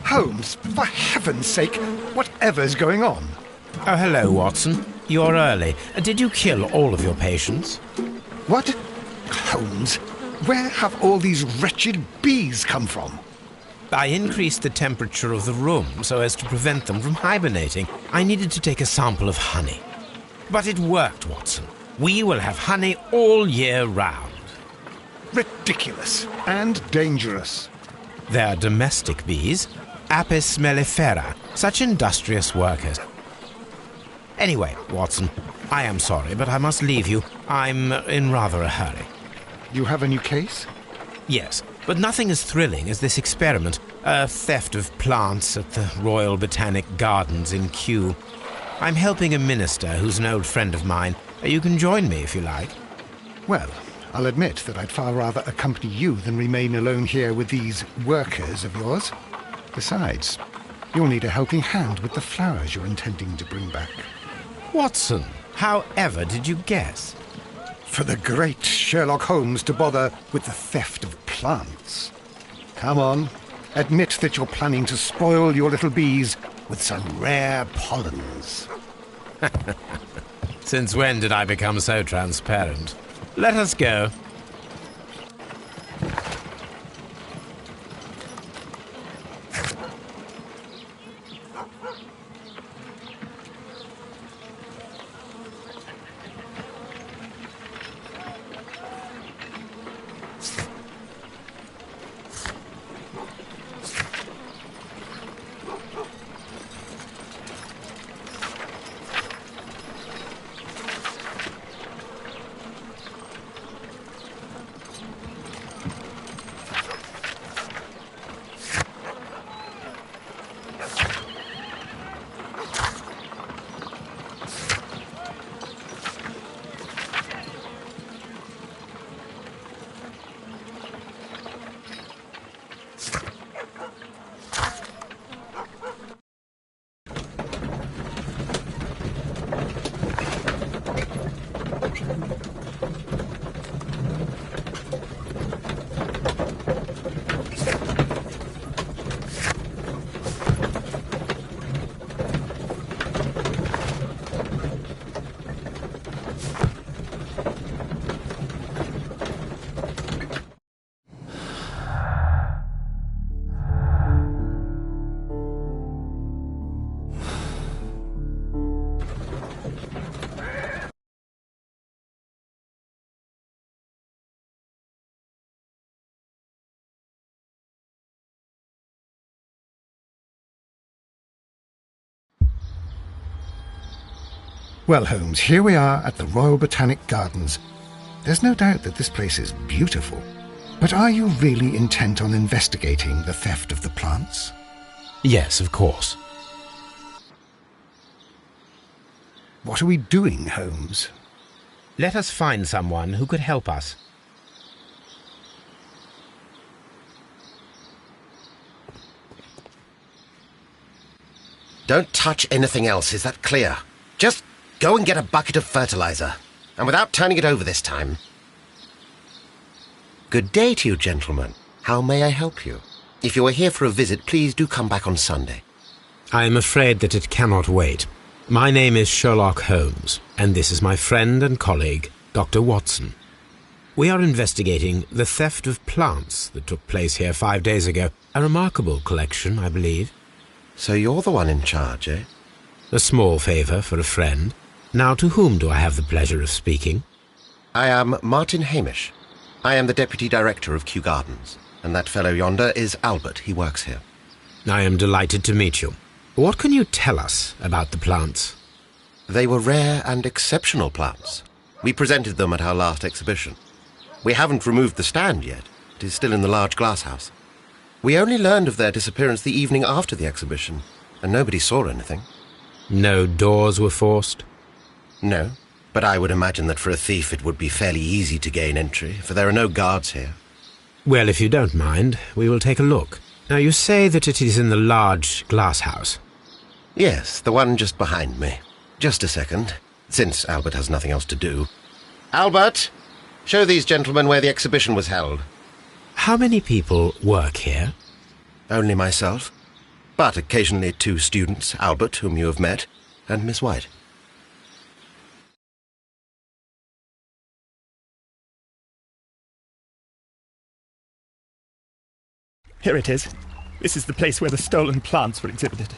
Holmes, for heaven's sake, whatever's going on? Oh, hello, Watson. You're early. Did you kill all of your patients? What? Holmes, where have all these wretched bees come from? I increased the temperature of the room so as to prevent them from hibernating. I needed to take a sample of honey. But it worked, Watson. We will have honey all year round. Ridiculous and dangerous. They're domestic bees, Apis mellifera, such industrious workers. Anyway, Watson, I am sorry, but I must leave you. I'm in rather a hurry. You have a new case? Yes, but nothing as thrilling as this experiment, a theft of plants at the Royal Botanic Gardens in Kew. I'm helping a minister who's an old friend of mine. You can join me if you like. Well, I'll admit that I'd far rather accompany you than remain alone here with these workers of yours. Besides, you'll need a helping hand with the flowers you're intending to bring back. Watson, however did you guess? For the great Sherlock Holmes to bother with the theft of plants. Come on, admit that you're planning to spoil your little bees with some rare pollens. Since when did I become so transparent? Let us go. Well, Holmes, here we are at the Royal Botanic Gardens. There's no doubt that this place is beautiful. But are you really intent on investigating the theft of the plants? Yes, of course. What are we doing, Holmes? Let us find someone who could help us. Don't touch anything else, is that clear? Just go and get a bucket of fertilizer, and without turning it over this time. Good day to you, gentlemen. How may I help you? If you are here for a visit, please do come back on Sunday. I am afraid that it cannot wait. My name is Sherlock Holmes, and this is my friend and colleague, Dr. Watson. We are investigating the theft of plants that took place here 5 days ago. A remarkable collection, I believe. So you're the one in charge, eh? A small favour for a friend. Now, to whom do I have the pleasure of speaking? I am Martin Hamish. I am the Deputy Director of Kew Gardens, and that fellow yonder is Albert. He works here. I am delighted to meet you. What can you tell us about the plants? They were rare and exceptional plants. We presented them at our last exhibition. We haven't removed the stand yet. It is still in the large glass house. We only learned of their disappearance the evening after the exhibition, and nobody saw anything. No doors were forced? No, but I would imagine that for a thief it would be fairly easy to gain entry, for there are no guards here. Well, if you don't mind, we will take a look. Now, you say that it is in the large glass house. Yes, the one just behind me. Just a second, since Albert has nothing else to do. Albert, show these gentlemen where the exhibition was held. How many people work here? Only myself, but occasionally 2 students, Albert, whom you have met, and Miss White. Here it is. This is the place where the stolen plants were exhibited.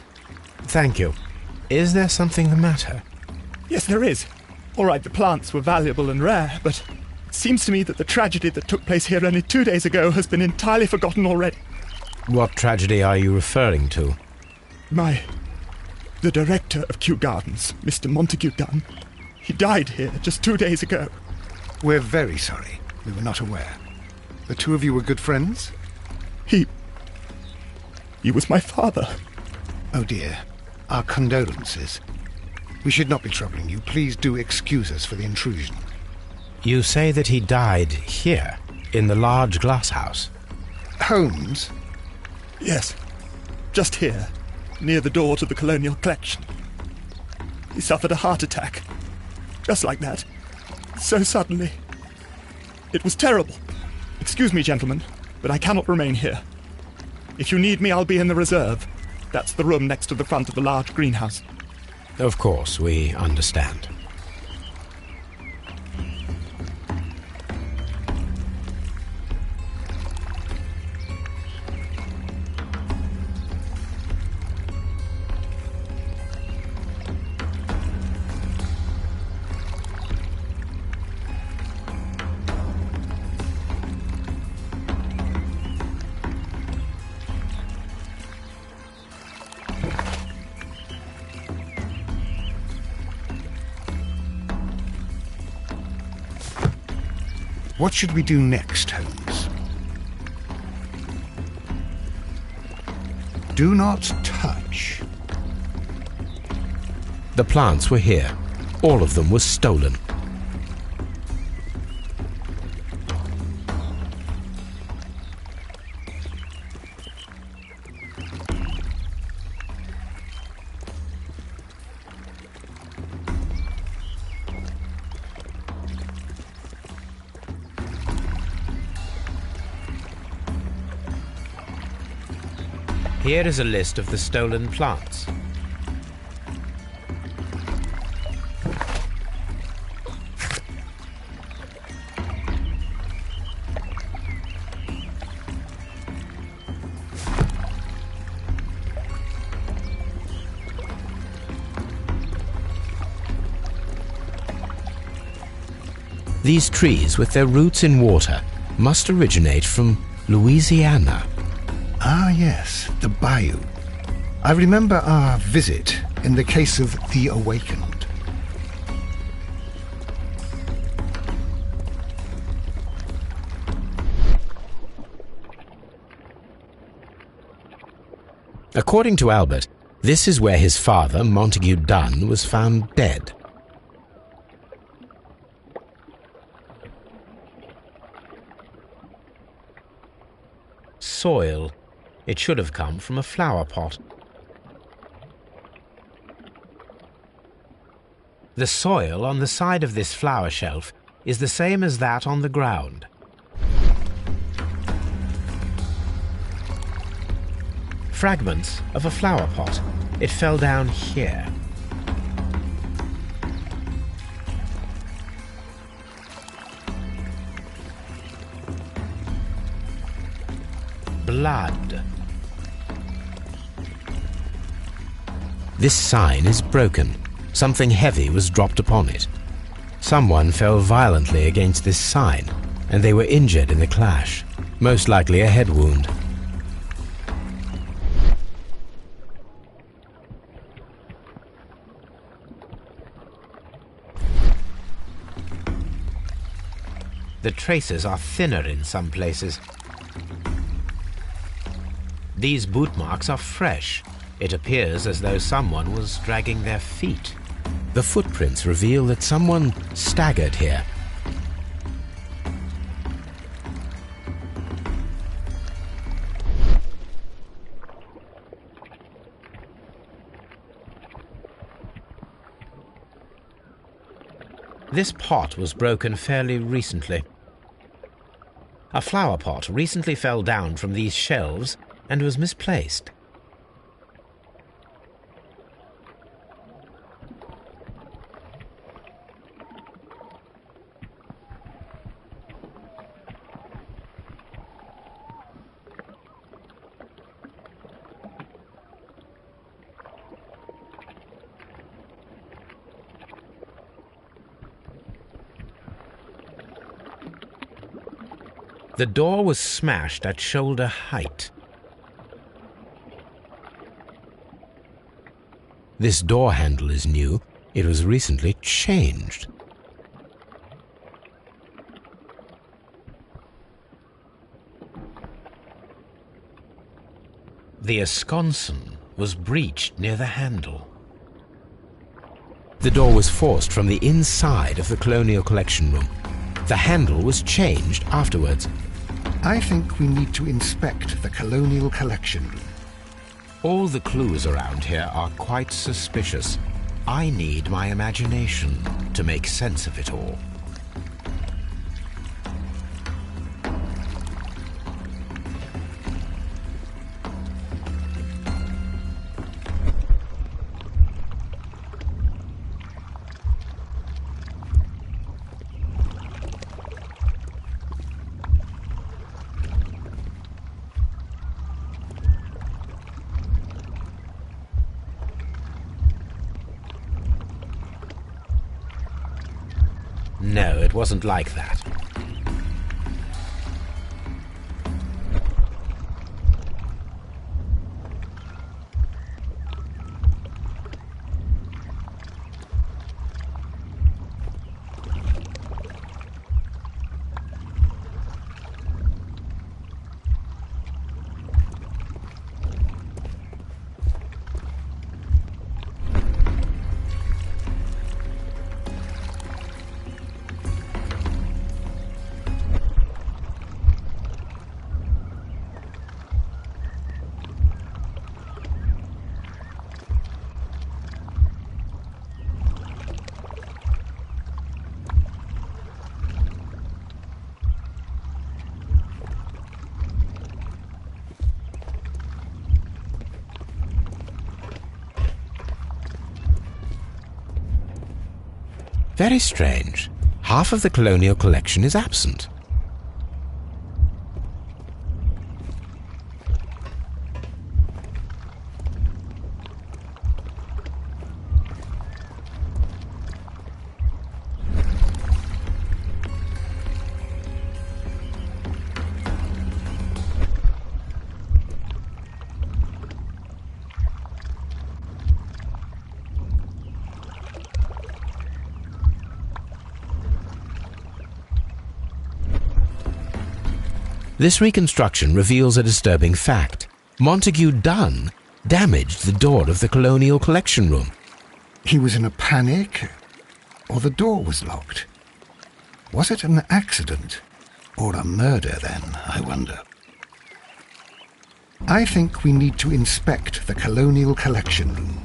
Thank you. Is there something the matter? Yes, there is. All right, the plants were valuable and rare, but it seems to me that the tragedy that took place here only 2 days ago has been entirely forgotten already. What tragedy are you referring to? The director of Kew Gardens, Mr. Montague Dunn, he died here just 2 days ago. We're very sorry. We were not aware. The 2 of you were good friends? He was my father. Oh dear. Our condolences. We should not be troubling you. Please do excuse us for the intrusion. You say that he died here, in the large glass house? Holmes? Yes, just here, near the door to the Colonial Collection. He suffered a heart attack. Just like that. So suddenly. It was terrible. Excuse me, gentlemen, but I cannot remain here. If you need me, I'll be in the reserve. That's the room next to the front of the large greenhouse. Of course, we understand. What should we do next, Holmes? Do not touch. The plants were here. All of them were stolen. Here is a list of the stolen plants. These trees, with their roots in water, must originate from Louisiana. Ah, yes, the bayou. I remember our visit in the case of the Awakened. According to Albert, this is where his father, Montague Dunn, was found dead. Soil. It should have come from a flower pot. The soil on the side of this flower shelf is the same as that on the ground. Fragments of a flower pot. It fell down here. Blood. This sign is broken. Something heavy was dropped upon it. Someone fell violently against this sign, and they were injured in the clash, most likely a head wound. The traces are thinner in some places. These boot marks are fresh. It appears as though someone was dragging their feet. The footprints reveal that someone staggered here. This pot was broken fairly recently. A flower pot recently fell down from these shelves and was misplaced. The door was smashed at shoulder height. This door handle is new. It was recently changed. The esconsson was breached near the handle. The door was forced from the inside of the Colonial Collection room. The handle was changed afterwards. I think we need to inspect the Colonial Collection room. All the clues around here are quite suspicious. I need my imagination to make sense of it all. No, it wasn't like that. Very strange. Half of the Colonial Collection is absent. This reconstruction reveals a disturbing fact. Montague Dunn damaged the door of the Colonial Collection room. He was in a panic, or the door was locked? Was it an accident, or a murder then, I wonder? I think we need to inspect the Colonial Collection room.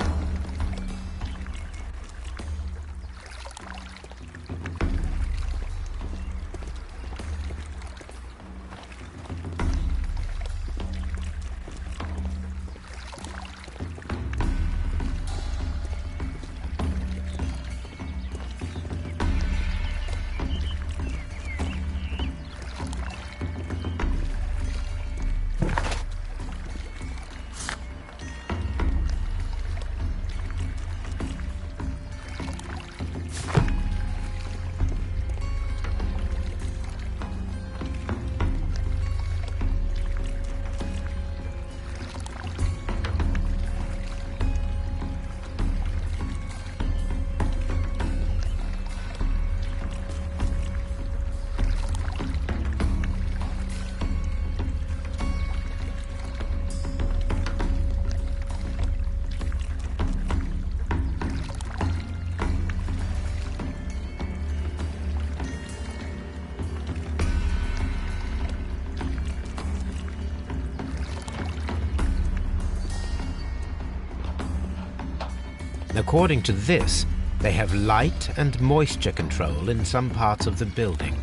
According to this, they have light and moisture control in some parts of the building.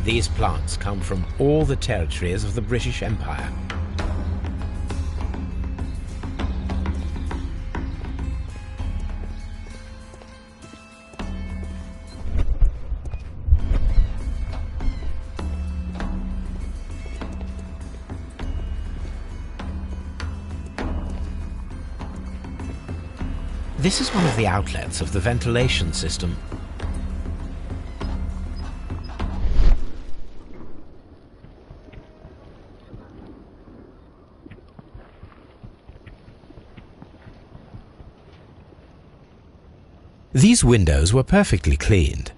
These plants come from all the territories of the British Empire. This is one of the outlets of the ventilation system. These windows were perfectly cleaned.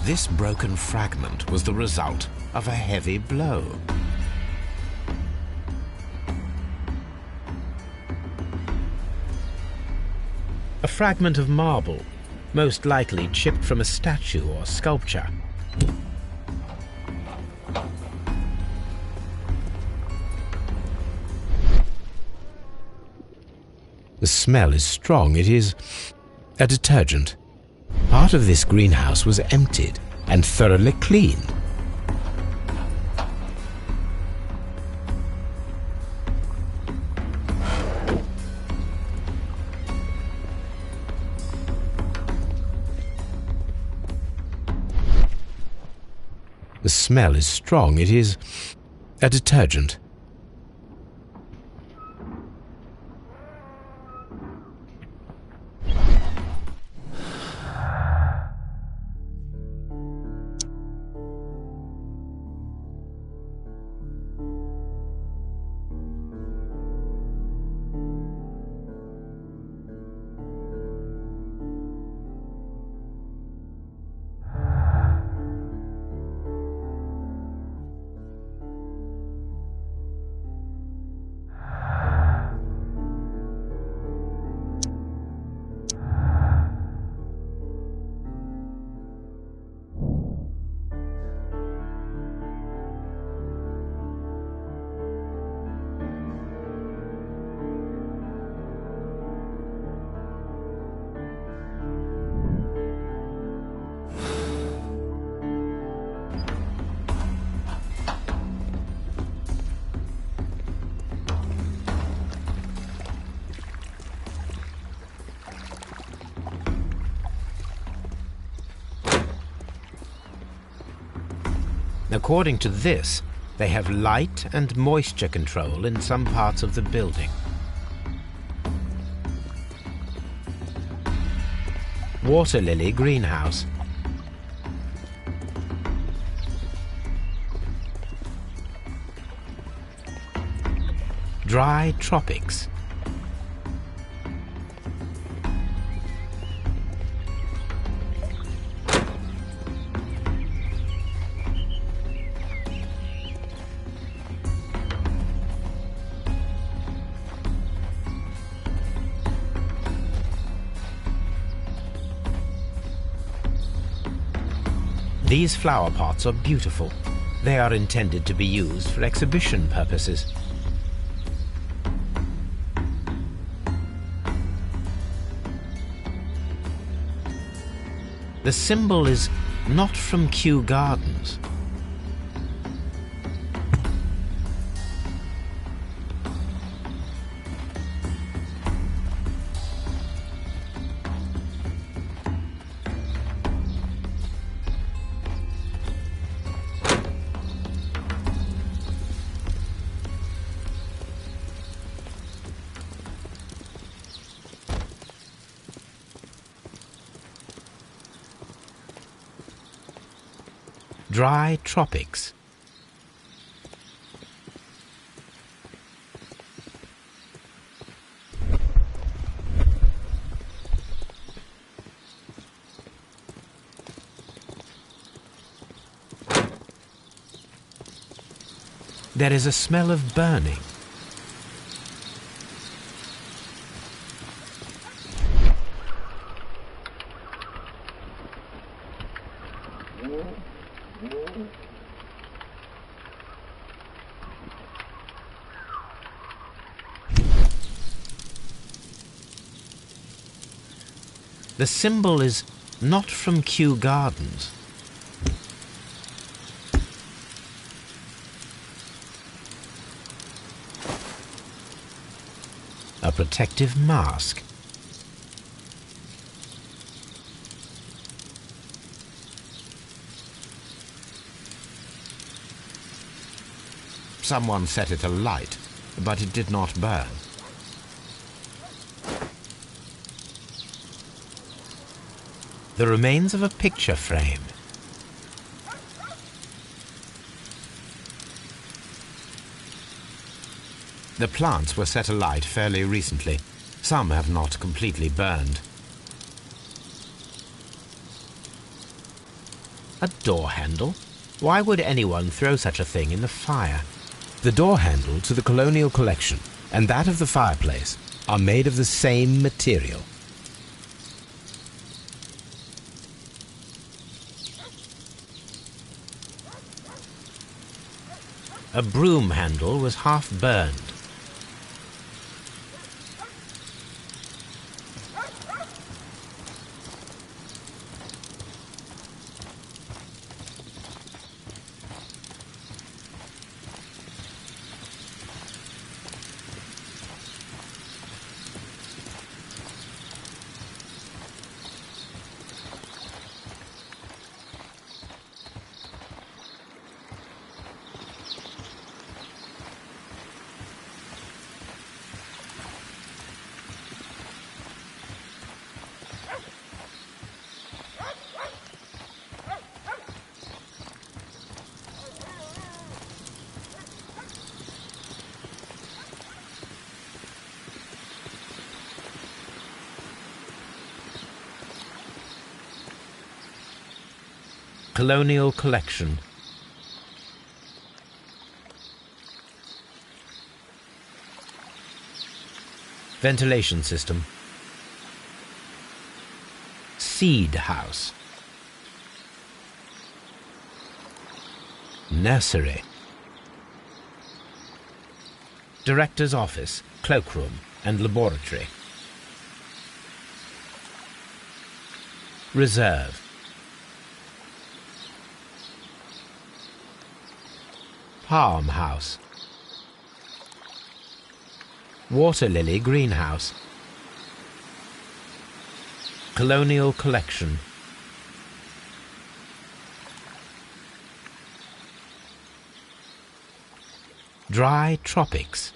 This broken fragment was the result of a heavy blow. A fragment of marble, most likely chipped from a statue or sculpture. The smell is strong. It is a detergent. Part of this greenhouse was emptied and thoroughly cleaned. The smell is strong. It is a detergent. According to this, they have light and moisture control in some parts of the building. Water lily greenhouse. Dry tropics. These flower pots are beautiful. They are intended to be used for exhibition purposes. The symbol is not from Kew Gardens. Dry tropics. There is a smell of burning. The symbol is not from Kew Gardens. A protective mask. Someone set it alight, but it did not burn. The remains of a picture frame. The plants were set alight fairly recently. Some have not completely burned. A door handle? Why would anyone throw such a thing in the fire? The door handle to the Colonial Collection and that of the fireplace are made of the same material. A broom handle was half burned. Colonial Collection. Ventilation system. Seed house. Nursery. Director's office, cloakroom and laboratory. Reserve. Palm house. Water lily greenhouse. Colonial Collection. Dry tropics.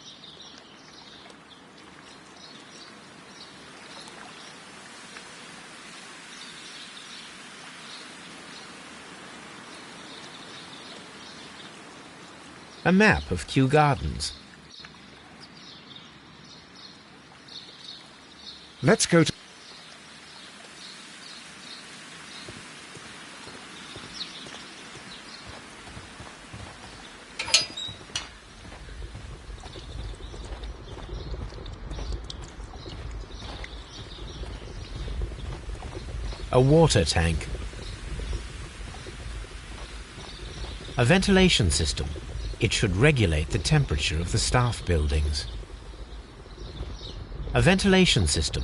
A map of Kew Gardens. Let's go to... A water tank. A ventilation system. It should regulate the temperature of the staff buildings. A ventilation system.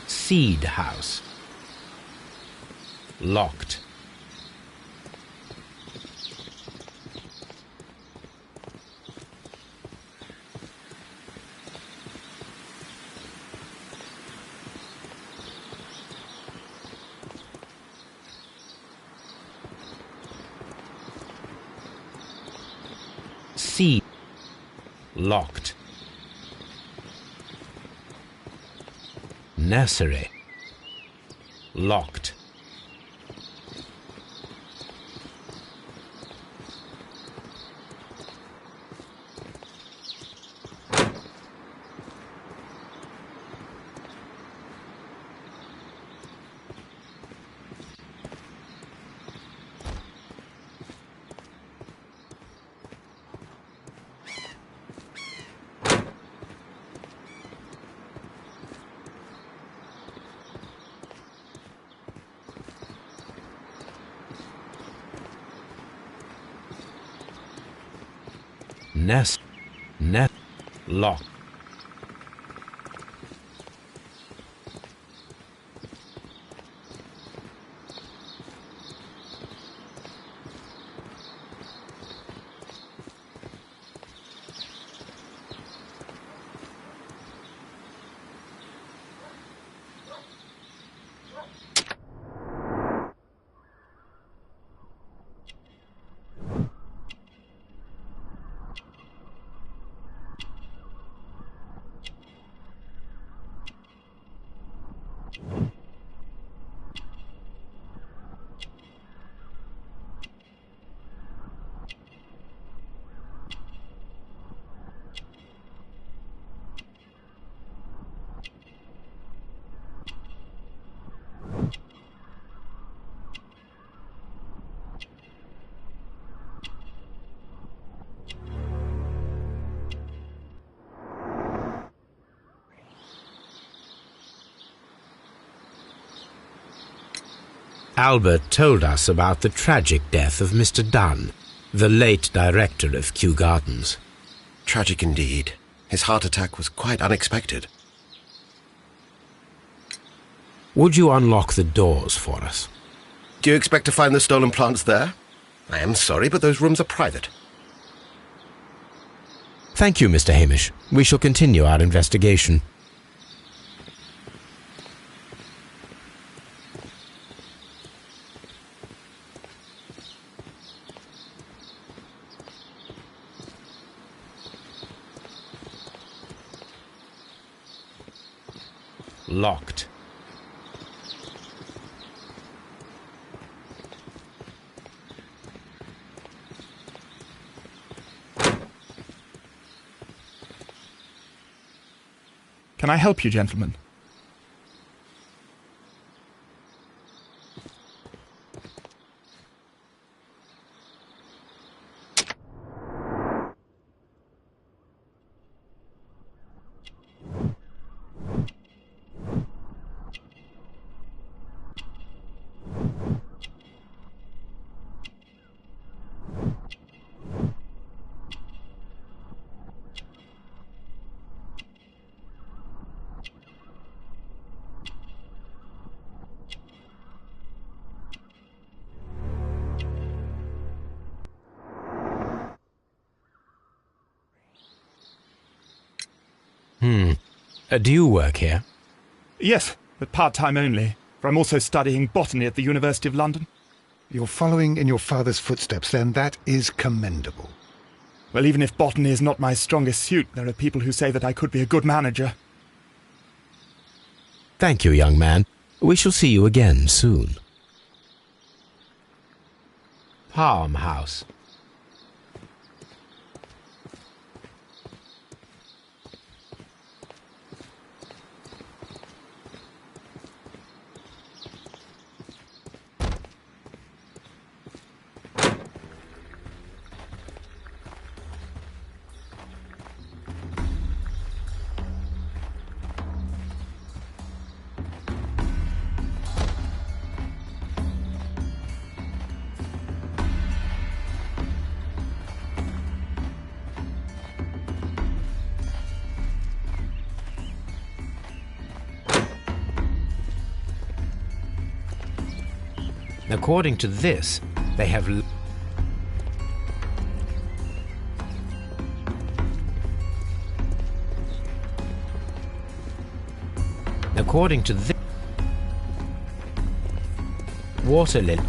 Seed house. Locked. seed. Locked. Nursery. Locked. Nest. Lock. Albert told us about the tragic death of Mr. Dunn, the late director of Kew Gardens. Tragic indeed. His heart attack was quite unexpected. Would you unlock the doors for us? Do you expect to find the stolen plants there? I am sorry, but those rooms are private. Thank you, Mr. Hamish. We shall continue our investigation. Locked. Can I help you, gentlemen? Do you work here? Yes, but part-time only, for I'm also studying botany at the University of London. You're following in your father's footsteps, then. That is commendable. Well, even if botany is not my strongest suit, there are people who say that I could be a good manager. Thank you, young man. We shall see you again soon. Palm House. According to this, they have... According to this... Water lily.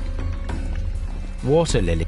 Water lily.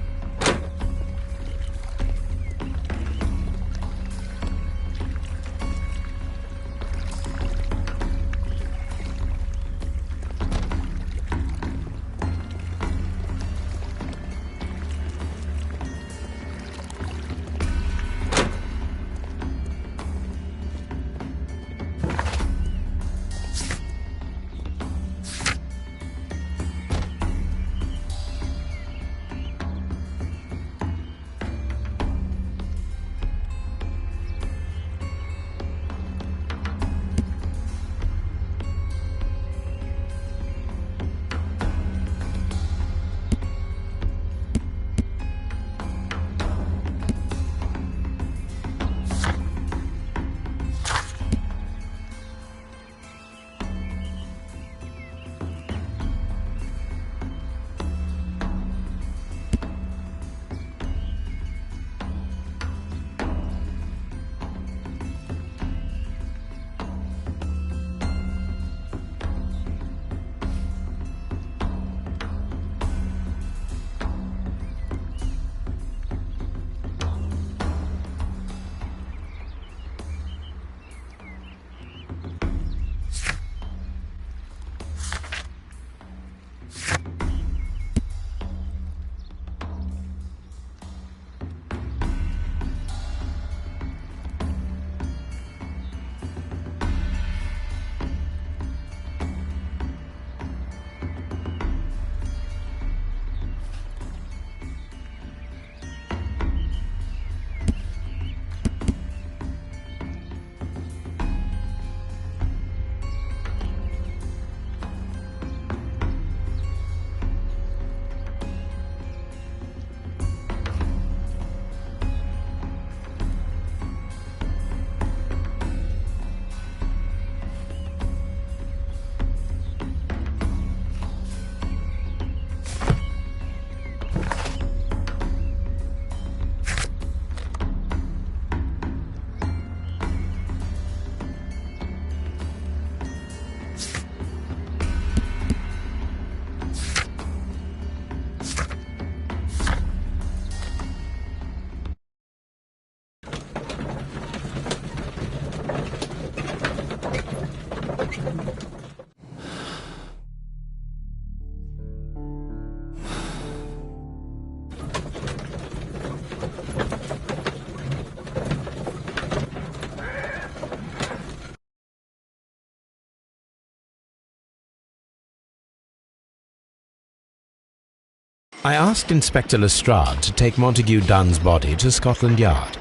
I asked Inspector Lestrade to take Montague Dunn's body to Scotland Yard.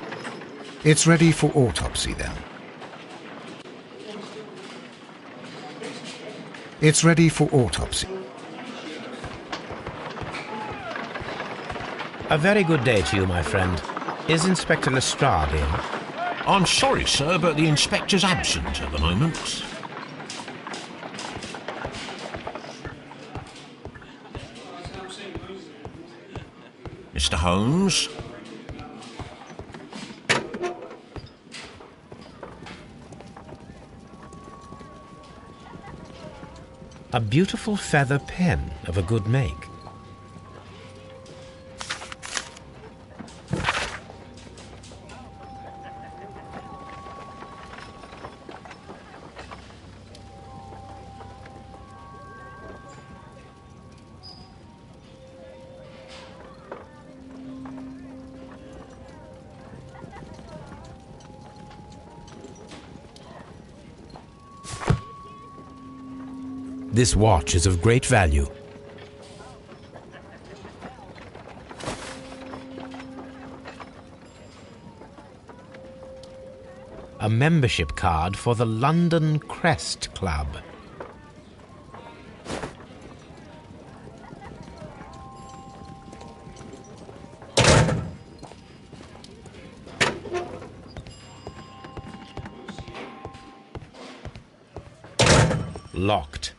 It's ready for autopsy, then. It's ready for autopsy. A very good day to you, my friend. Is Inspector Lestrade in? I'm sorry, sir, but the inspector's absent at the moment. Mr. Holmes? A beautiful feather pen of a good make. This watch is of great value. A membership card for the London Crest Club. Locked.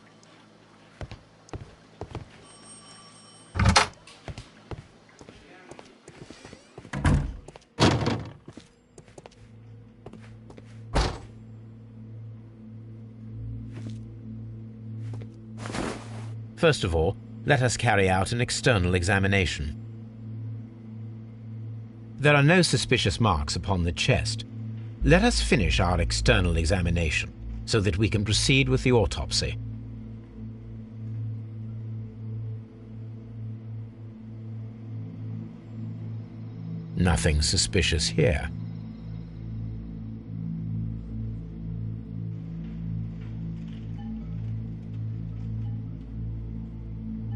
First of all, let us carry out an external examination. There are no suspicious marks upon the chest. Let us finish our external examination so that we can proceed with the autopsy. Nothing suspicious here.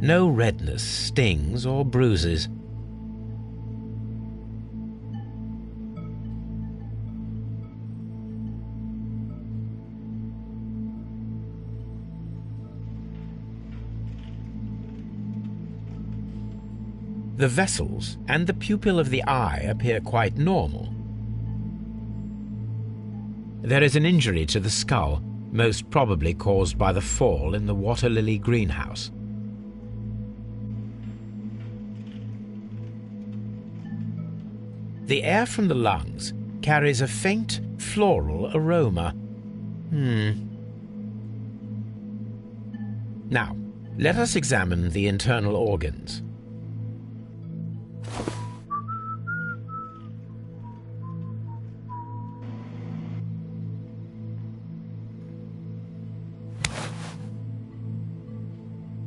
No redness, stings, or bruises. The vessels and the pupil of the eye appear quite normal. There is an injury to the skull, most probably caused by the fall in the water lily greenhouse. The air from the lungs carries a faint floral aroma. Now, let us examine the internal organs.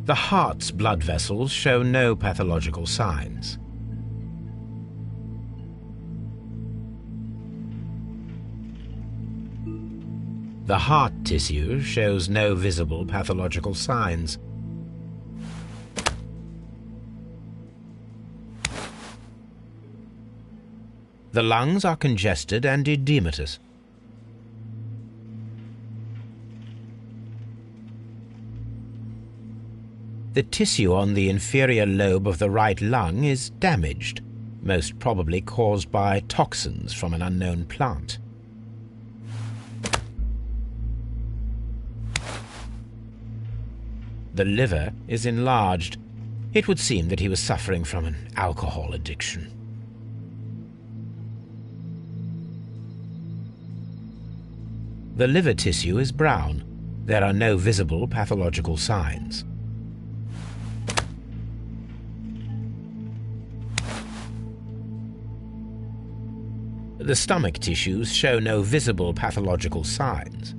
The heart's blood vessels show no pathological signs. The heart tissue shows no visible pathological signs. The lungs are congested and edematous. The tissue on the inferior lobe of the right lung is damaged, most probably caused by toxins from an unknown plant. The liver is enlarged. It would seem that he was suffering from an alcohol addiction. The liver tissue is brown. There are no visible pathological signs. The stomach tissues show no visible pathological signs.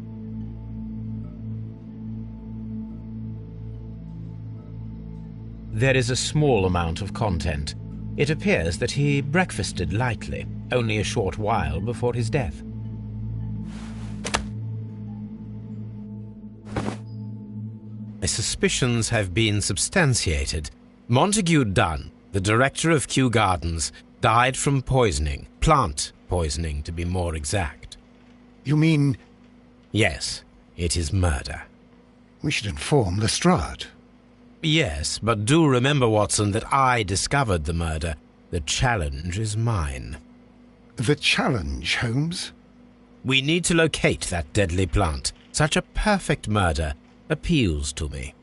There is a small amount of content. It appears that he breakfasted lightly, only a short while before his death. My suspicions have been substantiated. Montague Dunn, the director of Kew Gardens, died from poisoning. Plant poisoning, to be more exact. You mean Yes, it is murder. we should inform Lestrade? Yes, but do remember, Watson, that I discovered the murder. The challenge is mine. The challenge, Holmes? We need to locate that deadly plant. Such a perfect murder appeals to me.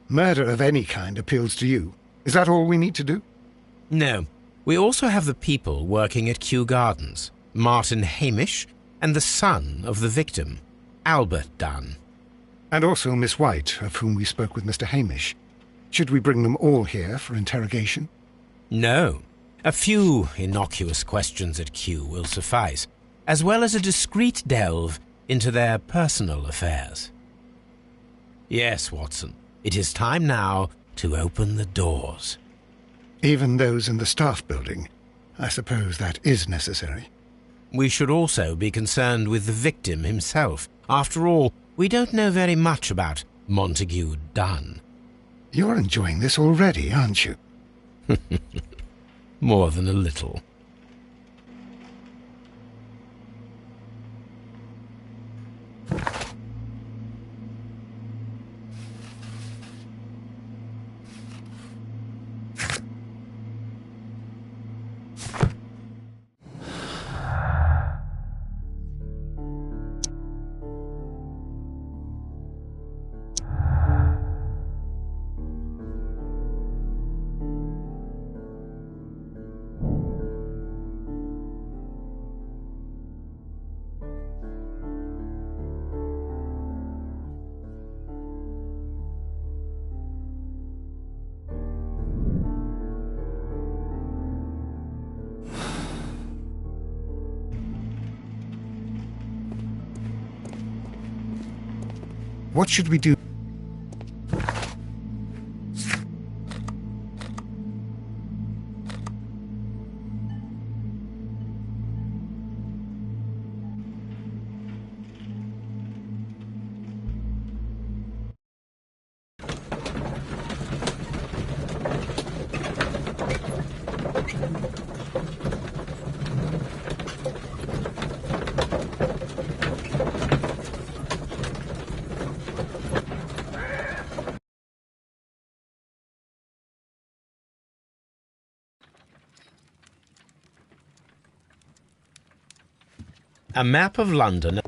Murder of any kind appeals to you. Is that all we need to do? No, we also have the people working at Kew Gardens. Martin Hamish and the son of the victim, Albert Dunn. And also Miss White, of whom we spoke with Mr. Hamish. Should we bring them all here for interrogation? No, a few innocuous questions at Kew will suffice, as well as a discreet delve into their personal affairs. Yes, Watson, it is time now to open the doors. Even those in the staff building. I suppose that is necessary. We should also be concerned with the victim himself. After all, we don't know very much about Montague Dunn. You're enjoying this already, aren't you? More than a little. What should we do? A map of London.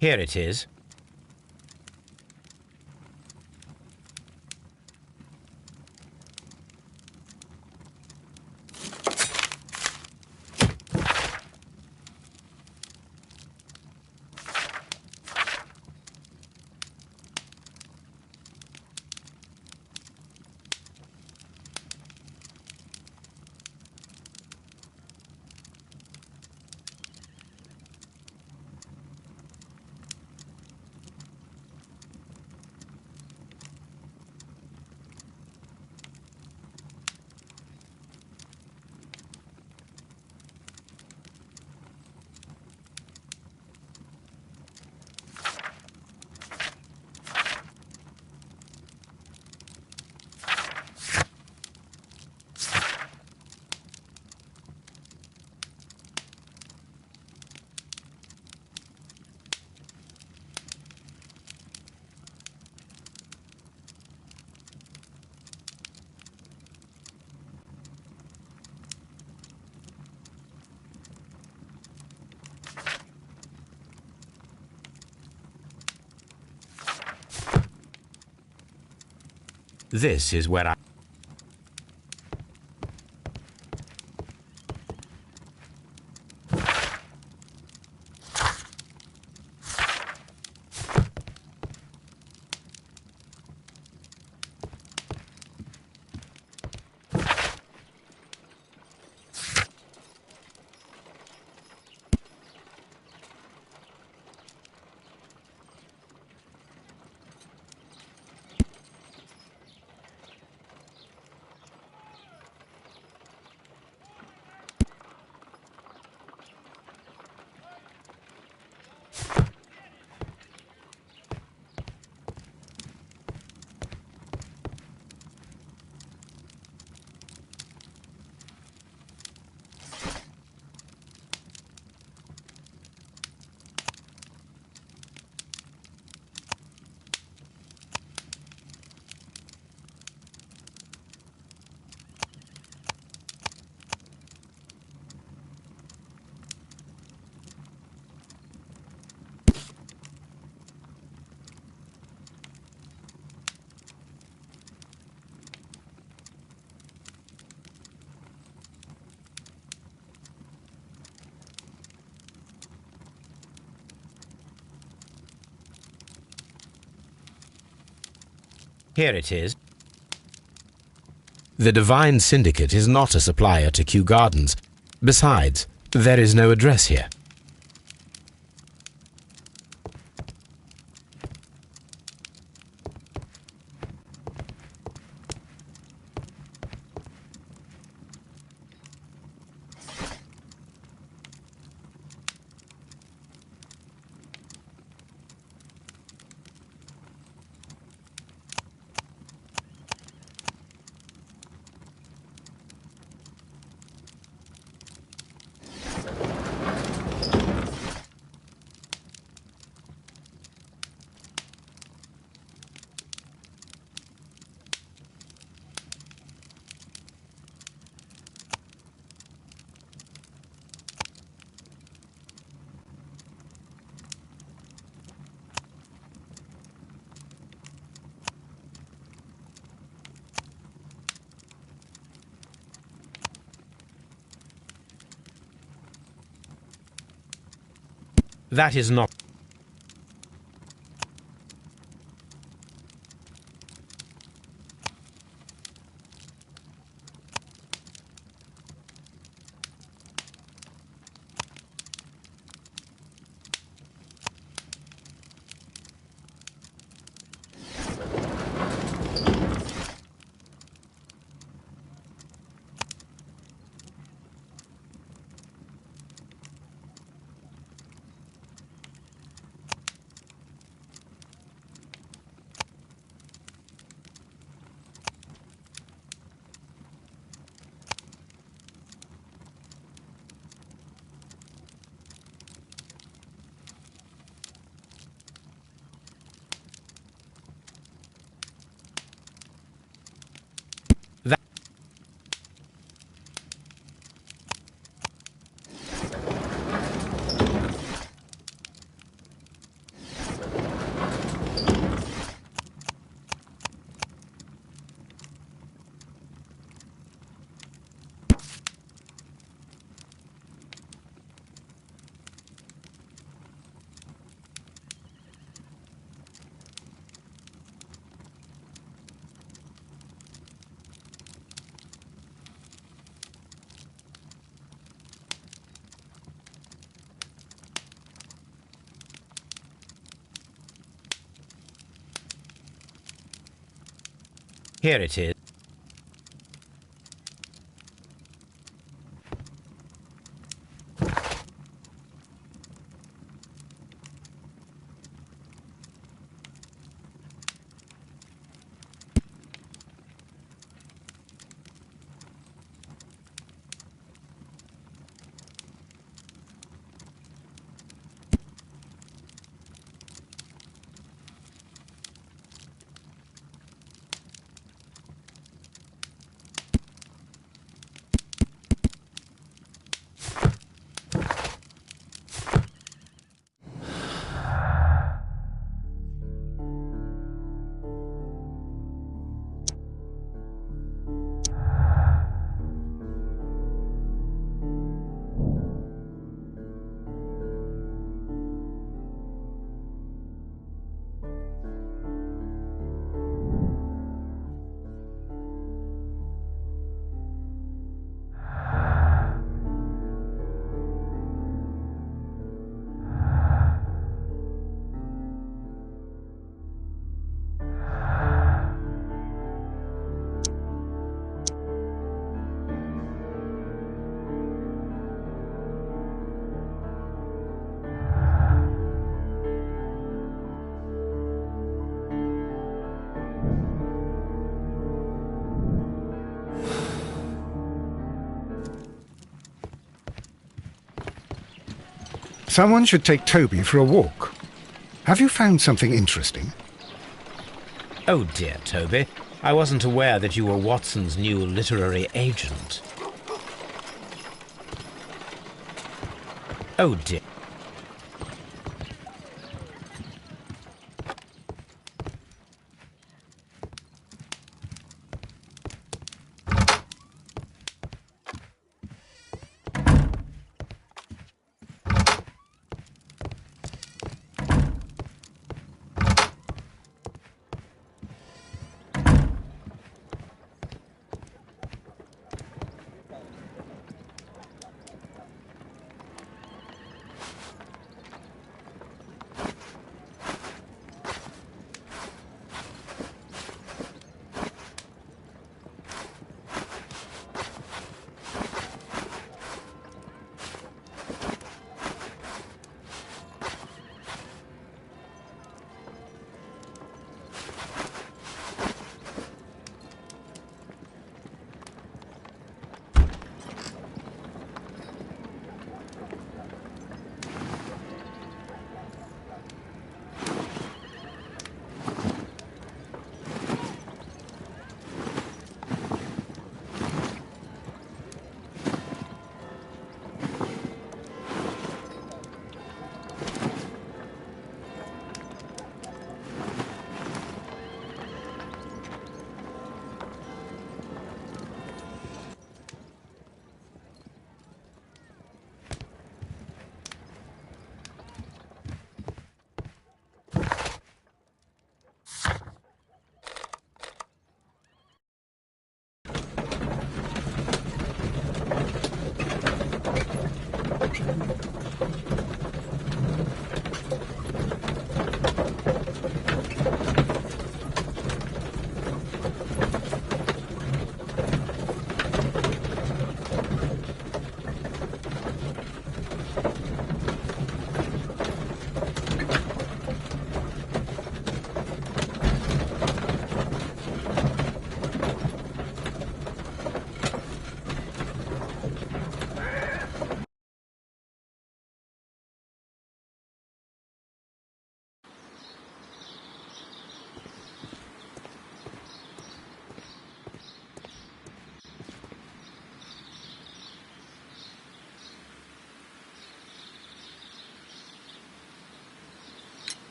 Here it is. This is where I... Here it is. The Divine Syndicate is not a supplier to Kew Gardens. Besides, there is no address here. That is not... Here it is. Someone should take Toby for a walk. Have you found something interesting? Oh dear, Toby. I wasn't aware that you were Watson's new literary agent. Oh dear.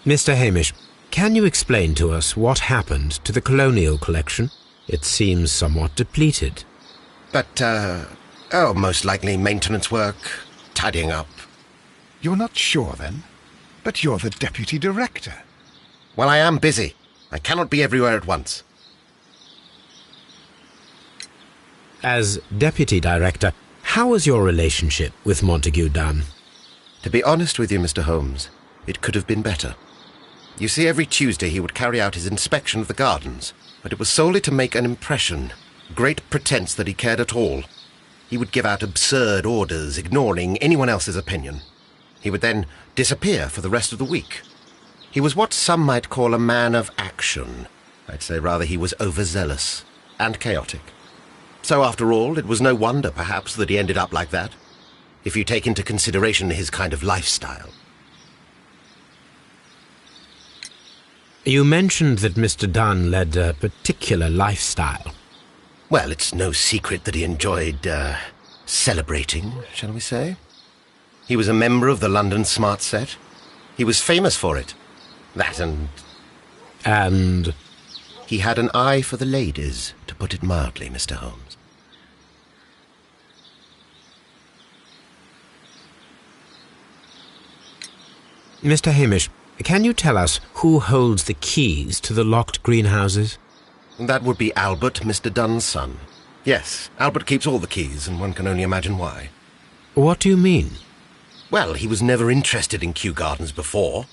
Mr. Hamish, can you explain to us what happened to the colonial collection? It seems somewhat depleted. But, most likely maintenance work, tidying up. You're not sure, then? But you're the deputy director. Well, I am busy. I cannot be everywhere at once. As deputy director, how was your relationship with Montague Dunn? To be honest with you, Mr. Holmes, it could have been better. You see, every Tuesday he would carry out his inspection of the gardens. but it was solely to make an impression, great pretense that he cared at all. He would give out absurd orders, ignoring anyone else's opinion. He would then disappear for the rest of the week. He was what some might call a man of action. I'd say rather he was overzealous and chaotic. So after all, it was no wonder, perhaps, that he ended up like that, if you take into consideration his kind of lifestyle. You mentioned that Mr. Dunn led a particular lifestyle. Well, it's no secret that he enjoyed, celebrating, shall we say. He was a member of the London Smart Set. He was famous for it. That and... And? He had an eye for the ladies, to put it mildly, Mr. Holmes. Mr. Hamish, can you tell us who holds the keys to the locked greenhouses? That would be Albert, Mr. Dunn's son. Yes, Albert keeps all the keys, and one can only imagine why. What do you mean? Well, he was never interested in Kew Gardens before,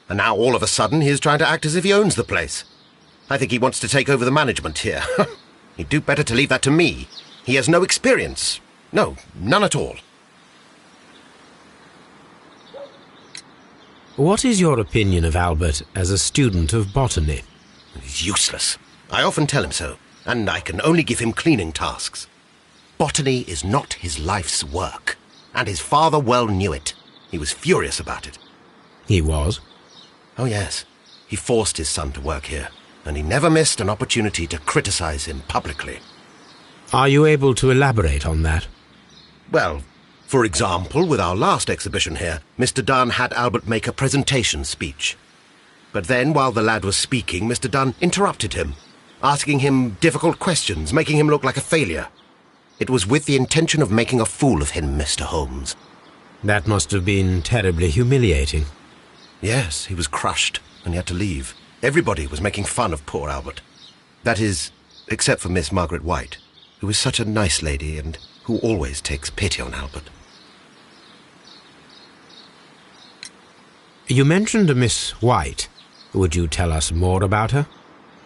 and now all of a sudden he is trying to act as if he owns the place. I think he wants to take over the management here. He'd do better to leave that to me. He has no experience. No, none at all. What is your opinion of Albert as a student of botany? He's useless. I often tell him so, and I can only give him cleaning tasks. Botany is not his life's work, and his father well knew it. He was furious about it. He was? Oh, yes. He forced his son to work here, and he never missed an opportunity to criticize him publicly. Are you able to elaborate on that? Well, for example, with our last exhibition here, Mr. Dunn had Albert make a presentation speech. But then, while the lad was speaking, Mr. Dunn interrupted him, asking him difficult questions, making him look like a failure. It was with the intention of making a fool of him, Mr. Holmes. That must have been terribly humiliating. Yes, he was crushed, and he had to leave. Everybody was making fun of poor Albert. That is, except for Miss Margaret White, who is such a nice lady and who always takes pity on Albert. You mentioned a Miss White. Would you tell us more about her?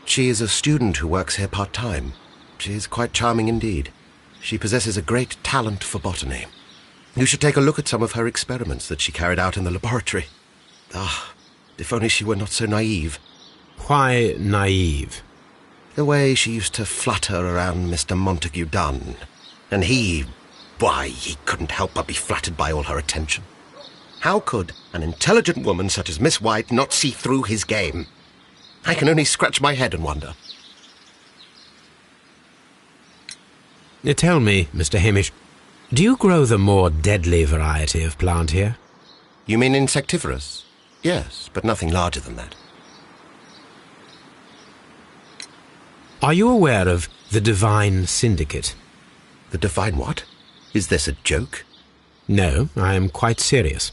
She is a student who works here part-time. She is quite charming indeed. She possesses a great talent for botany. You should take a look at some of her experiments that she carried out in the laboratory. Ah, if only she were not so naive. Why naive? The way she used to flutter around Mr. Montague Dunn. And he couldn't help but be flattered by all her attention. How could an intelligent woman such as Miss White not see through his game? I can only scratch my head and wonder. Tell me, Mr. Hamish, do you grow the more deadly variety of plant here? You mean insectivorous? Yes, but nothing larger than that. Are you aware of the Divine Syndicate? The Divine what? Is this a joke? No, I am quite serious.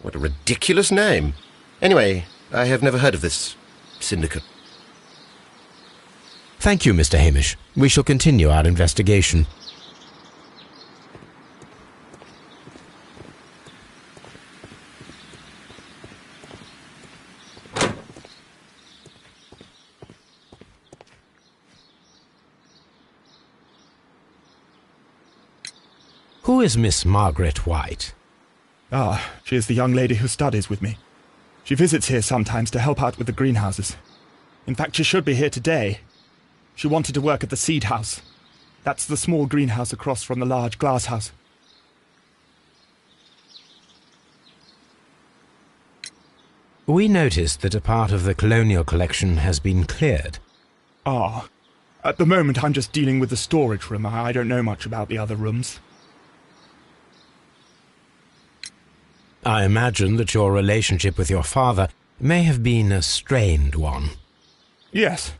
What a ridiculous name. Anyway, I have never heard of this syndicate. Thank you, Mr. Hamish. We shall continue our investigation. Who is Miss Margaret White? Ah, she is the young lady who studies with me. She visits here sometimes to help out with the greenhouses. In fact, she should be here today. She wanted to work at the seed house. That's the small greenhouse across from the large glass house. We noticed that a part of the colonial collection has been cleared. Ah, at the moment I'm just dealing with the storage room. I don't know much about the other rooms. I imagine that your relationship with your father may have been a strained one. Yes.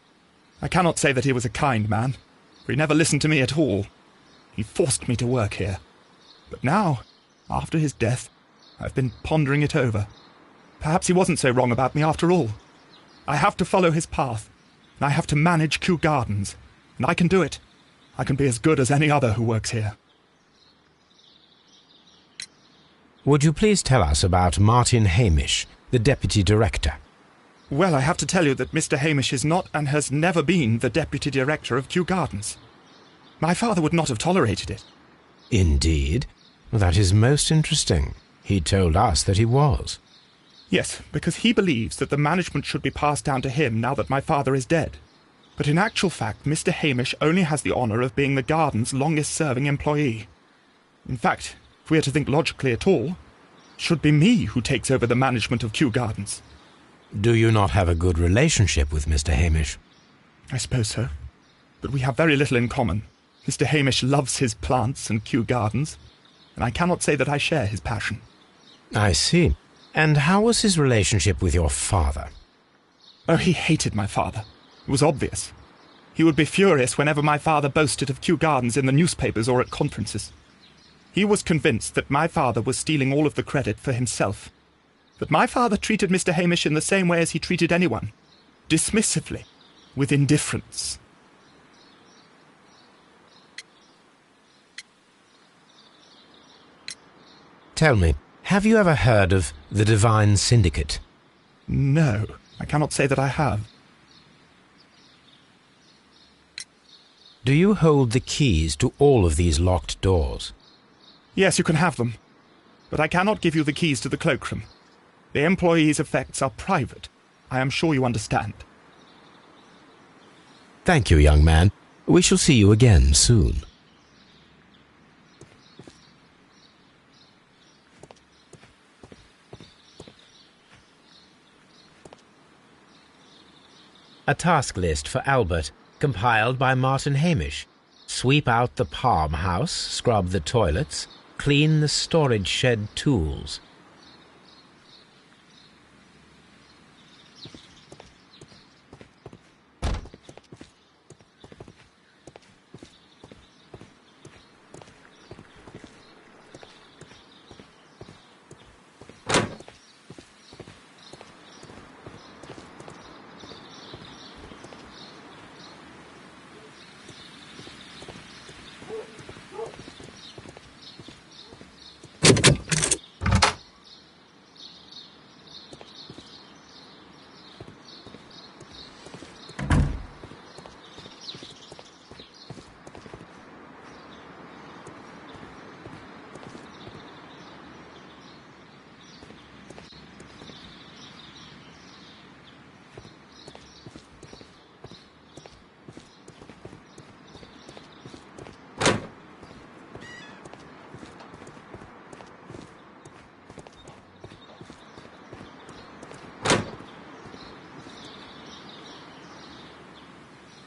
I cannot say that he was a kind man, for he never listened to me at all. He forced me to work here. But now, after his death, I've been pondering it over. Perhaps he wasn't so wrong about me after all. I have to follow his path, and I have to manage Kew Gardens, and I can do it. I can be as good as any other who works here. Would you please tell us about Martin Hamish, the Deputy Director? Well, I have to tell you that Mr. Hamish is not and has never been the Deputy Director of Kew Gardens. My father would not have tolerated it. Indeed? That is most interesting. He told us that he was. Yes, because he believes that the management should be passed down to him now that my father is dead. But in actual fact, Mr. Hamish only has the honour of being the garden's longest-serving employee. In fact, if we are to think logically at all, it should be me who takes over the management of Kew Gardens. Do you not have a good relationship with Mr. Hamish? I suppose so. But we have very little in common. Mr. Hamish loves his plants and Kew Gardens, and I cannot say that I share his passion. I see. And how was his relationship with your father? Oh, he hated my father. It was obvious. He would be furious whenever my father boasted of Kew Gardens in the newspapers or at conferences. He was convinced that my father was stealing all of the credit for himself. But my father treated Mr. Hamish in the same way as he treated anyone, dismissively, with indifference. Tell me, have you ever heard of the Divine Syndicate? No, I cannot say that I have. Do you hold the keys to all of these locked doors? Yes, you can have them. But I cannot give you the keys to the cloakroom. The employees' effects are private. I am sure you understand. Thank you, young man. We shall see you again soon. A task list for Albert, compiled by Martin Hamish. Sweep out the palm house, scrub the toilets, clean the storage shed tools.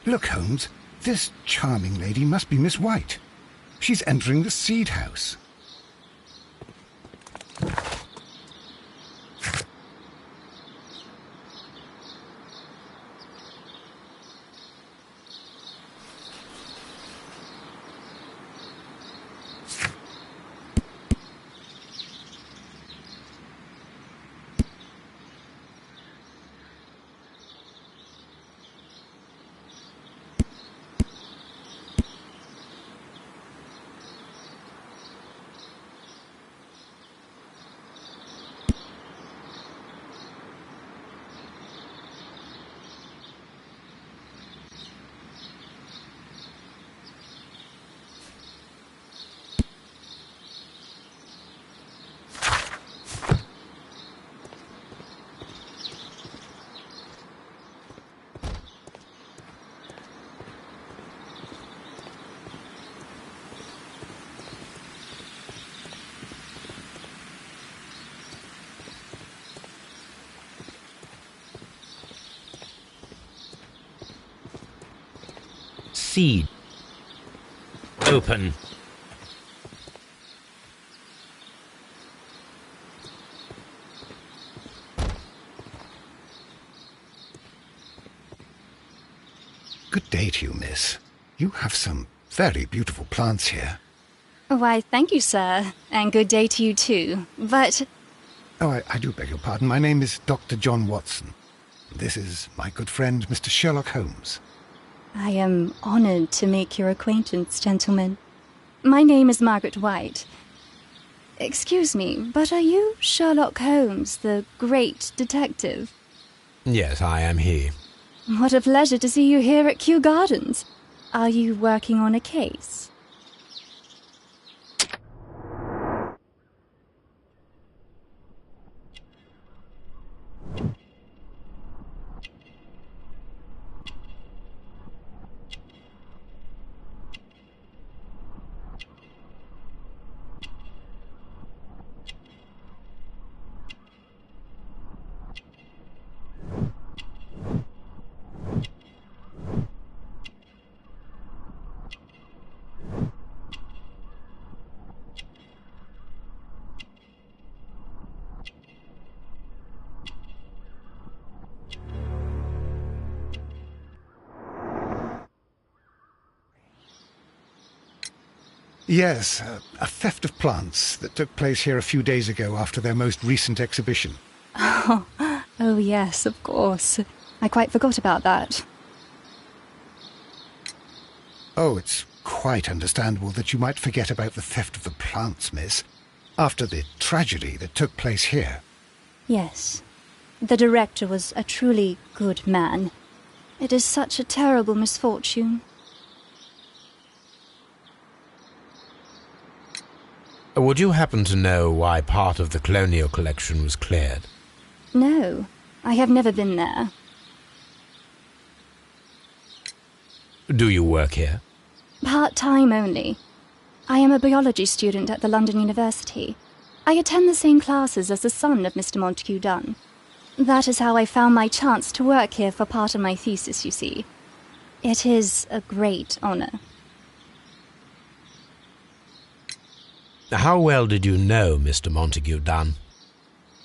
Look, Holmes, this charming lady must be Miss White. She's entering the seed house. Seed. Open. Good day to you, miss. You have some very beautiful plants here. Why, thank you, sir. And good day to you, too. But... Oh, I do beg your pardon. My name is Dr. John Watson. This is my good friend, Mr. Sherlock Holmes. I am honoured to make your acquaintance, gentlemen. My name is Margaret White. Excuse me, but are you Sherlock Holmes, the great detective? Yes, I am he. What a pleasure to see you here at Kew Gardens. Are you working on a case? Yes, a theft of plants that took place here a few days ago after their most recent exhibition. Oh yes, of course. I quite forgot about that. Oh, it's quite understandable that you might forget about the theft of the plants, miss, after the tragedy that took place here. Yes. The director was a truly good man. It is such a terrible misfortune. Would you happen to know why part of the colonial collection was cleared? No, I have never been there. Do you work here? Part-time only. I am a biology student at the London University. I attend the same classes as the son of Mr. Montague Dunn. That is how I found my chance to work here for part of my thesis, you see. It is a great honor. How well did you know Mr. Montague Dunn?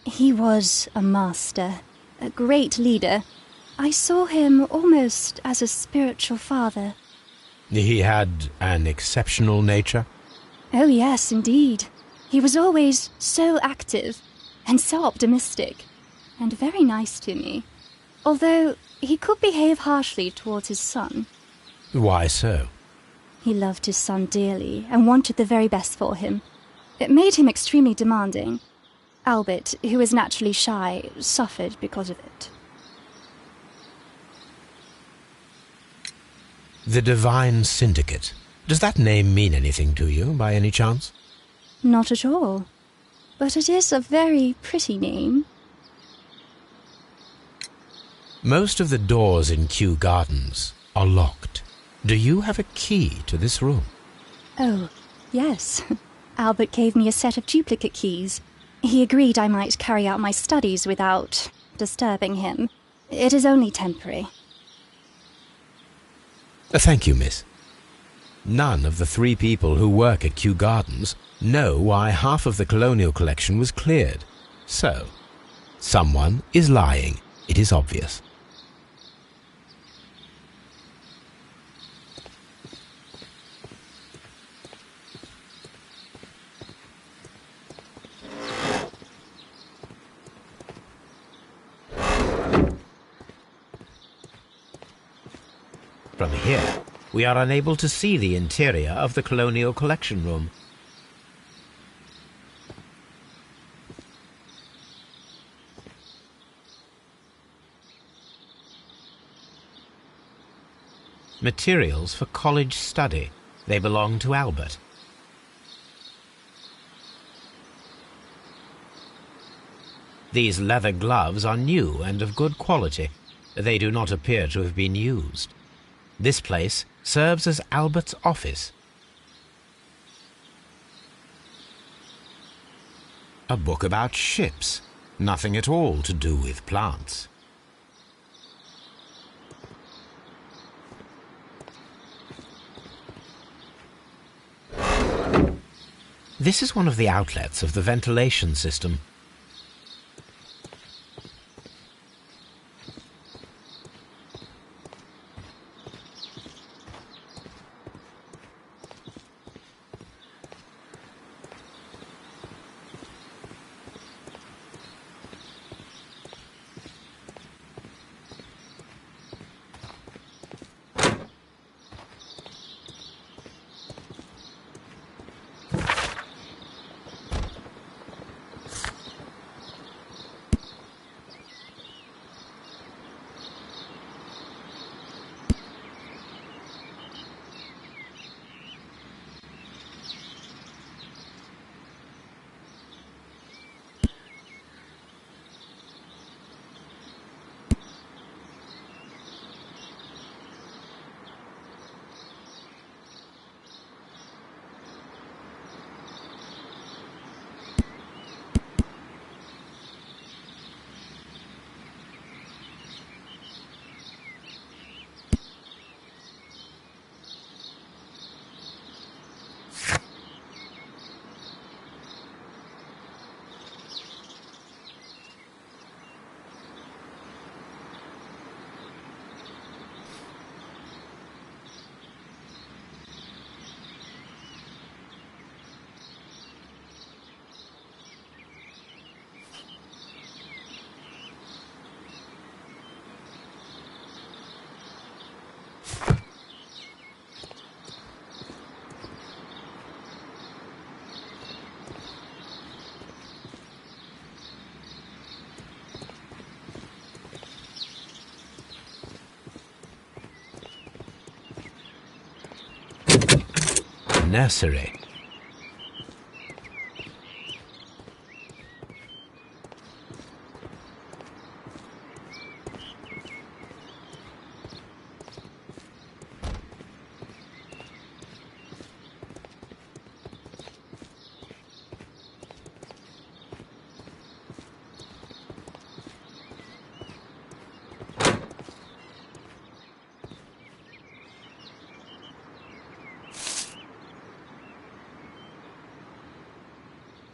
He was a master, a great leader. I saw him almost as a spiritual father. He had an exceptional nature? Oh yes, indeed. He was always so active and so optimistic, and very nice to me. Although he could behave harshly towards his son. Why so? He loved his son dearly and wanted the very best for him. It made him extremely demanding. Albert, who is naturally shy, suffered because of it. The Divine Syndicate. Does that name mean anything to you, by any chance? Not at all. But it is a very pretty name. Most of the doors in Kew Gardens are locked. Do you have a key to this room? Oh, yes. Albert gave me a set of duplicate keys. He agreed I might carry out my studies without disturbing him. It is only temporary. Thank you, miss. None of the 3 people who work at Kew Gardens know why half of the colonial collection was cleared. So, someone is lying. It is obvious. From here, we are unable to see the interior of the colonial collection room. Materials for college study. They belong to Albert. These leather gloves are new and of good quality. They do not appear to have been used. This place serves as Albert's office. A book about ships. Nothing at all to do with plants. This is one of the outlets of the ventilation system. nursery.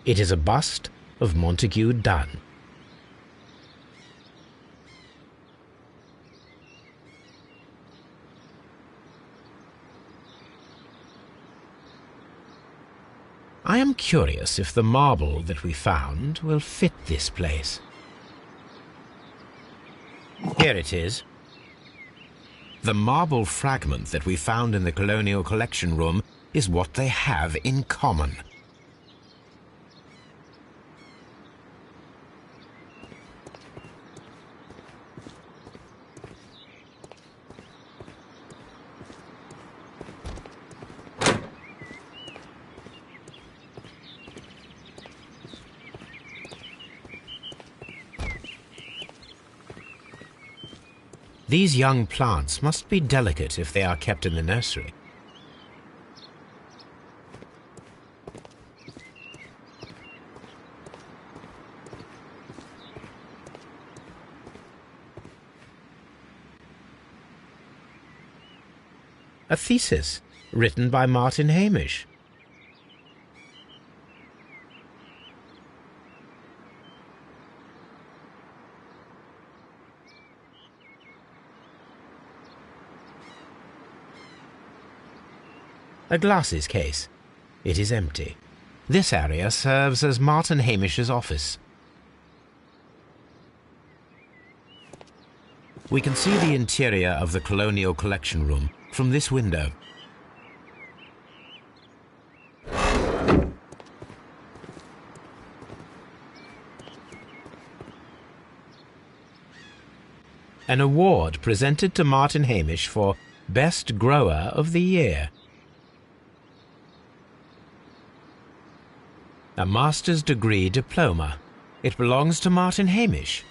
It is a bust of Montague Dunn. I am curious if the marble that we found will fit this place. Here it is. The marble fragment that we found in the Colonial Collection Room is what they have in common. These young plants must be delicate if they are kept in the nursery. A thesis written by Martin Hamish. A glasses case. It is empty. This area serves as Martin Hamish's office. We can see the interior of the Colonial Collection Room from this window. An award presented to Martin Hamish for Best Grower of the Year. A master's degree diploma. It belongs to Martin Hamish.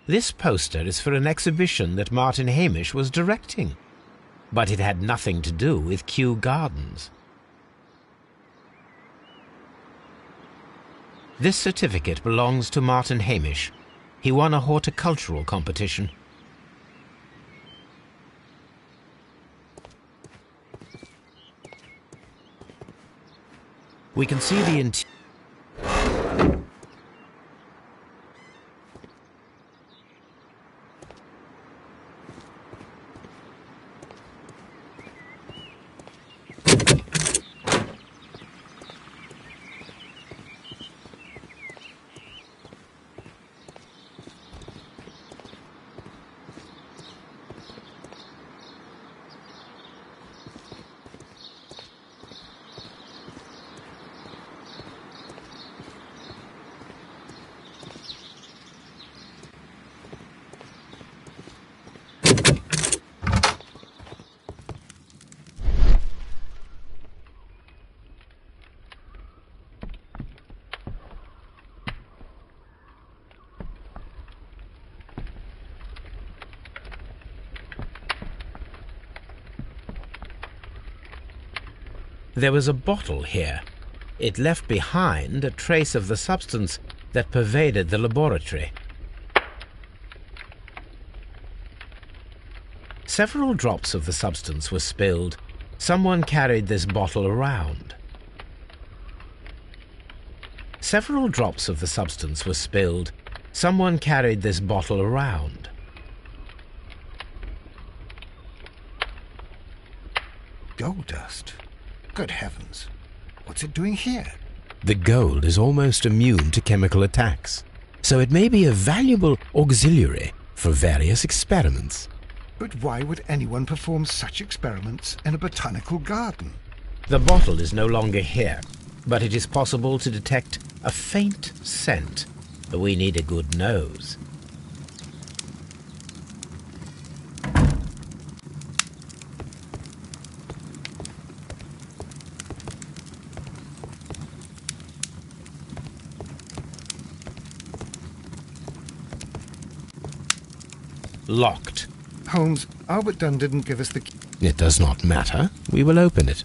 This poster is for an exhibition that Martin Hamish was directing, but it had nothing to do with Kew Gardens. This certificate belongs to Martin Hamish. He won a horticultural competition. We can see the interior. There was a bottle here. It left behind a trace of the substance that pervaded the laboratory. Several drops of the substance were spilled. Someone carried this bottle around. Several drops of the substance were spilled. Someone carried this bottle around. Gold dust? Good heavens. What's it doing here? The gold is almost immune to chemical attacks, so it may be a valuable auxiliary for various experiments. But why would anyone perform such experiments in a botanical garden? The bottle is no longer here. but it is possible to detect a faint scent. We need a good nose. Locked. Holmes, Albert Dunn didn't give us the key. It does not matter. We will open it.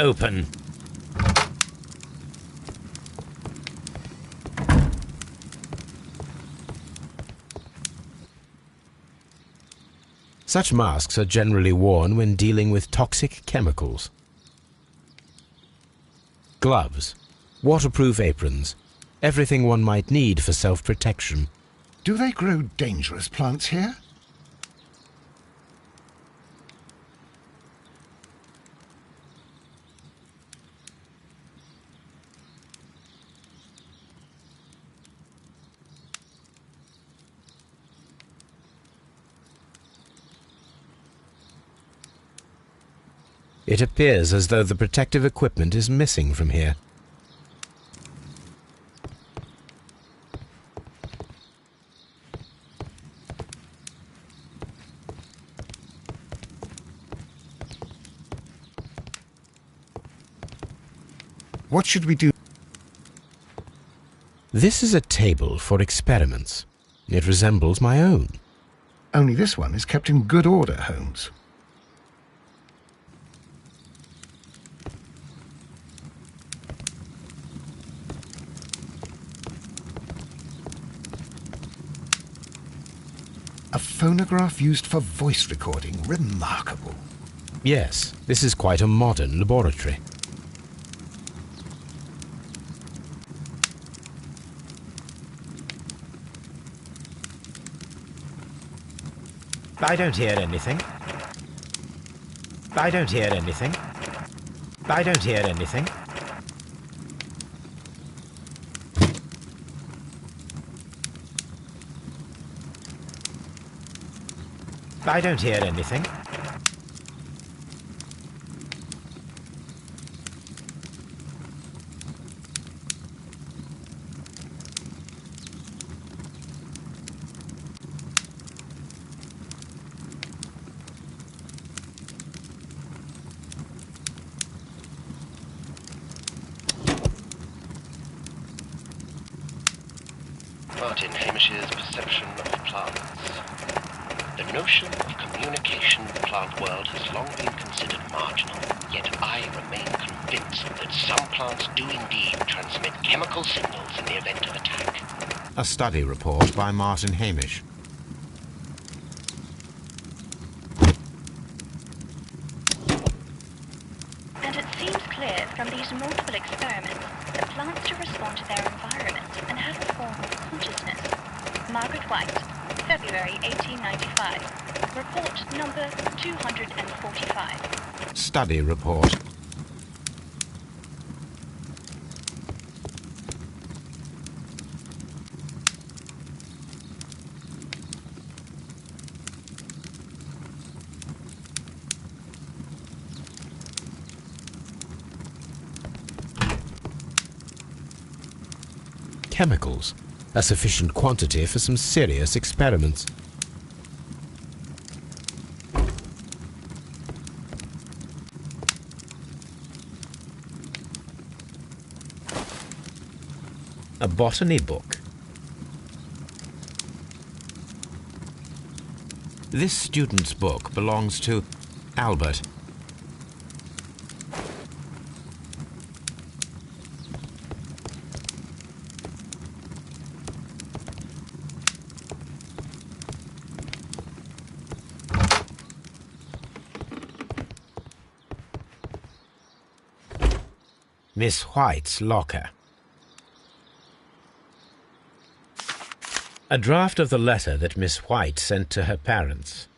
Open. Such masks are generally worn when dealing with toxic chemicals. Gloves, waterproof aprons, everything one might need for self-protection. Do they grow dangerous plants here? It appears as though the protective equipment is missing from here. What should we do? This is a table for experiments. It resembles my own. Only this one is kept in good order, Holmes. A phonograph used for voice recording. Remarkable. Yes, this is quite a modern laboratory. I don't hear anything. I don't hear anything. I don't hear anything. I don't hear anything. Martin Hamish's perception of plants. The notion of communication in the plant world has long been considered marginal, yet I remain convinced that some plants do indeed transmit chemical signals in the event of attack. A study report by Martin Hamish. And it seems clear from these multiple experiments that plants do respond to their environment and have a form of consciousness. Margaret White, February 1895. Report number 245. Study report. Chemicals, a sufficient quantity for some serious experiments. A botany book. This student's book belongs to Albert. Miss White's locker. A draft of the letter that Miss White sent to her parents.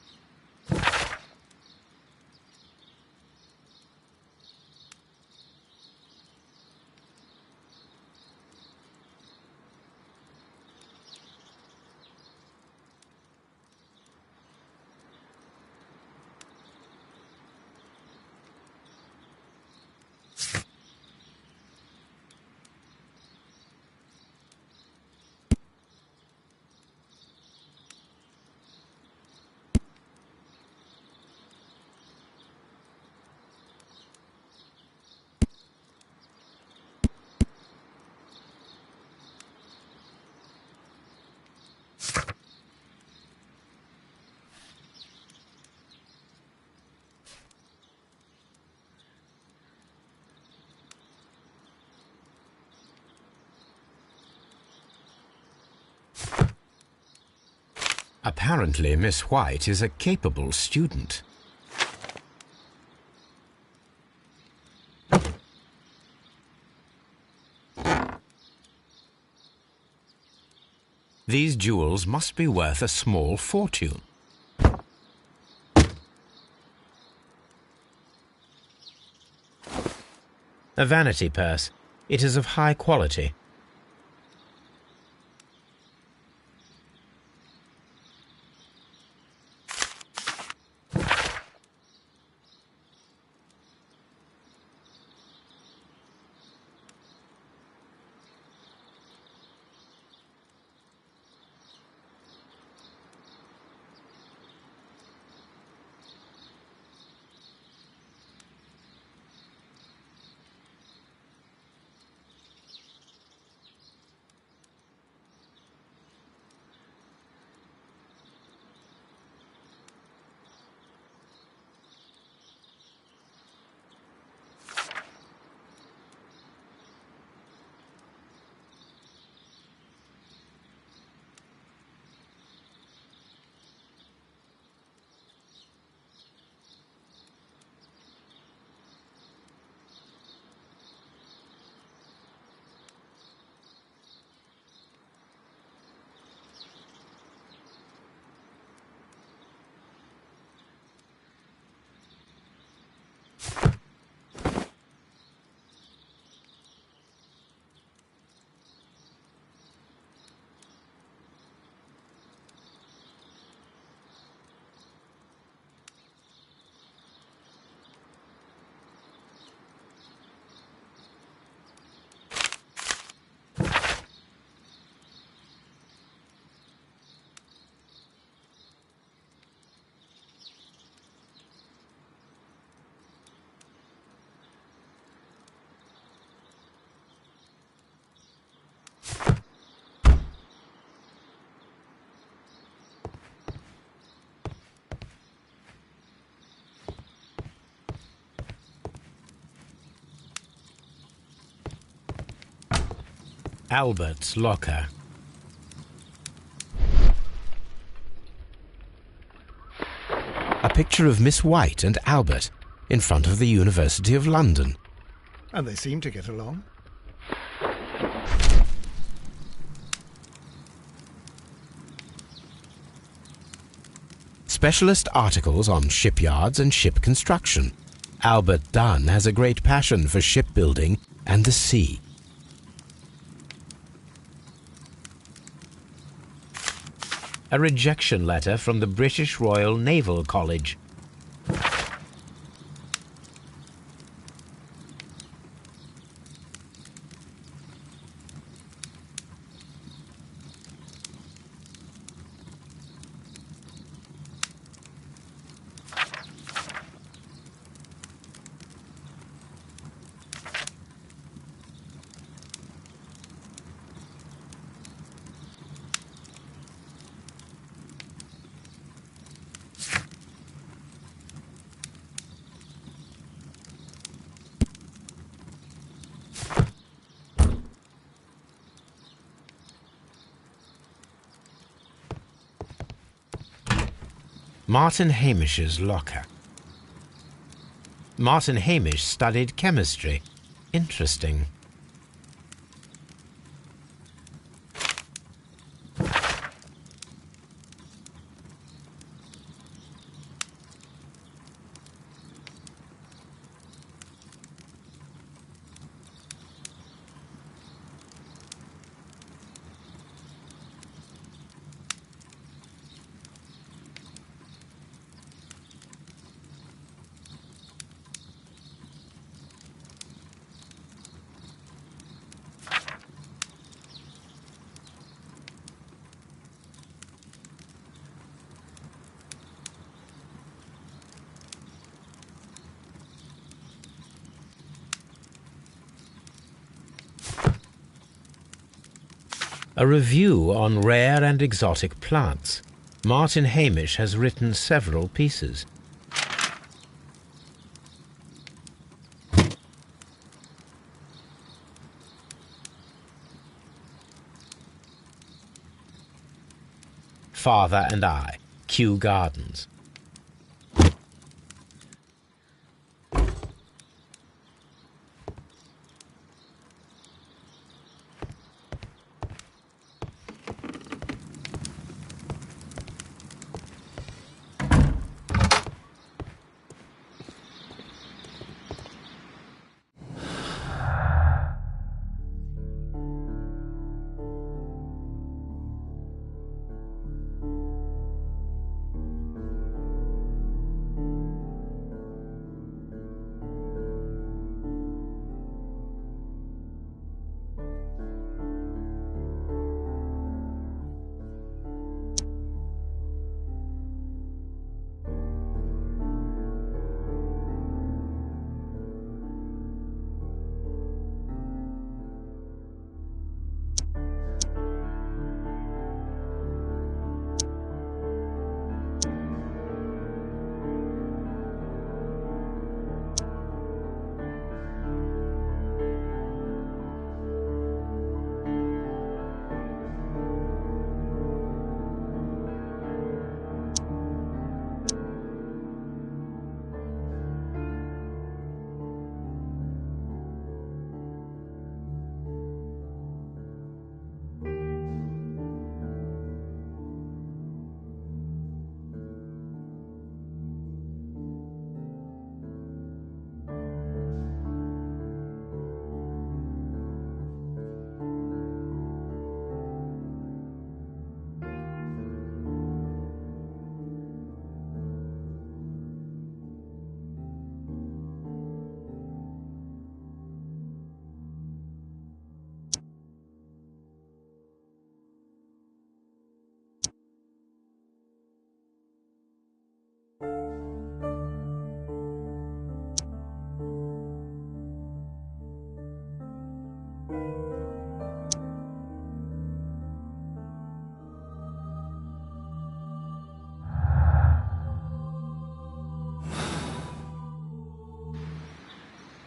Apparently, Miss White is a capable student. These jewels must be worth a small fortune. A vanity purse. It is of high quality. Albert's locker. A picture of Miss White and Albert in front of the University of London. And they seem to get along. Specialist articles on shipyards and ship construction. Albert Dunn has a great passion for shipbuilding and the sea. A rejection letter from the British Royal Naval College. Martin Hamish's locker. Martin Hamish studied chemistry. Interesting. A review on rare and exotic plants. Martin Hamish has written several pieces. father and I, Kew Gardens.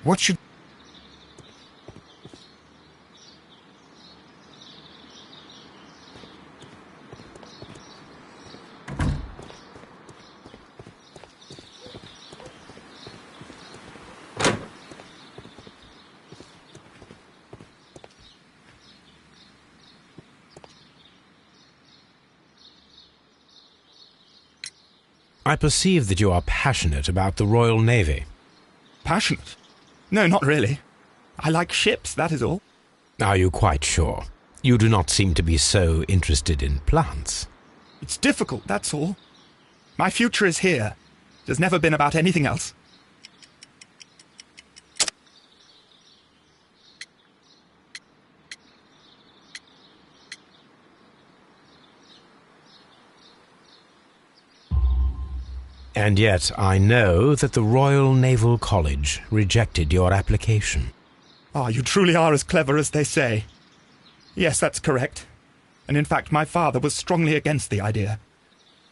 What should... I perceive that you are passionate about the Royal Navy. Passionate? No, not really. I like ships, that is all. Are you quite sure? You do not seem to be so interested in plants. It's difficult, that's all. My future is here. It has never been about anything else. And yet I know that the Royal Naval College rejected your application. Ah, you truly are as clever as they say. Yes, that's correct. And in fact, my father was strongly against the idea.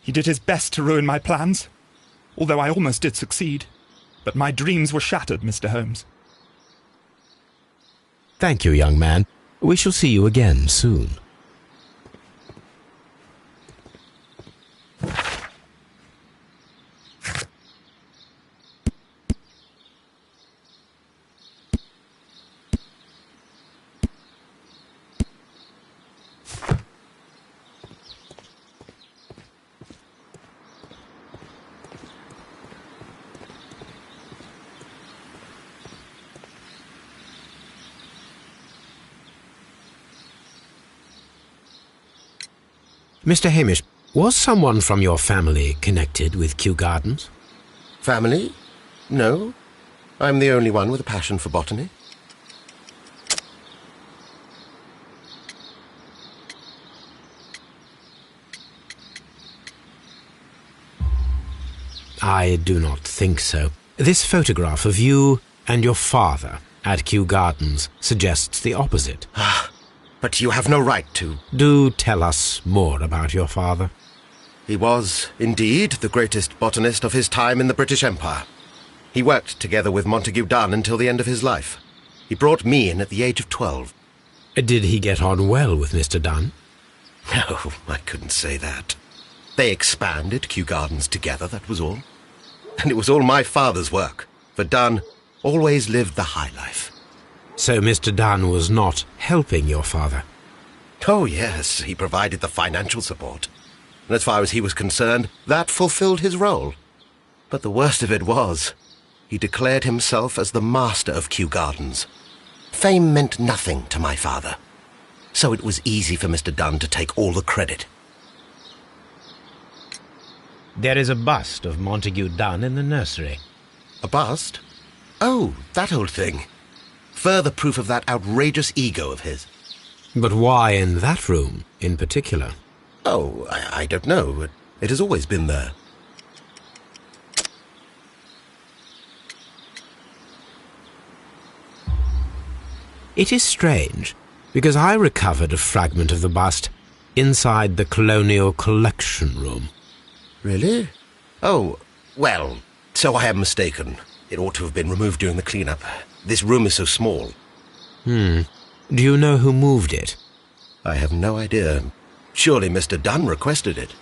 He did his best to ruin my plans, although I almost did succeed. But my dreams were shattered, Mr. Holmes. Thank you, young man. We shall see you again soon. Mr. Hamish, was someone from your family connected with Kew Gardens? Family? No. I'm the only one with a passion for botany. I do not think so. This photograph of you and your father at Kew Gardens suggests the opposite. But you have no right to... Do tell us more about your father. He was, indeed, the greatest botanist of his time in the British Empire. He worked together with Montague Dunn until the end of his life. He brought me in at the age of 12. Did he get on well with Mr. Dunn? No, I couldn't say that. They expanded Kew Gardens together, that was all. And it was all my father's work, for Dunn always lived the high life. So Mr. Dunn was not helping your father? Oh, yes, he provided the financial support. And as far as he was concerned, that fulfilled his role. But the worst of it was, he declared himself as the master of Kew Gardens. Fame meant nothing to my father, so it was easy for Mr. Dunn to take all the credit. There is a bust of Montague Dunn in the nursery. A bust? Oh, that old thing. Further proof of that outrageous ego of his. But why in that room, in particular? Oh, I don't know. It has always been there. It is strange, because I recovered a fragment of the bust inside the Colonial Collection Room. Really? Oh, well, so I am mistaken. It ought to have been removed during the clean-up. This room is so small. Do you know who moved it? I have no idea. Surely Mr. Dunn requested it.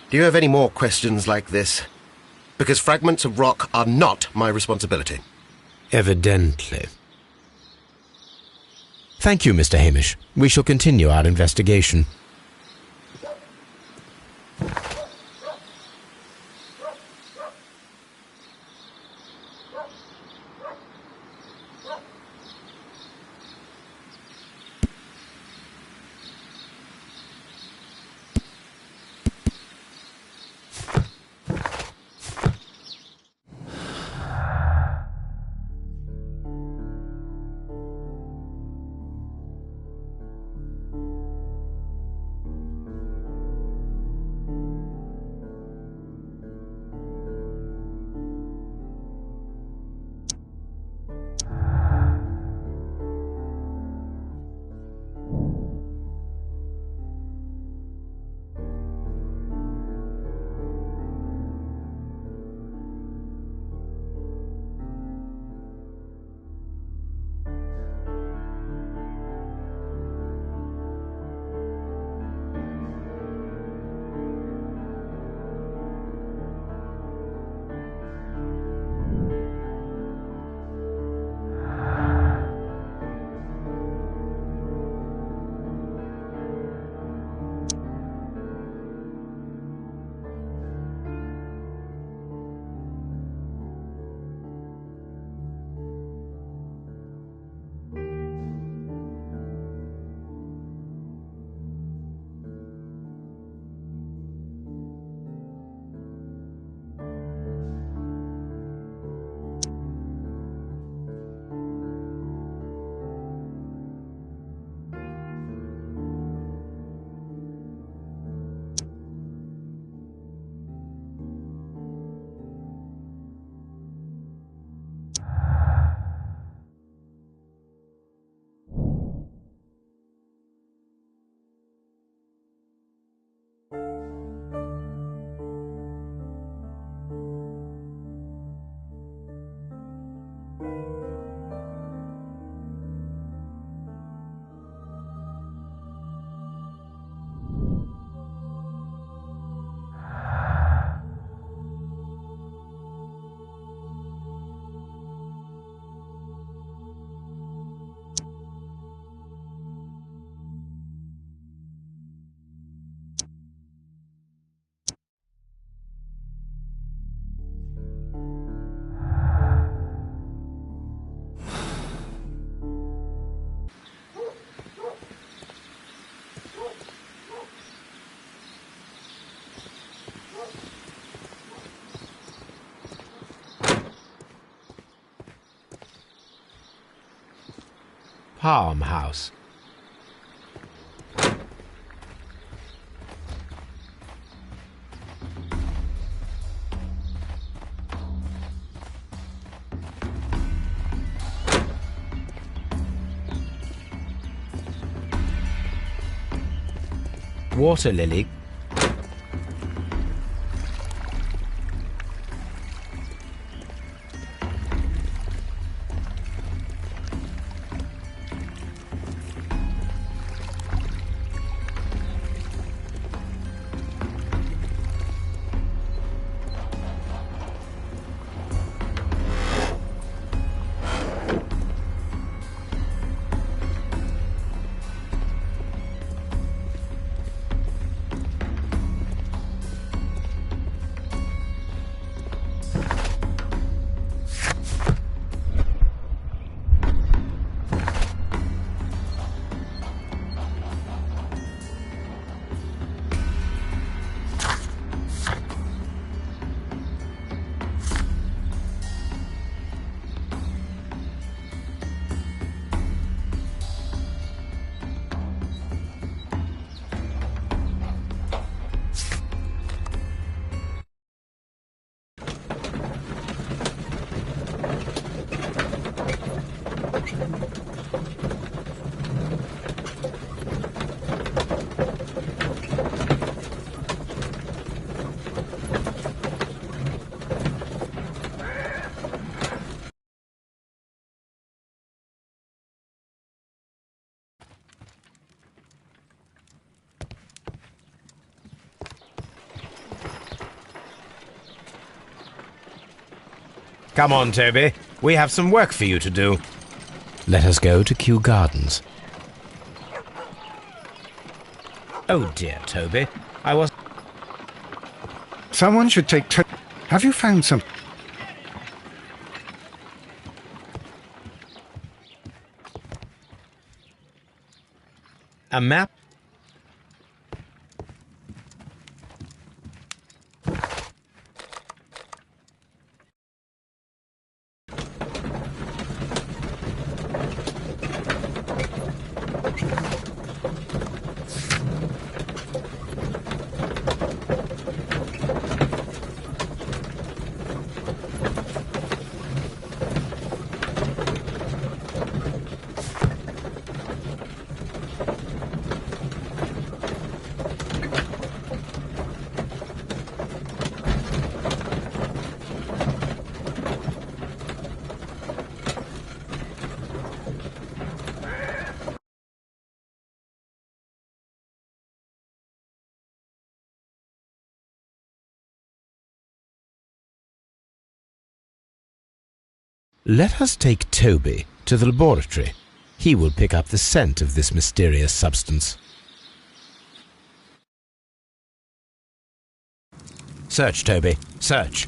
Do you have any more questions like this? Because fragments of rock are not my responsibility. Evidently. Thank you, Mr. Hamish. We shall continue our investigation. Palm House. Water lily. Come on, Toby. We have some work for you to do. Let us go to Kew Gardens. Oh dear, Toby. I was... Someone should take... Have you found some... A map? Let us take Toby to the laboratory. He will pick up the scent of this mysterious substance. Search, Toby. Search.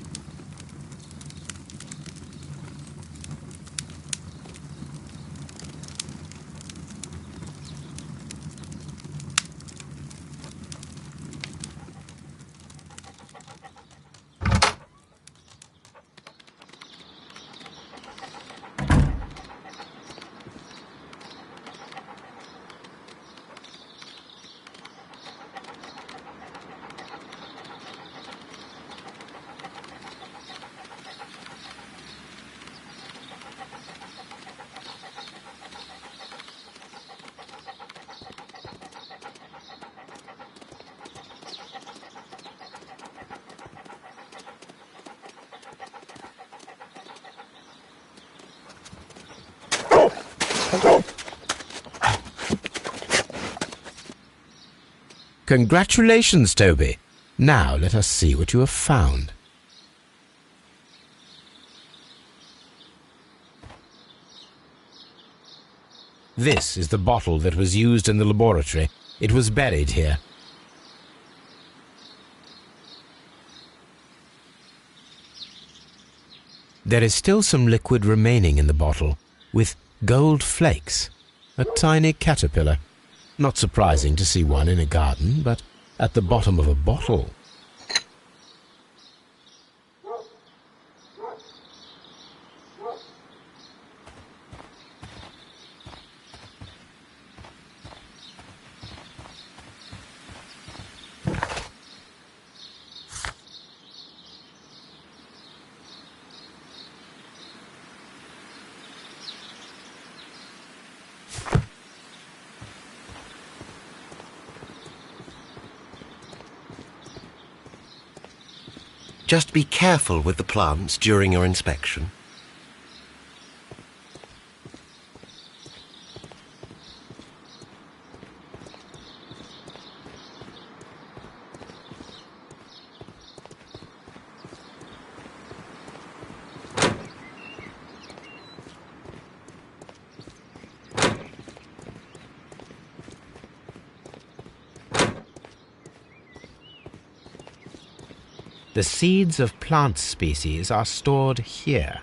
Congratulations, Toby. Now let us see what you have found. This is the bottle that was used in the laboratory. It was buried here. There is still some liquid remaining in the bottle, with gold flakes, a tiny caterpillar. Not surprising to see one in a garden, but at the bottom of a bottle. Just be careful with the plants during your inspection. The seeds of plant species are stored here.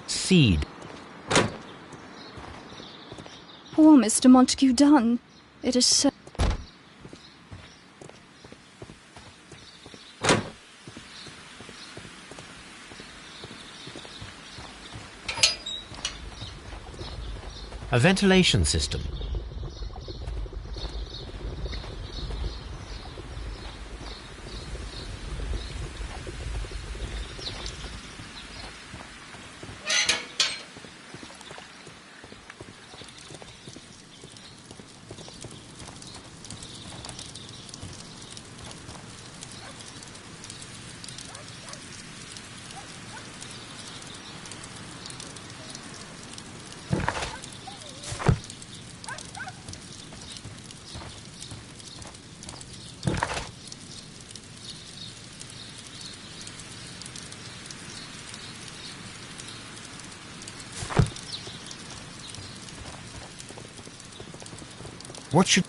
Seed. Poor Mr. Montague Dunn. It is so... A ventilation system. What should...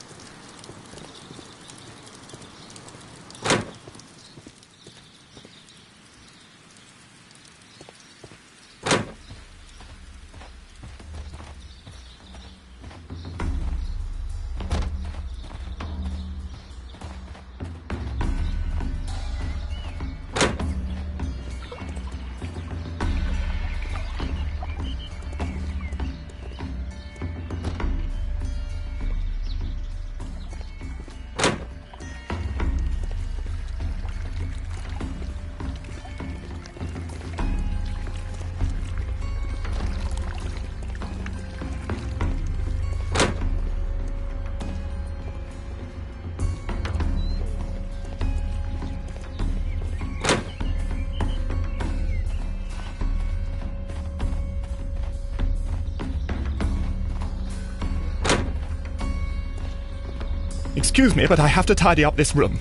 Excuse me, but I have to tidy up this room.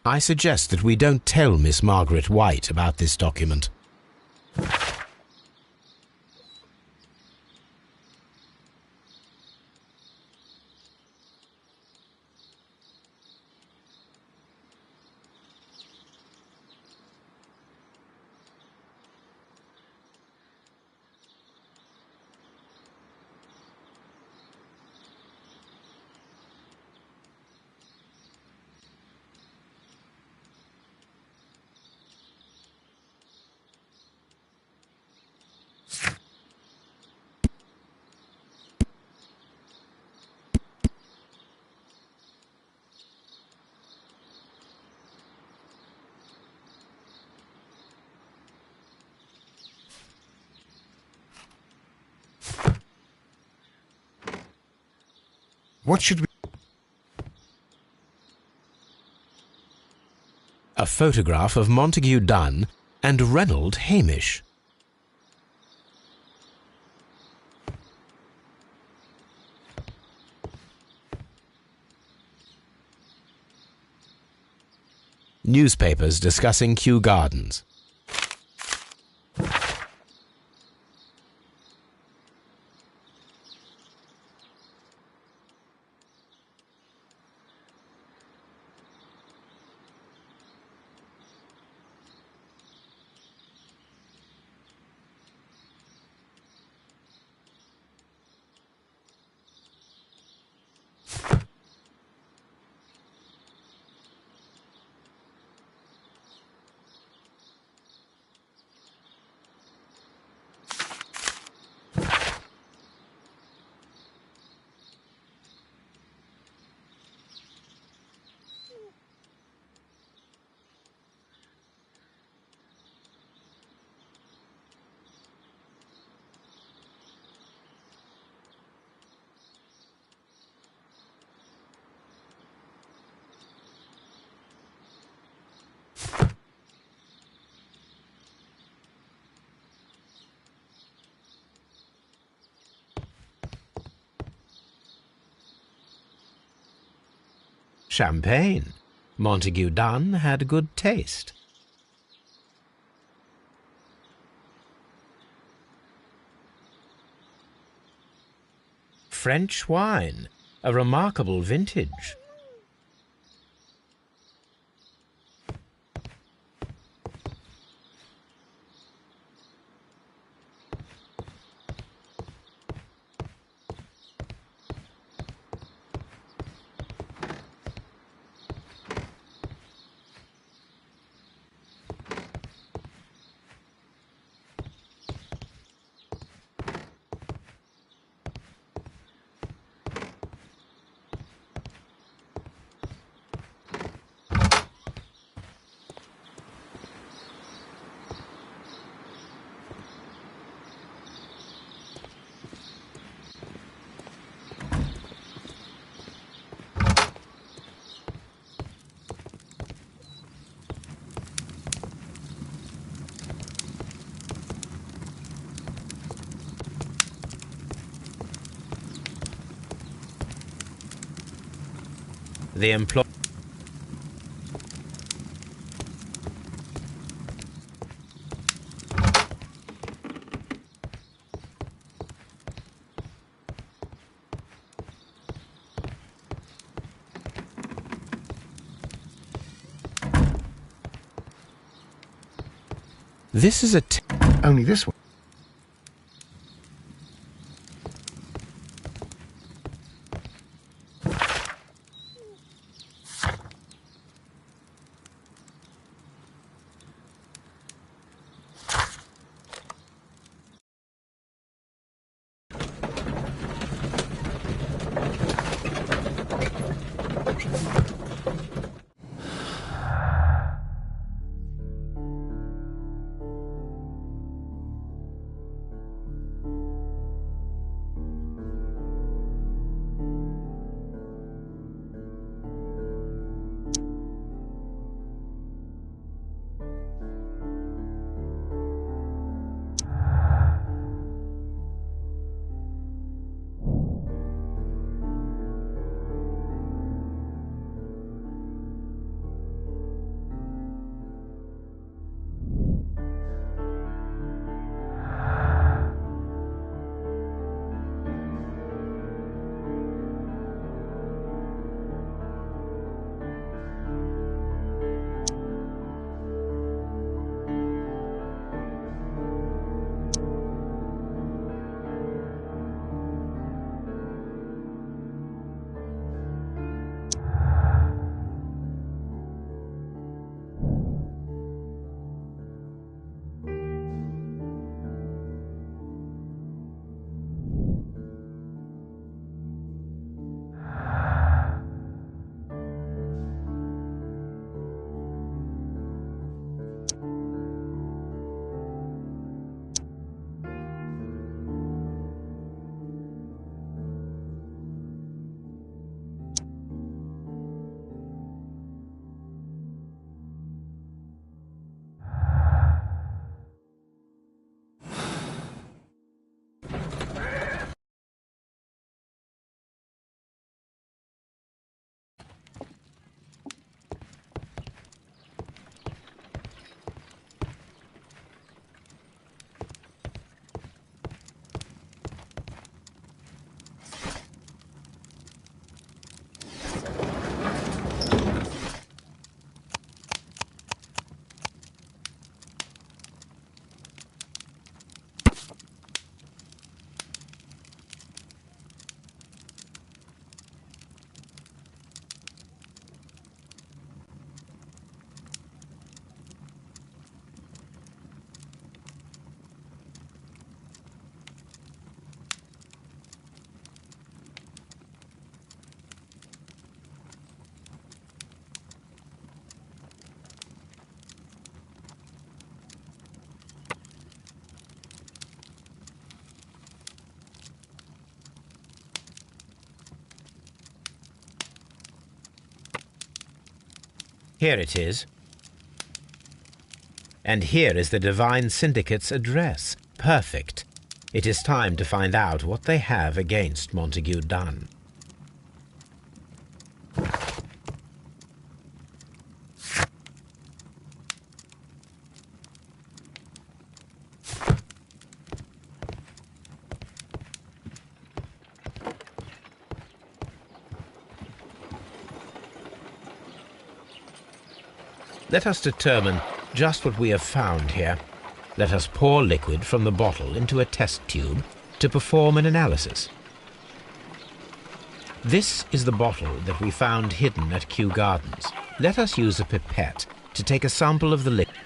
I suggest that we don't tell Miss Margaret White about this document. What should we... A photograph of Montague Dunn and Reynold Hamish. Newspapers discussing Kew Gardens. Champagne. Montague Dunn had good taste. French wine. A remarkable vintage. The employ... This is a... Only this one. Here it is. And here is the Divine Syndicate's address. Perfect. It is time to find out what they have against Montague Dunn. Let us determine just what we have found here. Let us pour liquid from the bottle into a test tube to perform an analysis. This is the bottle that we found hidden at Kew Gardens. Let us use a pipette to take a sample of the liquid.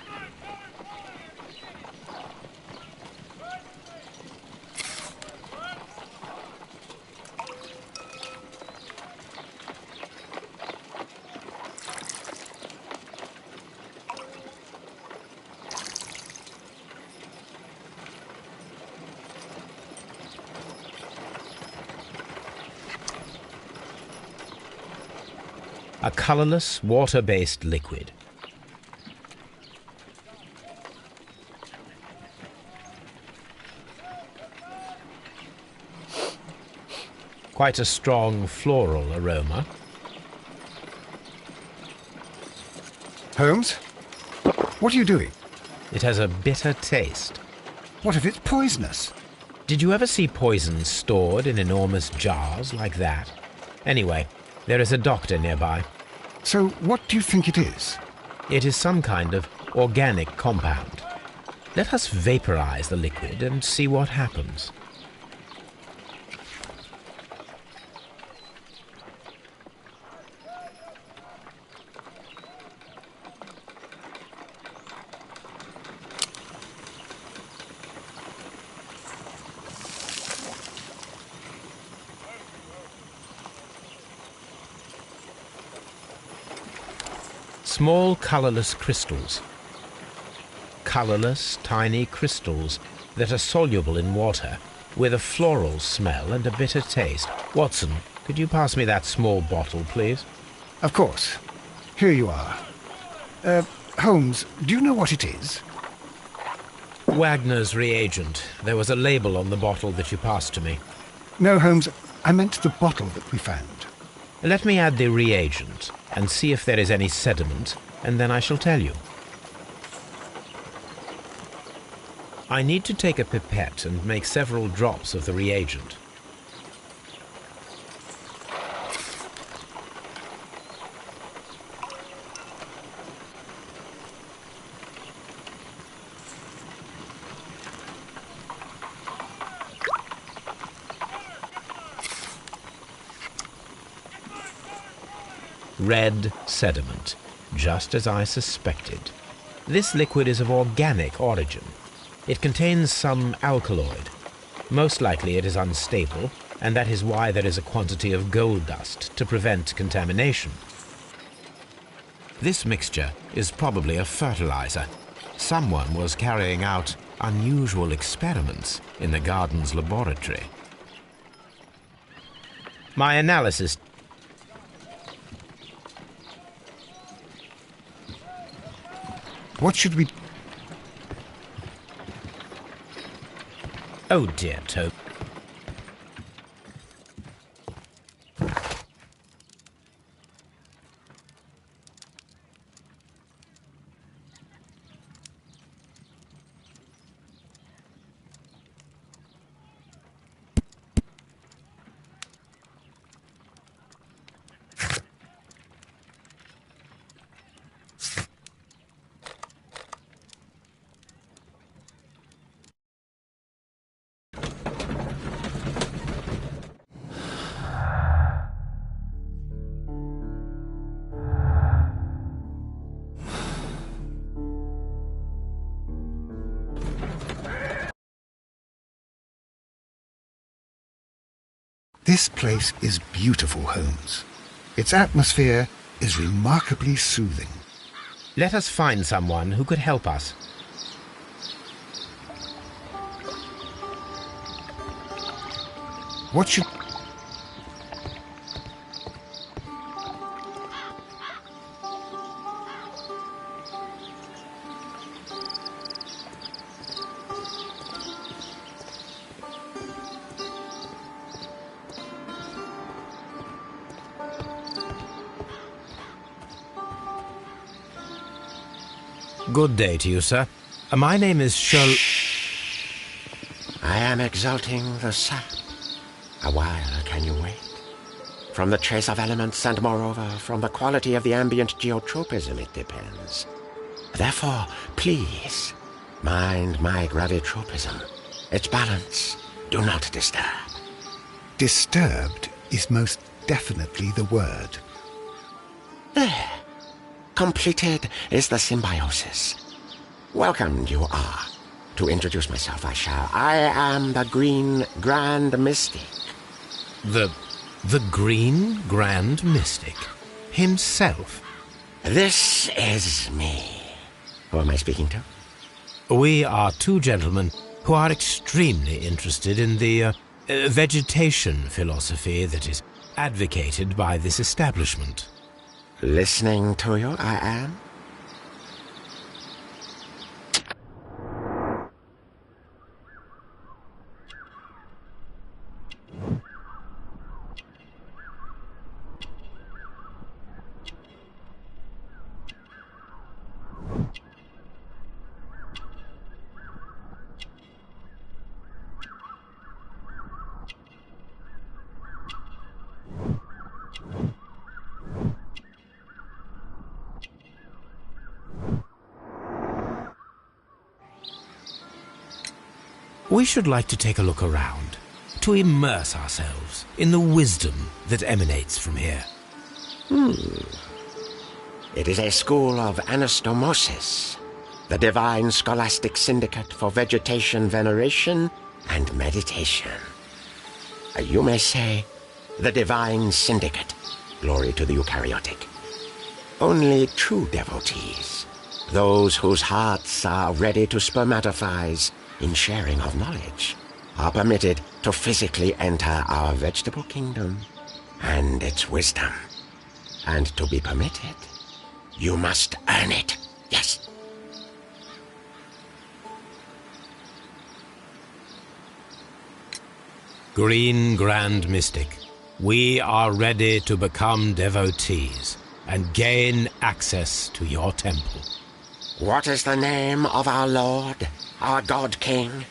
A colorless, water-based liquid. Quite a strong floral aroma. Holmes? What are you doing? It has a bitter taste. What if it's poisonous? Did you ever see poison stored in enormous jars like that? Anyway, there is a doctor nearby. So what do you think it is? It is some kind of organic compound. Let us vaporize the liquid and see what happens. Small colorless crystals. Colorless, tiny crystals that are soluble in water, with a floral smell and a bitter taste. Watson, could you pass me that small bottle, please? Of course. Here you are. Holmes, do you know what it is? Wagner's reagent. There was a label on the bottle that you passed to me. No, Holmes, I meant the bottle that we found. Let me add the reagent and see if there is any sediment, and then I shall tell you. I need to take a pipette and make several drops of the reagent. Red sediment, just as I suspected. This liquid is of organic origin. It contains some alkaloid. Most likely it is unstable, and that is why there is a quantity of gold dust to prevent contamination. This mixture is probably a fertilizer. Someone was carrying out unusual experiments in the garden's laboratory. My analysis. What should we... Oh dear, Toby. This place is beautiful, Holmes. Its atmosphere is remarkably soothing. Let us find someone who could help us. What should... Good day to you, sir. My name is I am exalting the sap. A while can you wait? From the trace of elements and moreover from the quality of the ambient geotropism it depends. Therefore, please, mind my gravitropism. Its balance, do not disturb. Disturbed is most definitely the word. There. Completed is the symbiosis. Welcomed you are. To introduce myself I shall. I am the Green Grand Mystic. The Green Grand Mystic himself. This is me. Who am I speaking to? We are two gentlemen who are extremely interested in the vegetation philosophy that is advocated by this establishment. Listening to you, I am. We should like to take a look around, to immerse ourselves in the wisdom that emanates from here. It is a school of anastomosis, the divine scholastic syndicate for vegetation veneration and meditation. You may say, the divine syndicate, glory to the eukaryotic. Only true devotees, those whose hearts are ready to spermatophize in sharing of knowledge, are permitted to physically enter our vegetable kingdom and its wisdom. And to be permitted, you must earn it. Yes. Green Grand Mystic, we are ready to become devotees and gain access to your temple. What is the name of our Lord, our God King?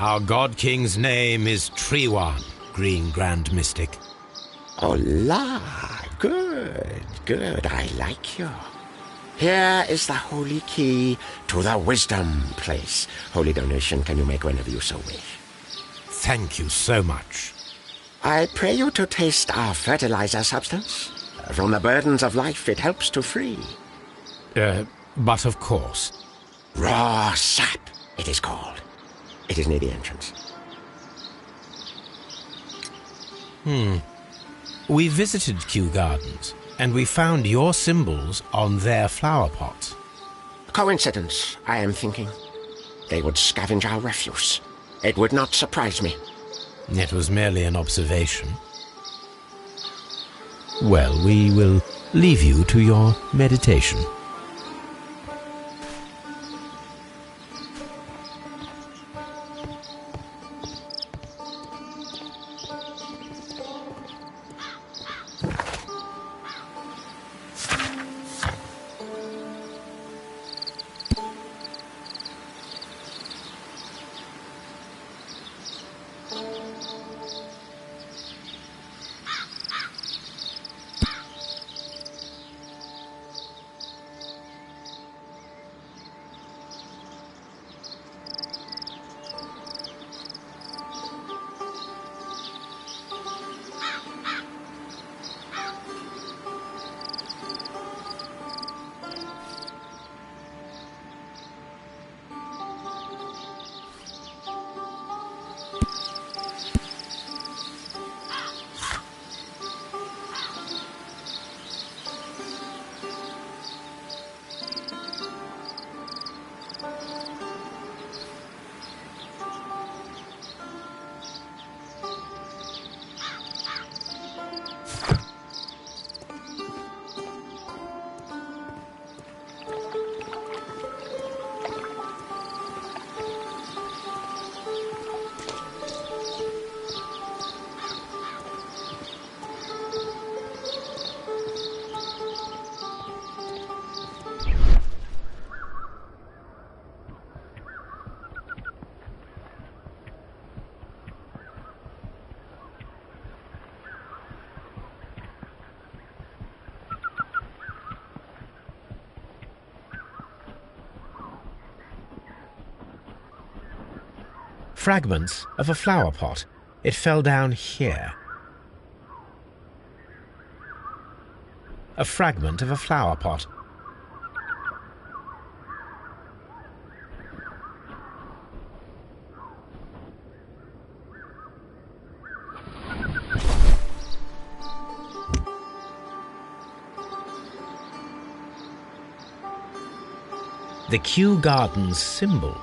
Our God King's name is Treewan, Green Grand Mystic. Oh, la, good, I like you. Here is the holy key to the wisdom place. Holy donation can you make whenever you so wish. Thank you so much. I pray you to taste our fertilizer substance. From the burdens of life it helps to free. But of course. Raw sap, it is called. It is near the entrance. We visited Kew Gardens, and we found your symbols on their flower pots. Coincidence, I am thinking. They would scavenge our refuse. It would not surprise me. It was merely an observation. Well, we will leave you to your meditation. fragments of a flower pot. It fell down here. A fragment of a flower pot. The Kew Gardens symbol.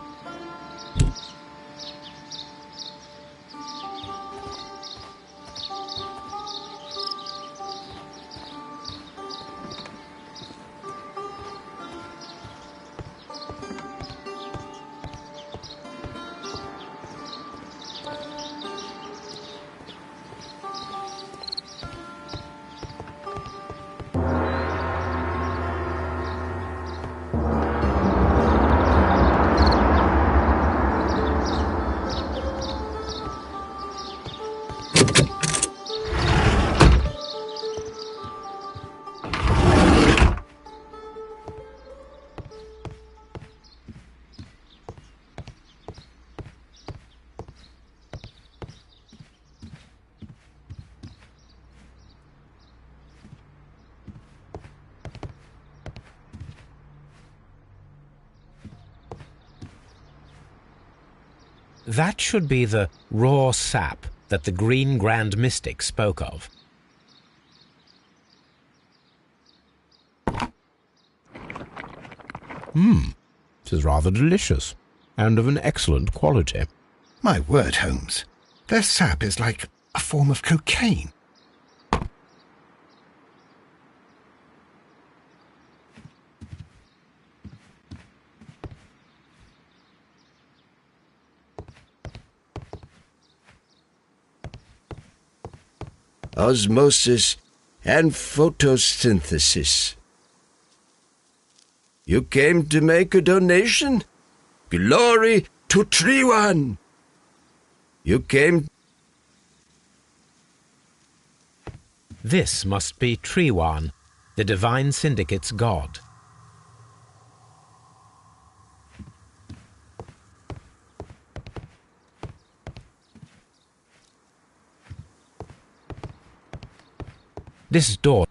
That should be the raw sap that the Green Grand Mystic spoke of. It is rather delicious, and of an excellent quality. My word, Holmes. Their sap is like a form of cocaine. Osmosis and photosynthesis. You came to make a donation? Glory to Treewan! You came... This must be Treewan, the Divine Syndicate's god. This door.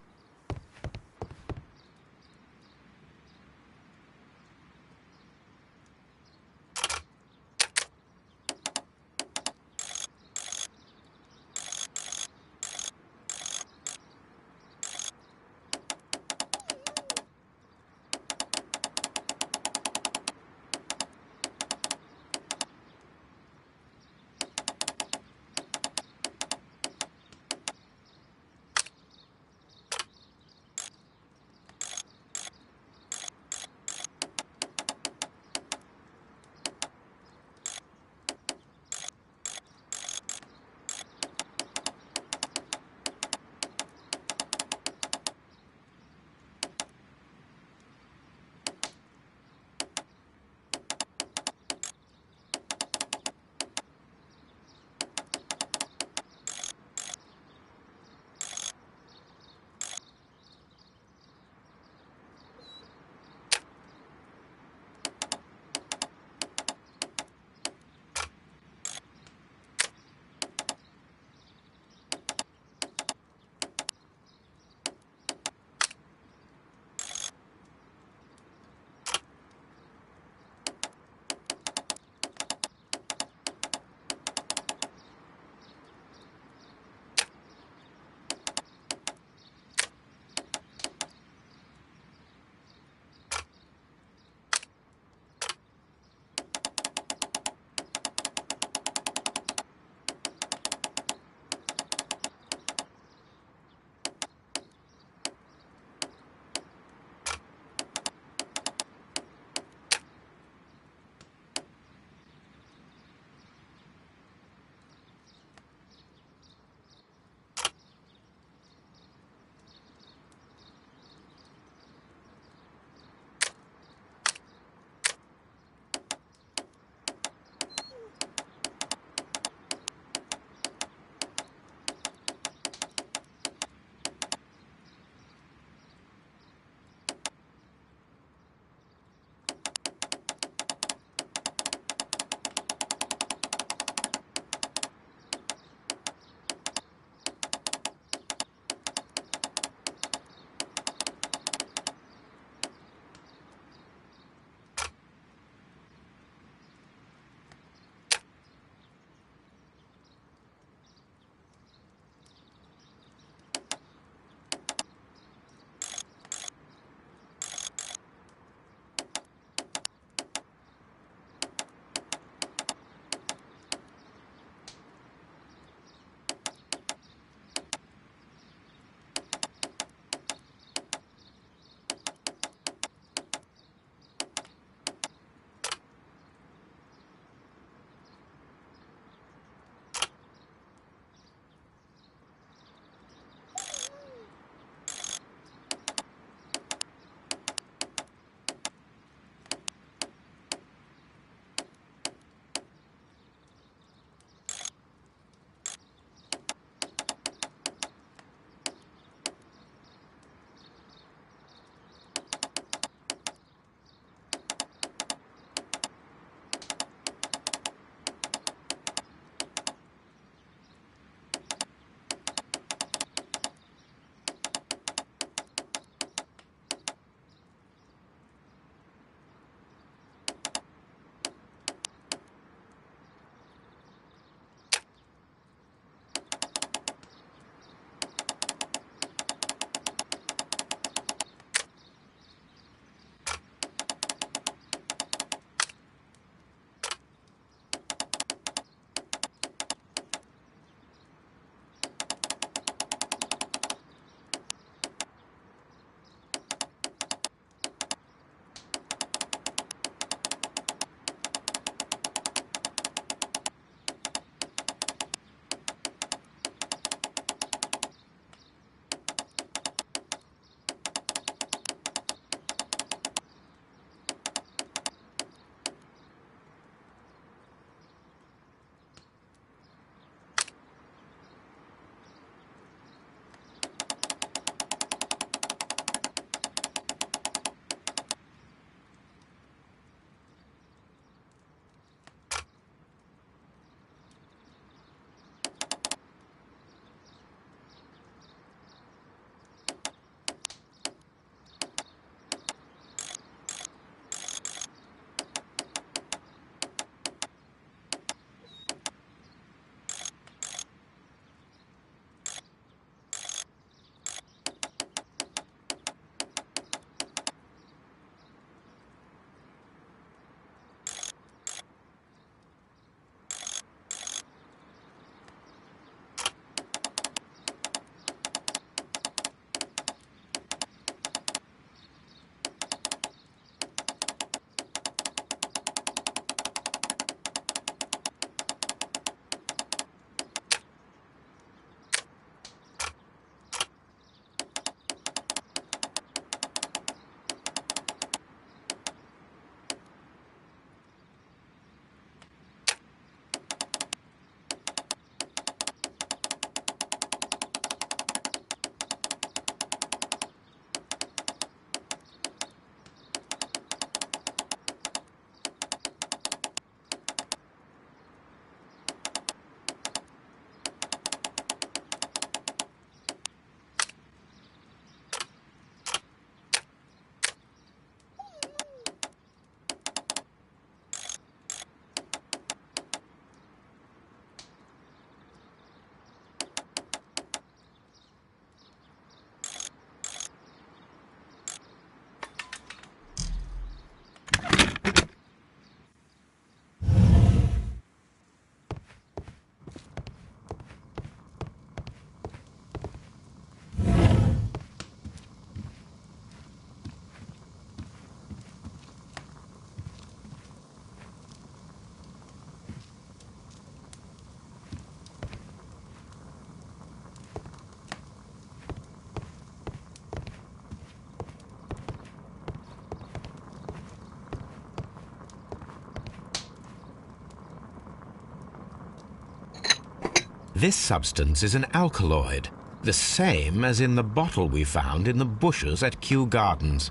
This substance is an alkaloid, the same as in the bottle we found in the bushes at Kew Gardens.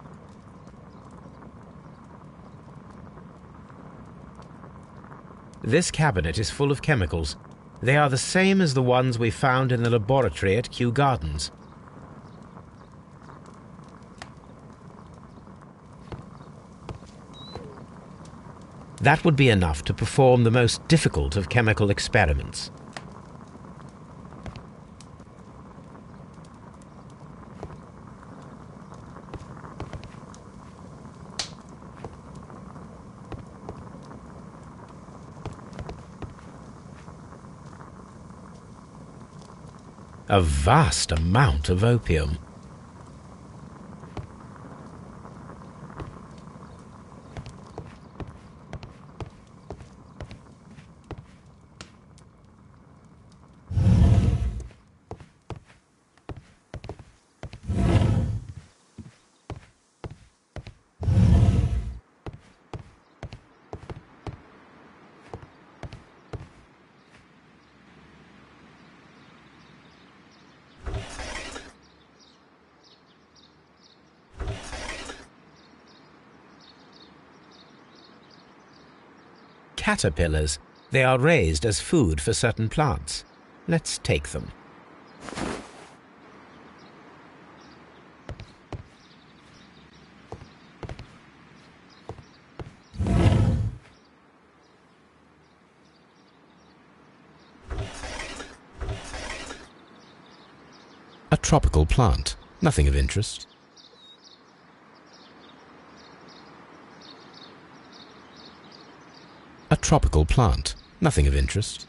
This cabinet is full of chemicals. They are the same as the ones we found in the laboratory at Kew Gardens. That would be enough to perform the most difficult of chemical experiments. A vast amount of opium. Caterpillars. They are raised as food for certain plants. Let's take them. A tropical plant. Nothing of interest. A tropical plant. Nothing of interest.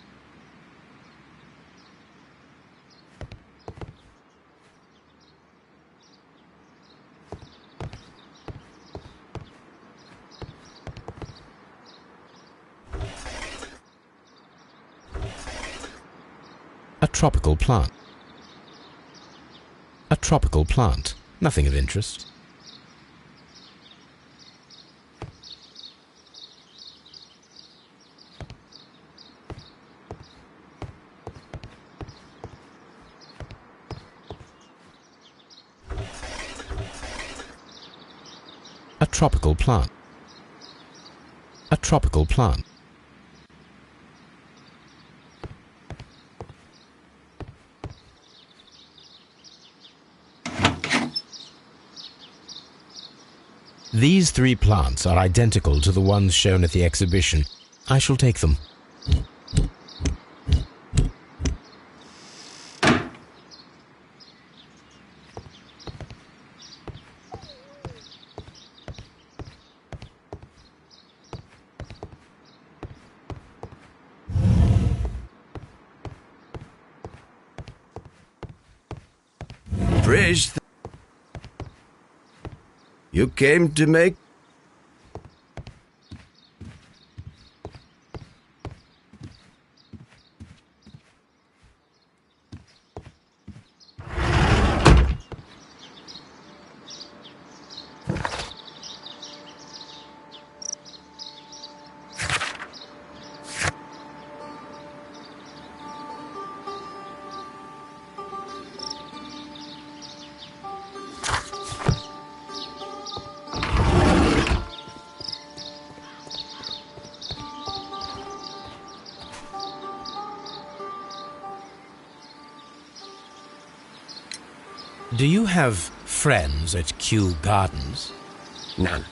A tropical plant. A tropical plant. Nothing of interest. A tropical plant. A tropical plant. These three plants are identical to the ones shown at the exhibition. I shall take them. Praise you came to make... Do you have friends at Kew Gardens? None.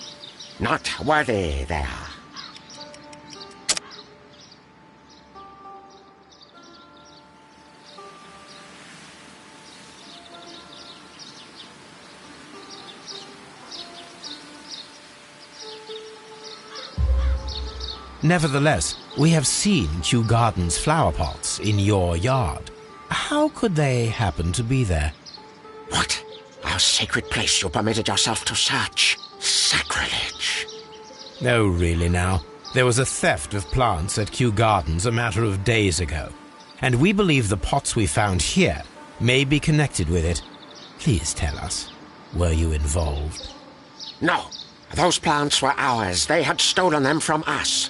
Not worthy they are. Nevertheless, we have seen Kew Gardens flower pots in your yard. How could they happen to be there? What? Our sacred place you permitted yourself to search? Sacrilege! Oh, really now? There was a theft of plants at Kew Gardens a matter of days ago, and we believe the pots we found here may be connected with it. Please tell us, were you involved? No. Those plants were ours. They had stolen them from us.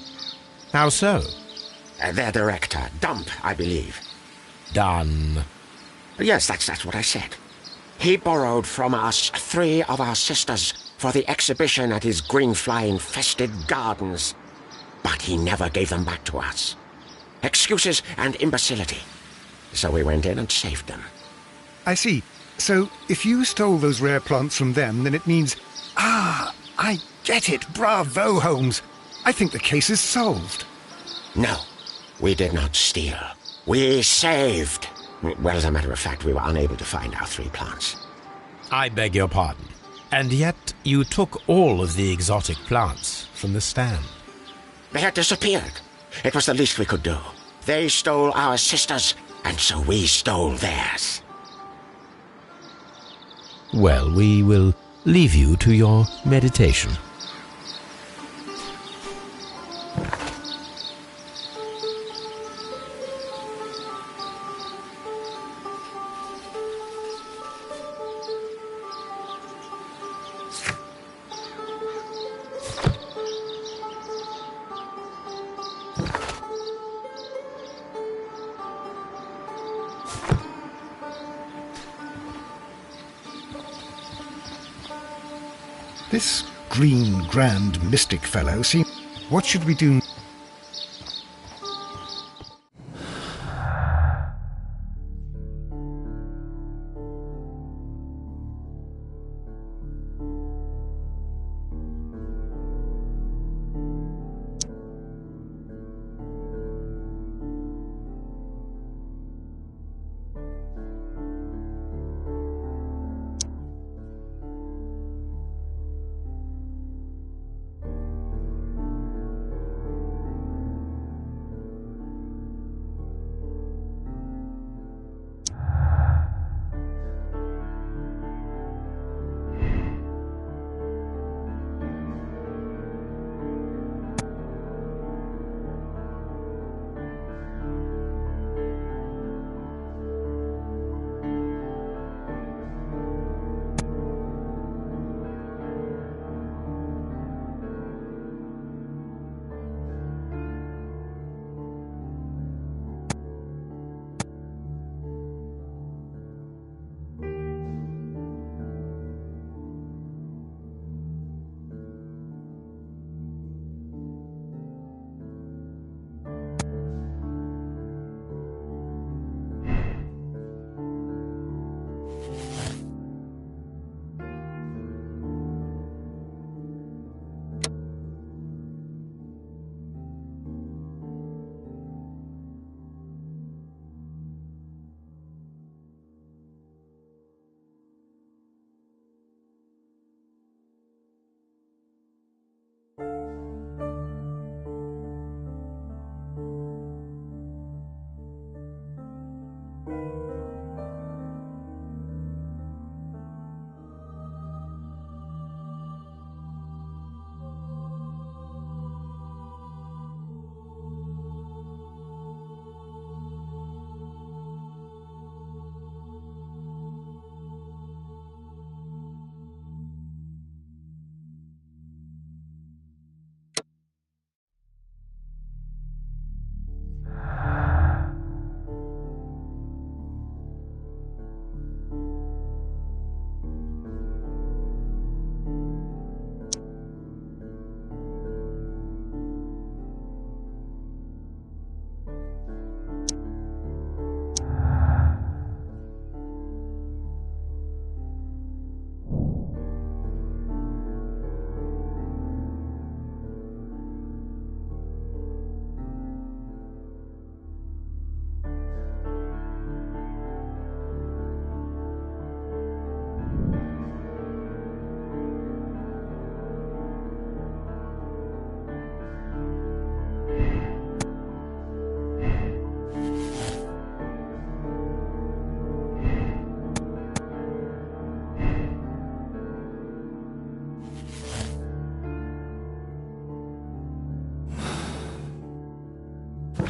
How so? Their director, Dump, I believe. Done. Yes, that's what I said. He borrowed from us 3 of our sisters for the exhibition at his green fly-infested gardens. But he never gave them back to us. Excuses and imbecility. So we went in and saved them. I see. So, if you stole those rare plants from them, then it means... Ah, I get it. Bravo, Holmes. I think the case is solved. No, we did not steal. We saved. Well, as a matter of fact, we were unable to find our 3 plants. I beg your pardon. And yet you took all of the exotic plants from the stand. They had disappeared. It was the least we could do. They stole our sisters, and so we stole theirs. Well, we will leave you to your meditation. This green grand mystic fellow seems... What should we do?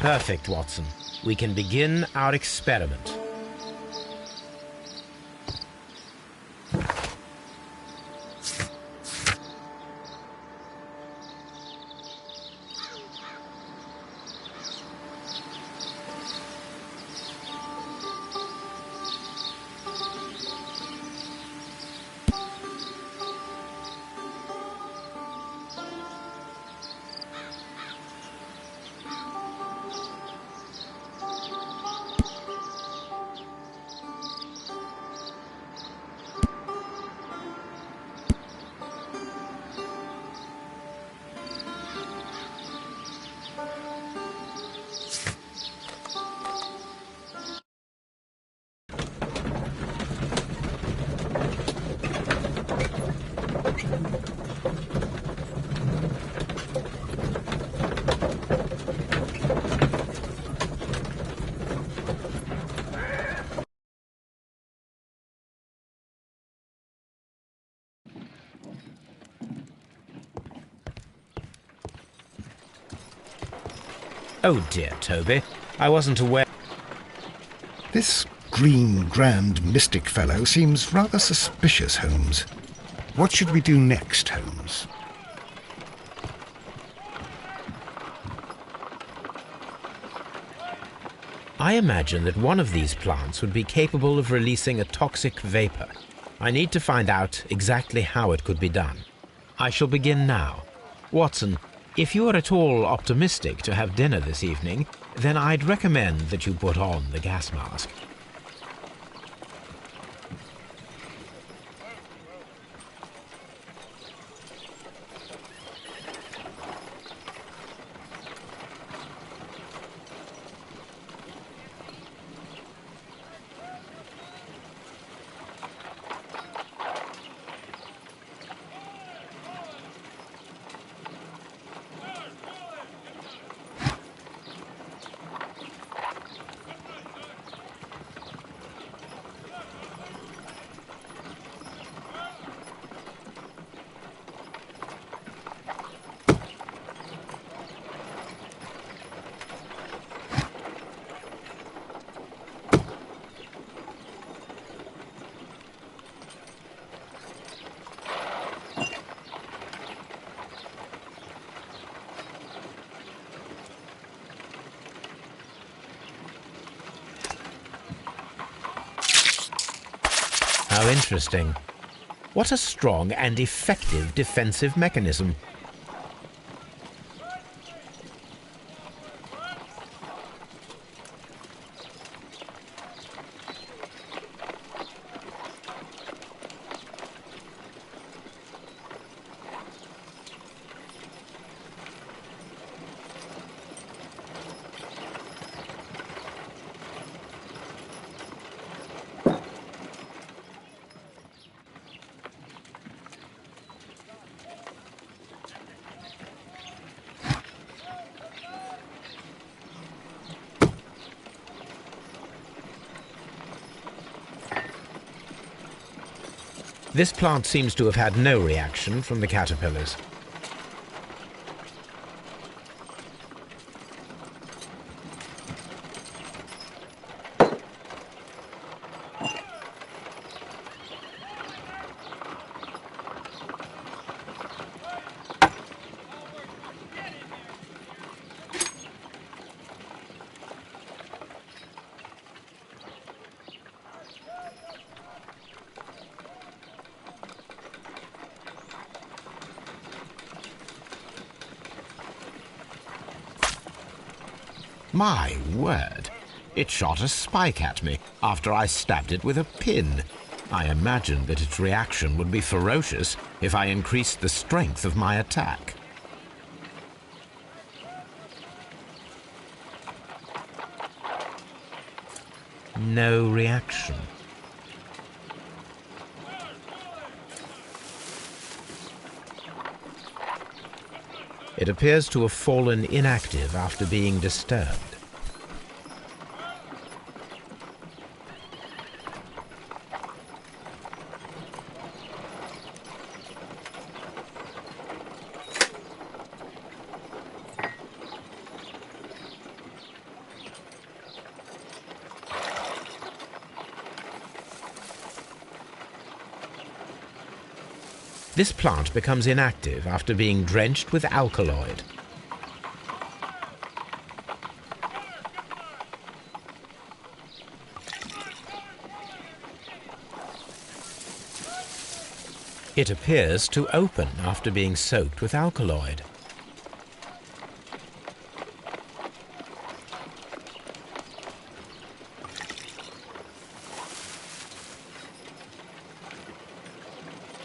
Perfect, Watson. We can begin our experiment. Oh dear, Toby. I wasn't aware. This green grand mystic fellow seems rather suspicious, Holmes. What should we do next, Holmes? I imagine that one of these plants would be capable of releasing a toxic vapor. I need to find out exactly how it could be done. I shall begin now. Watson, if you are at all optimistic to have dinner this evening, then I'd recommend that you put on the gas mask. How interesting. What a strong and effective defensive mechanism. This plant seems to have had no reaction from the caterpillars. My word! It shot a spike at me after I stabbed it with a pin. I imagined that its reaction would be ferocious if I increased the strength of my attack. No reaction. It appears to have fallen inactive after being disturbed. This plant becomes inactive after being drenched with alkaloid. It appears to open after being soaked with alkaloid.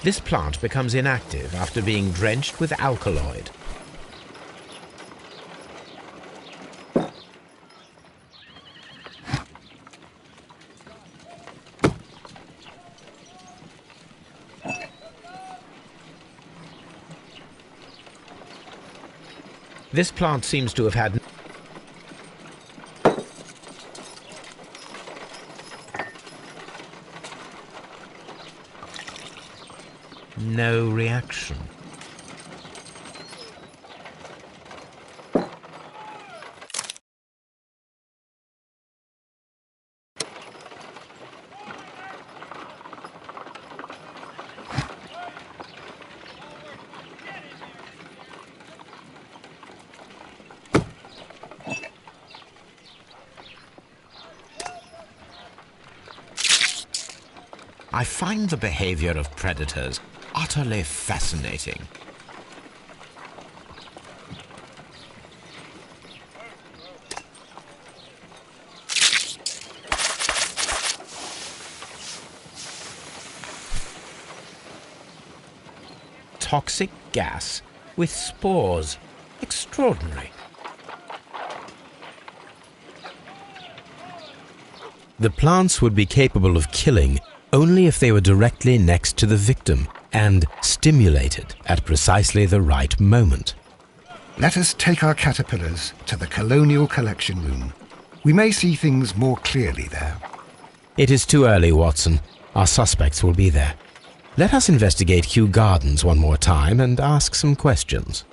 This plant becomes inactive after being drenched with alkaloid. This plant seems to have had no reaction. I find the behavior of predators utterly fascinating. Toxic gas with spores. Extraordinary. The plants would be capable of killing only if they were directly next to the victim and stimulated at precisely the right moment. Let us take our caterpillars to the Colonial Collection Room. We may see things more clearly there. It is too early, Watson. Our suspects will be there. Let us investigate Kew Gardens one more time and ask some questions.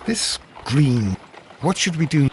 This green, what should we do?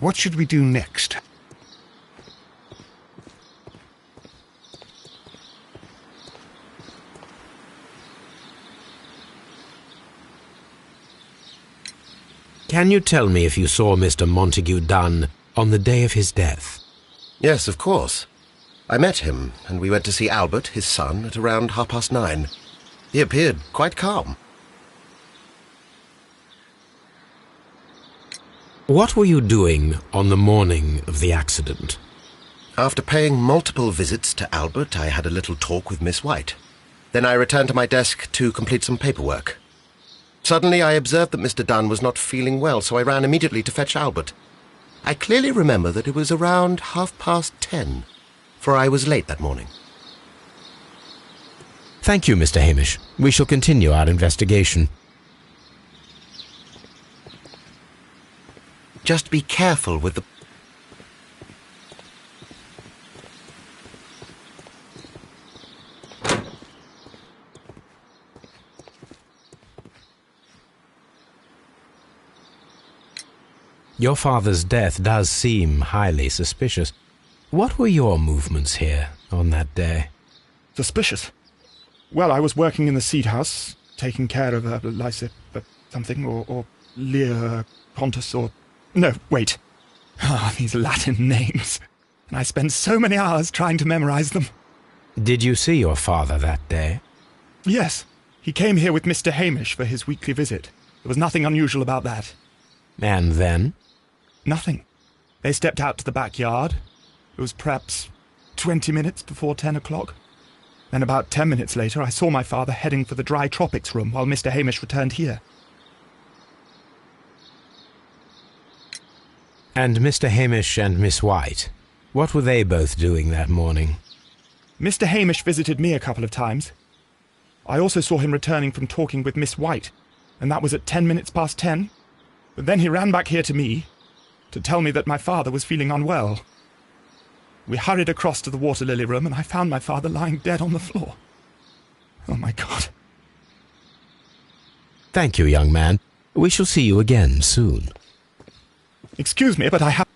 What should we do next? Can you tell me if you saw Mr. Montague Dunn on the day of his death? Yes, of course. I met him, and we went to see Albert, his son, at around 9:30. He appeared quite calm. What were you doing on the morning of the accident? After paying multiple visits to Albert, I had a little talk with Miss White. Then I returned to my desk to complete some paperwork. Suddenly I observed that Mr. Dunn was not feeling well, so I ran immediately to fetch Albert. I clearly remember that it was around 10:30. for I was late that morning. Thank you, Mr. Hamish. We shall continue our investigation. Just be careful with the... Your father's death does seem highly suspicious. What were your movements here on that day? Suspicious? Well, I was working in the seed house, taking care of Lysip something, or Lear Pontus, or... No, wait. These Latin names. And I spent so many hours trying to memorize them. Did you see your father that day? Yes. He came here with Mr. Hamish for his weekly visit. There was nothing unusual about that. And then? Nothing. They stepped out to the backyard. It was perhaps 20 minutes before 10 o'clock. Then about 10 minutes later, I saw my father heading for the dry tropics room while Mr. Hamish returned here. And Mr. Hamish and Miss White, what were they both doing that morning? Mr. Hamish visited me a couple of times. I also saw him returning from talking with Miss White, and that was at 10 minutes past 10. But then he ran back here to me to tell me that my father was feeling unwell. We hurried across to the water lily room, and I found my father lying dead on the floor. Oh, my God. Thank you, young man. We shall see you again soon. Excuse me, but I have...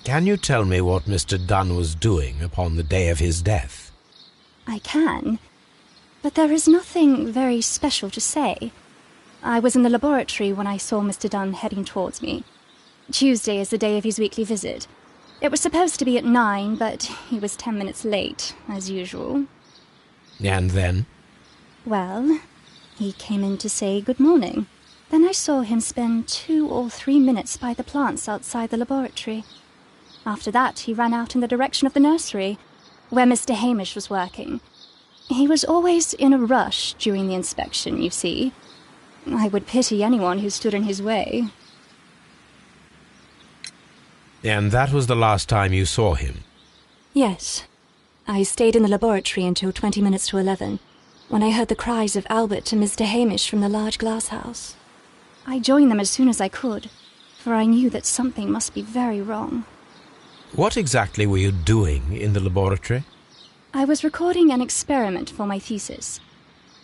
Can you tell me what Mr. Dunn was doing upon the day of his death? I can, but there is nothing very special to say. I was in the laboratory when I saw Mr. Dunn heading towards me. Tuesday is the day of his weekly visit. It was supposed to be at 9, but he was 10 minutes late, as usual. And then? Well, he came in to say good morning. Then I saw him spend 2 or 3 minutes by the plants outside the laboratory. After that, he ran out in the direction of the nursery, where Mr. Hamish was working. He was always in a rush during the inspection, you see. I would pity anyone who stood in his way. And that was the last time you saw him? Yes. I stayed in the laboratory until 20 minutes to 11, when I heard the cries of Albert and Mr. Hamish from the large glass house. I joined them as soon as I could, for I knew that something must be very wrong. What exactly were you doing in the laboratory? I was recording an experiment for my thesis.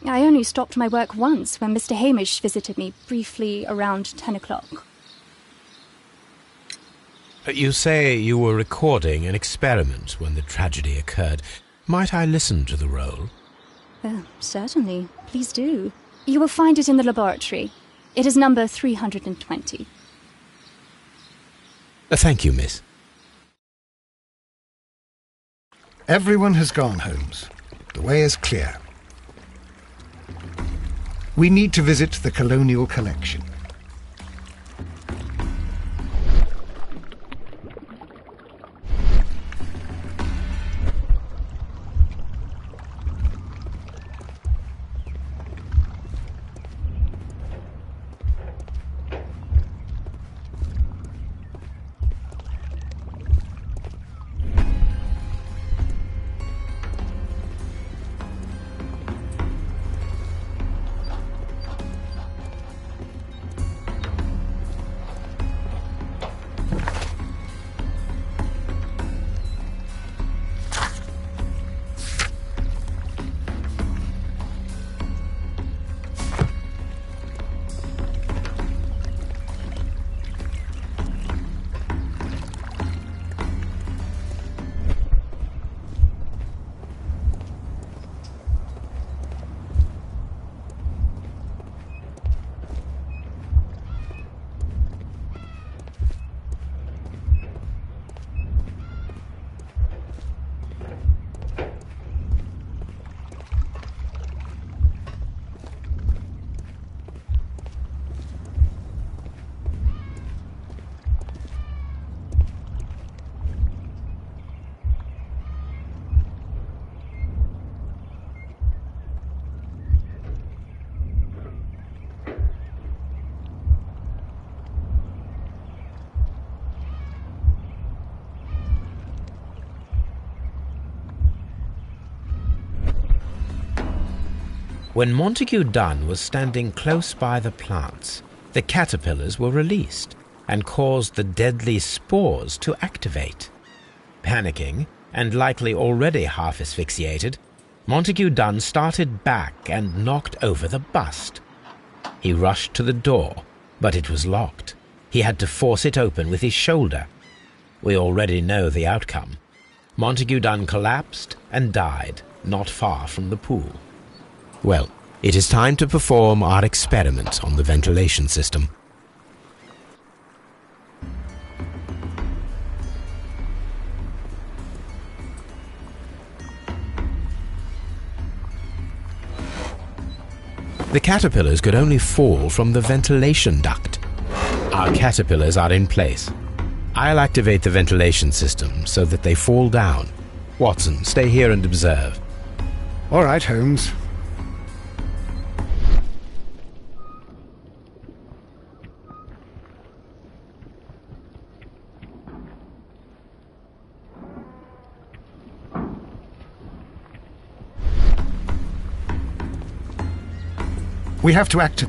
I only stopped my work once when Mr. Hamish visited me briefly around 10 o'clock. You say you were recording an experiment when the tragedy occurred. Might I listen to the roll? Certainly. Please do. You will find it in the laboratory. It is number 320. Thank you, miss. Everyone has gone, Holmes. The way is clear. We need to visit the Colonial Collection. When Montague Dunn was standing close by the plants, the caterpillars were released and caused the deadly spores to activate. Panicking, and likely already half asphyxiated, Montague Dunn started back and knocked over the bust. He rushed to the door, but it was locked. He had to force it open with his shoulder. We already know the outcome. Montague Dunn collapsed and died not far from the pool. Well, it is time to perform our experiment on the ventilation system. The caterpillars could only fall from the ventilation duct. Our caterpillars are in place. I'll activate the ventilation system so that they fall down. Watson, stay here and observe. All right, Holmes. We have to act.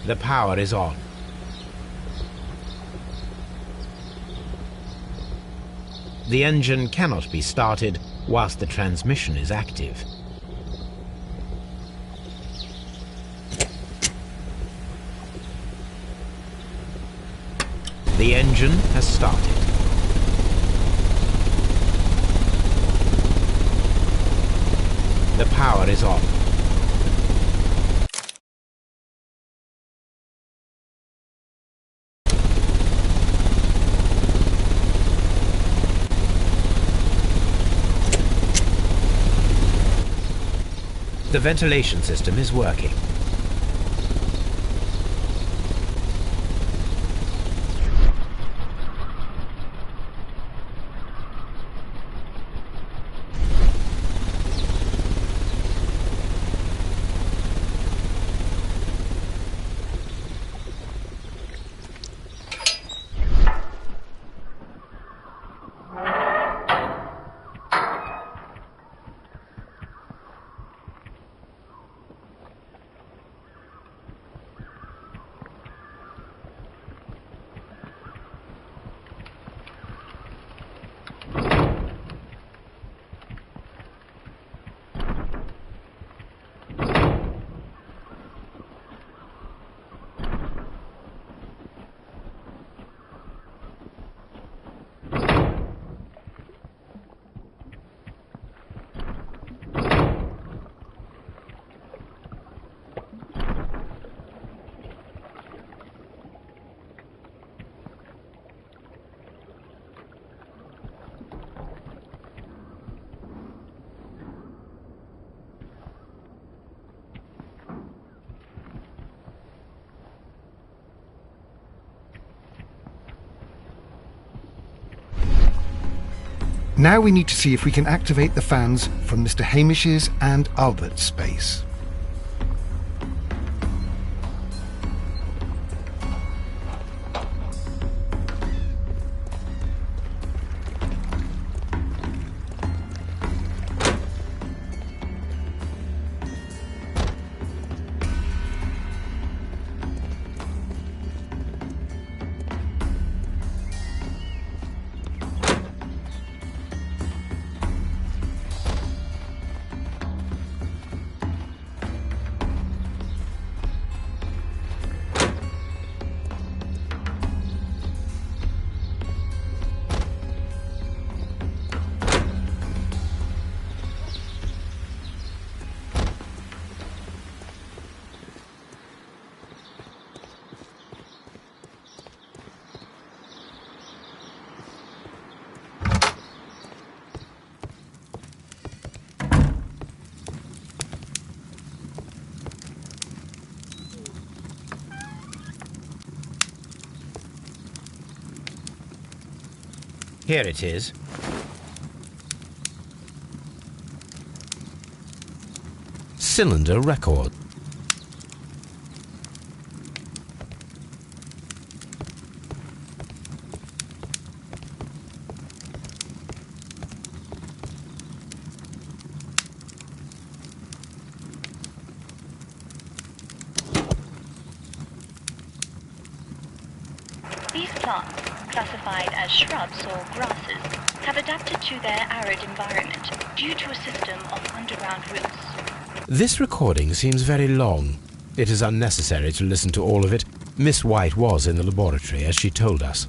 The power is on. The engine cannot be started whilst the transmission is active. The engine has started. The power is on. The ventilation system is working. Now we need to see if we can activate the fans from Mr. Hamish's and Albert's space. Here it is. Cylinder record. These plants, classified as shrubs or grasses, have adapted to their arid environment due to a system of underground roots. This recording seems very long. It is unnecessary to listen to all of it. Miss White was in the laboratory, as she told us.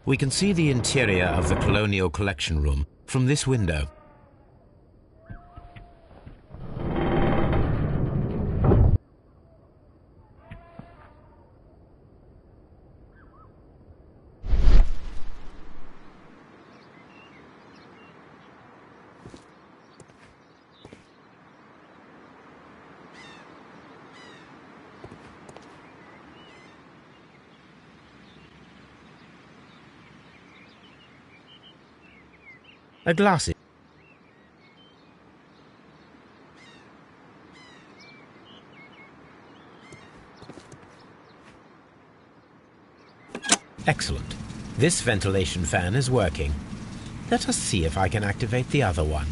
We can see the interior of the Colonial Collection Room from this window. A glassy. Excellent. This ventilation fan is working. Let us see if I can activate the other one.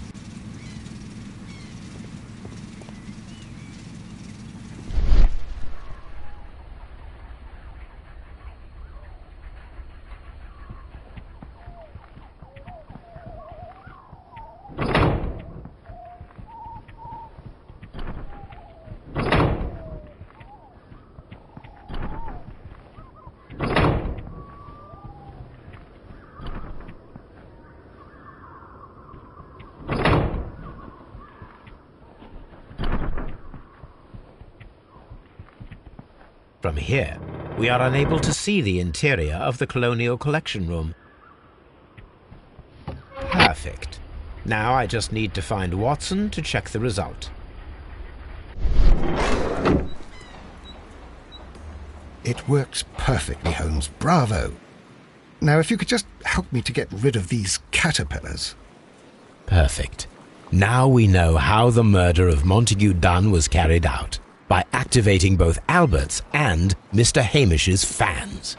From here, we are unable to see the interior of the Colonial Collection Room. Perfect. Now I just need to find Watson to check the result. It works perfectly, Holmes. Bravo. Now, if you could just help me to get rid of these caterpillars. Perfect. Now we know how the murder of Montague Dunn was carried out, by activating both Albert's and Mr. Hamish's fans.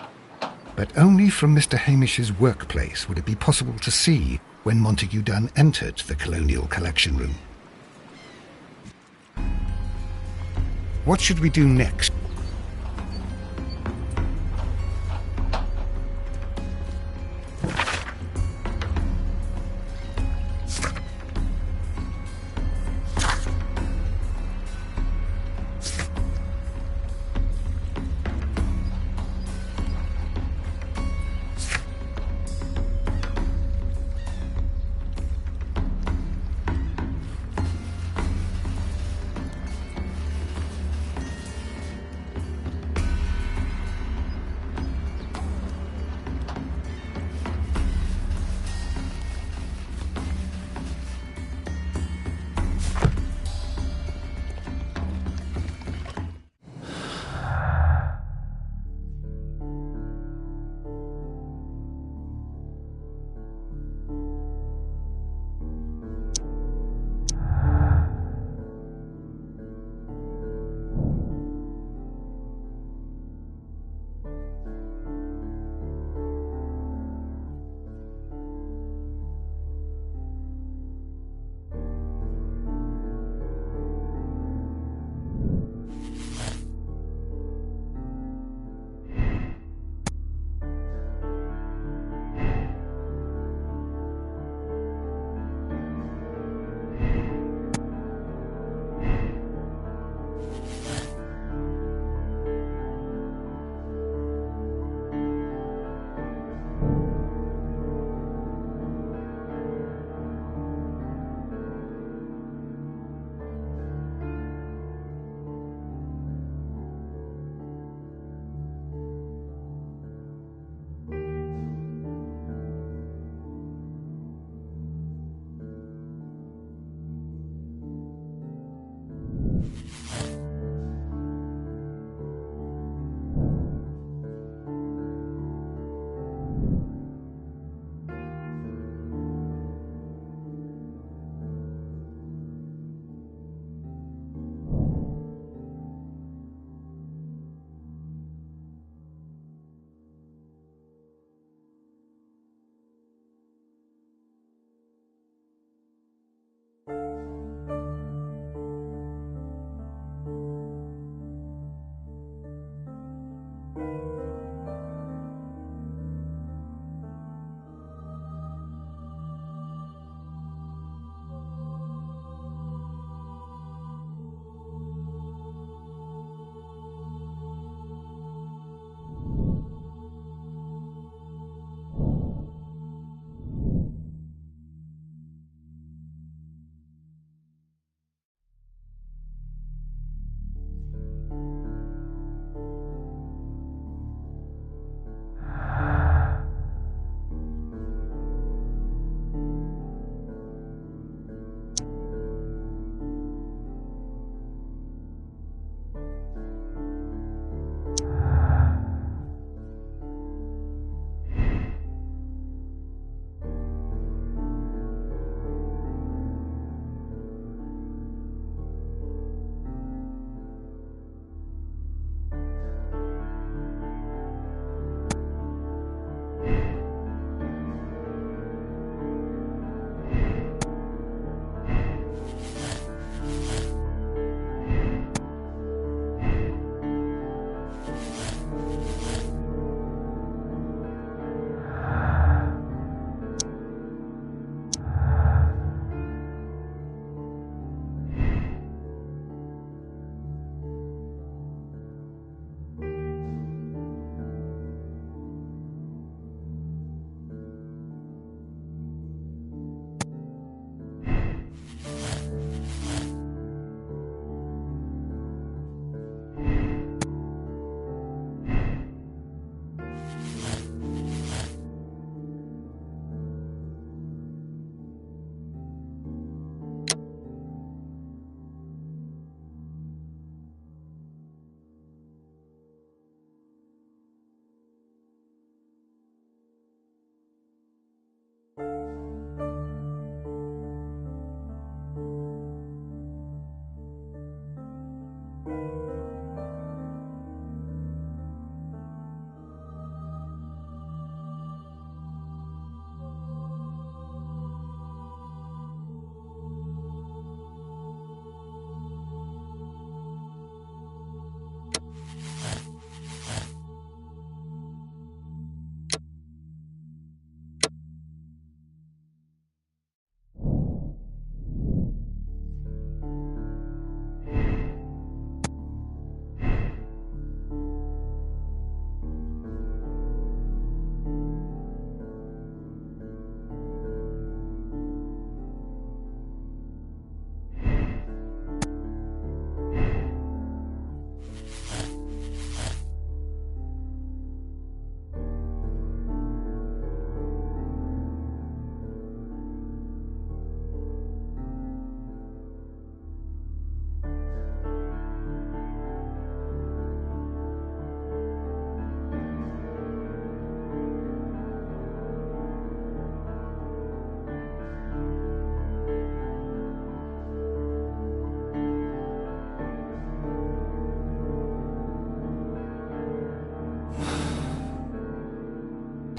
But only from Mr. Hamish's workplace would it be possible to see when Montague Dunn entered the Colonial Collection Room. What should we do next?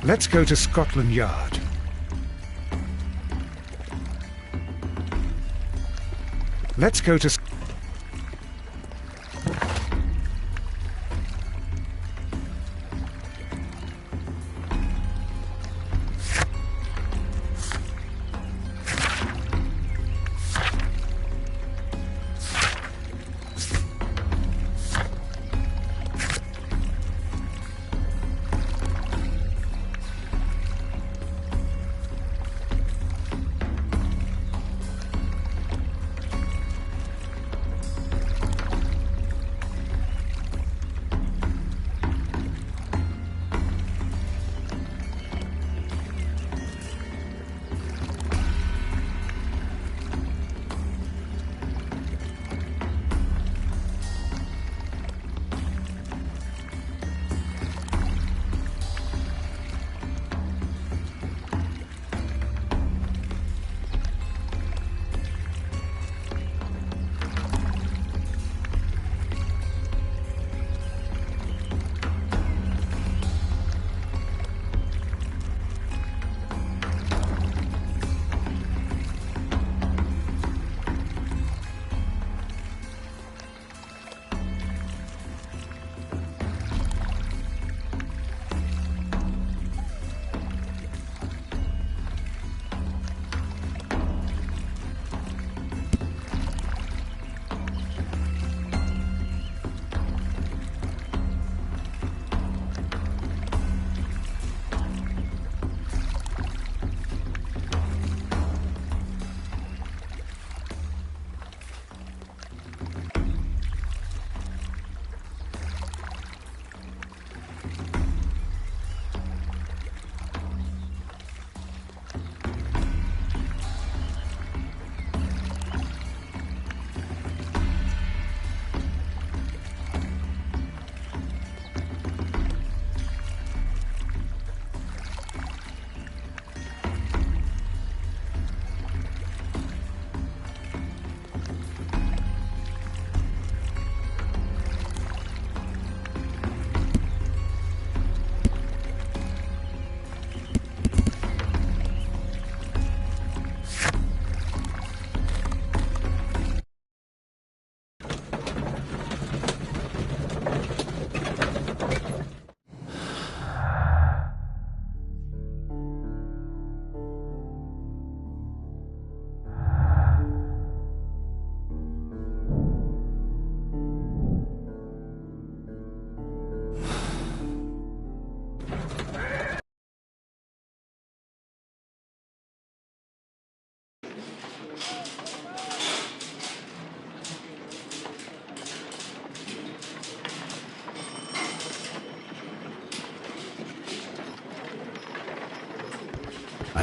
Let's go to Scotland Yard. Let's go to...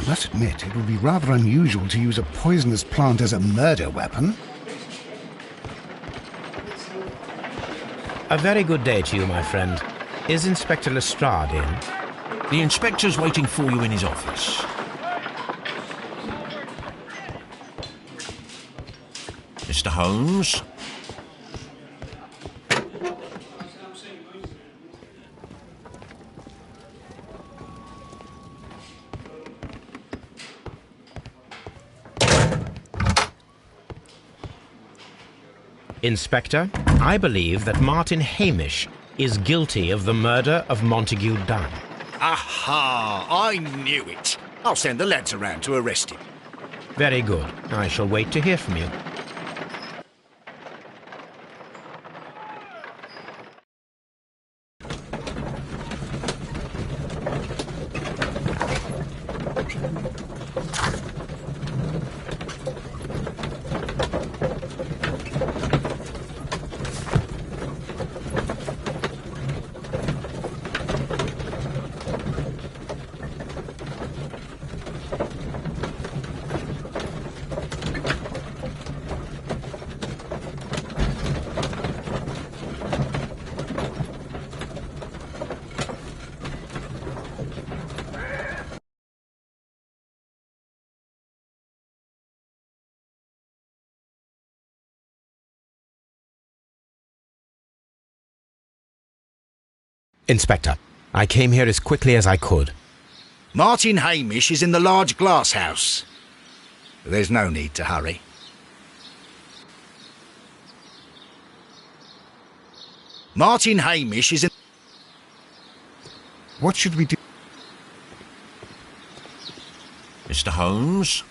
I must admit, it would be rather unusual to use a poisonous plant as a murder weapon. A very good day to you, my friend. Is Inspector Lestrade in? The inspector's waiting for you in his office. Mr. Holmes? Inspector, I believe that Martin Hamish is guilty of the murder of Montague Dunn. Aha! I knew it. I'll send the lads around to arrest him. Very good. I shall wait to hear from you. Inspector, I came here as quickly as I could. Martin Hamish is in the large glass house. There's no need to hurry. Martin Hamish is in... What should we do? Mr. Holmes?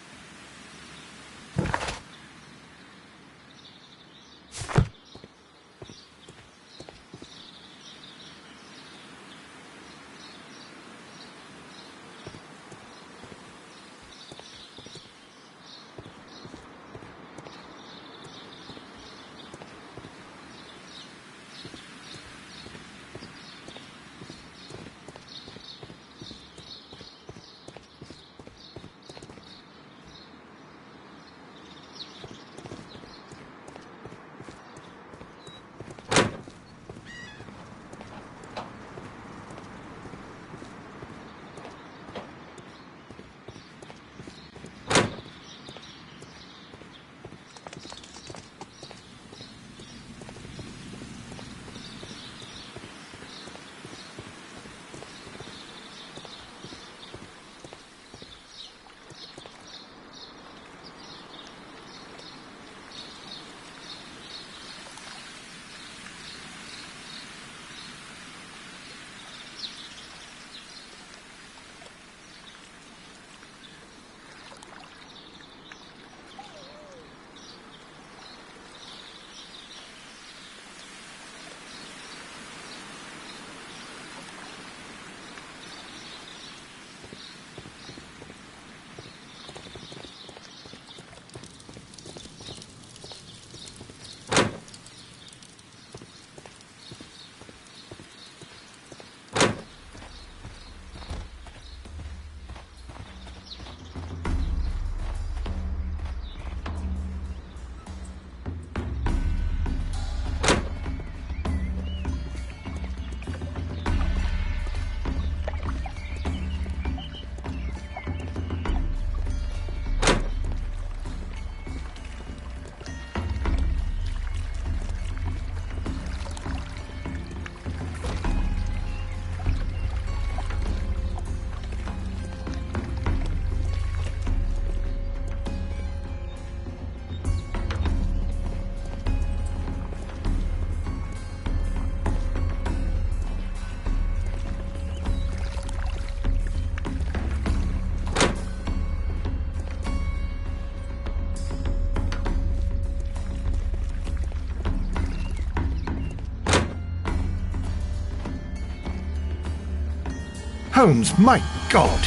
Holmes, my God!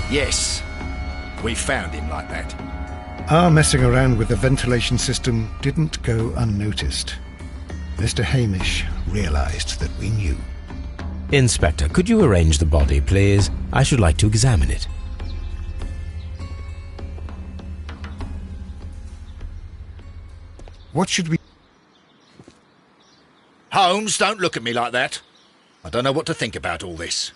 Yes, we found him like that. Our messing around with the ventilation system didn't go unnoticed. Mr. Hamish realized that we knew. Inspector, could you arrange the body, please? I should like to examine it. What should we... Holmes, don't look at me like that. I don't know what to think about all this.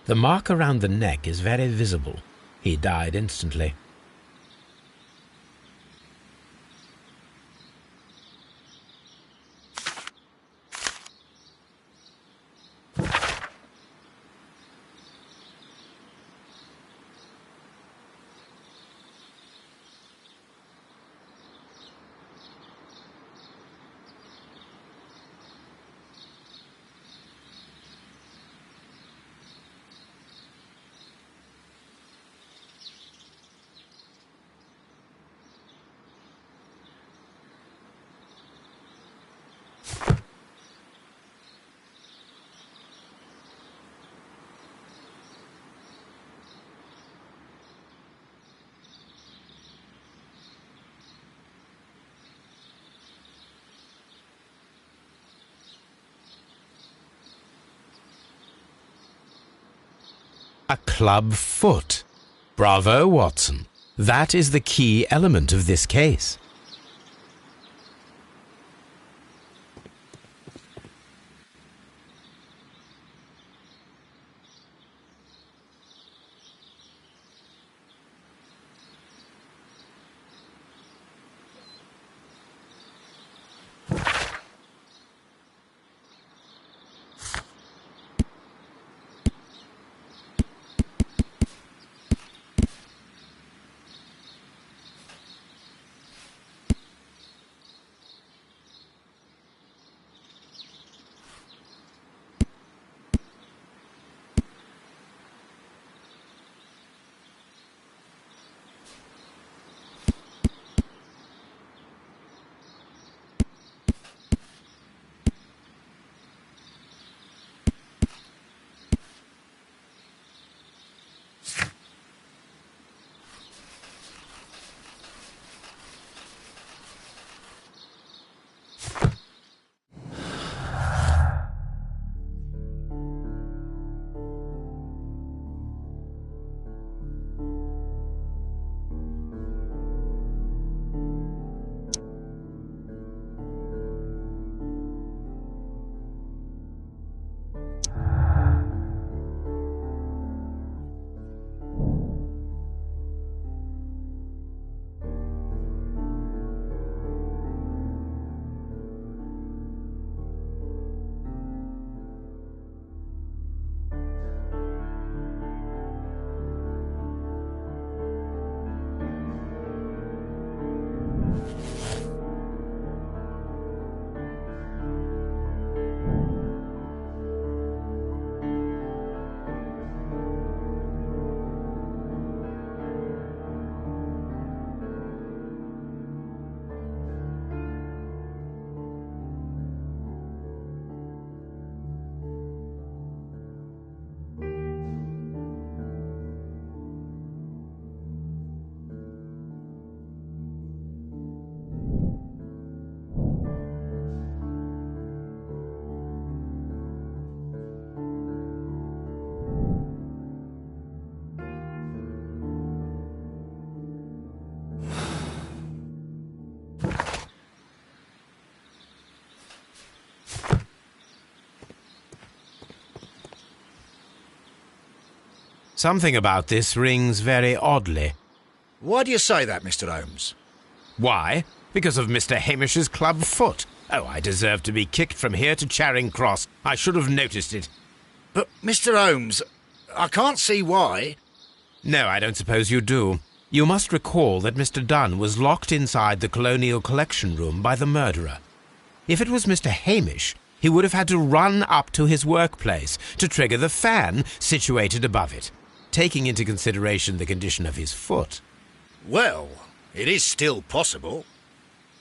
The mark around the neck is very visible. He died instantly. A club foot. Bravo, Watson. That is the key element of this case. Something about this rings very oddly. Why do you say that, Mr. Holmes? Why? Because of Mr. Hamish's club foot. Oh, I deserve to be kicked from here to Charing Cross. I should have noticed it. But, Mr. Holmes, I can't see why. No, I don't suppose you do. You must recall that Mr. Dunn was locked inside the Colonial Collection Room by the murderer. If it was Mr. Hamish, he would have had to run up to his workplace to trigger the fan situated above it, taking into consideration the condition of his foot. Well, it is still possible.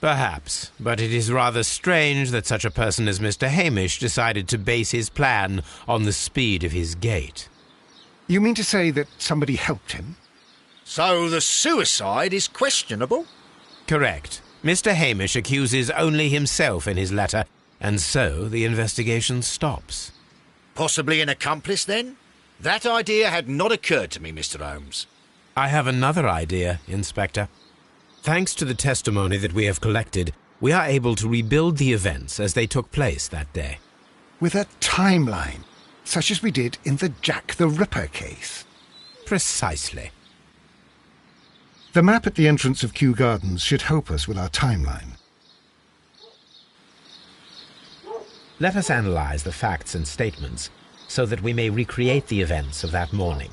Perhaps, but it is rather strange that such a person as Mr. Hamish decided to base his plan on the speed of his gait. You mean to say that somebody helped him? So the suicide is questionable? Correct. Mr. Hamish accuses only himself in his letter, and so the investigation stops. Possibly an accomplice, then? That idea had not occurred to me, Mr. Holmes. I have another idea, Inspector. Thanks to the testimony that we have collected, we are able to rebuild the events as they took place that day. With a timeline? such as we did in the Jack the Ripper case. Precisely. The map at the entrance of Kew Gardens should help us with our timeline. Let us analyze the facts and statements so that we may recreate the events of that morning.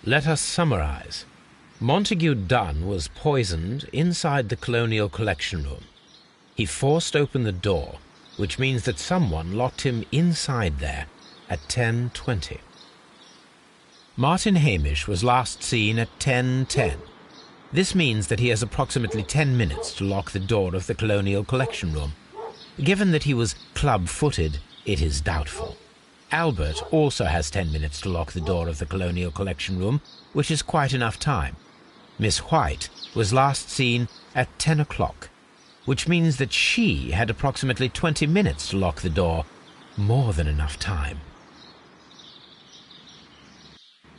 Let us summarize. Montague Dunn was poisoned inside the Colonial Collection Room. He forced open the door, which means that someone locked him inside there at 10:20. Martin Hamish was last seen at 10:10. This means that he has approximately 10 minutes to lock the door of the Colonial Collection Room. Given that he was club-footed, it is doubtful. Albert also has 10 minutes to lock the door of the Colonial Collection Room, which is quite enough time. Miss White was last seen at 10 o'clock, which means that she had approximately 20 minutes to lock the door, more than enough time.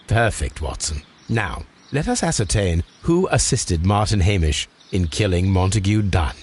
Perfect, Watson. Now, let us ascertain who assisted Martin Hamish in killing Montague Dunn.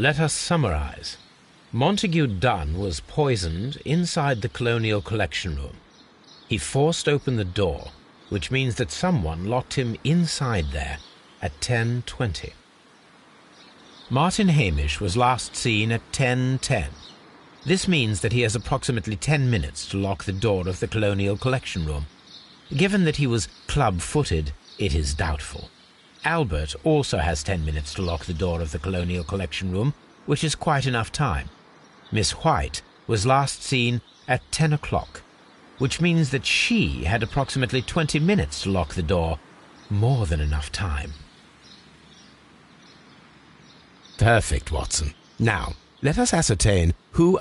Let us summarize. Montague Dunn was poisoned inside the Colonial Collection Room. He forced open the door, which means that someone locked him inside there at 10:20. Martin Hamish was last seen at 10:10. This means that he has approximately 10 minutes to lock the door of the Colonial Collection Room. Given that he was club-footed, it is doubtful. Albert also has 10 minutes to lock the door of the Colonial Collection Room, which is quite enough time. Miss White was last seen at 10 o'clock, which means that she had approximately 20 minutes to lock the door, more than enough time. Perfect, Watson. Now, let us ascertain who...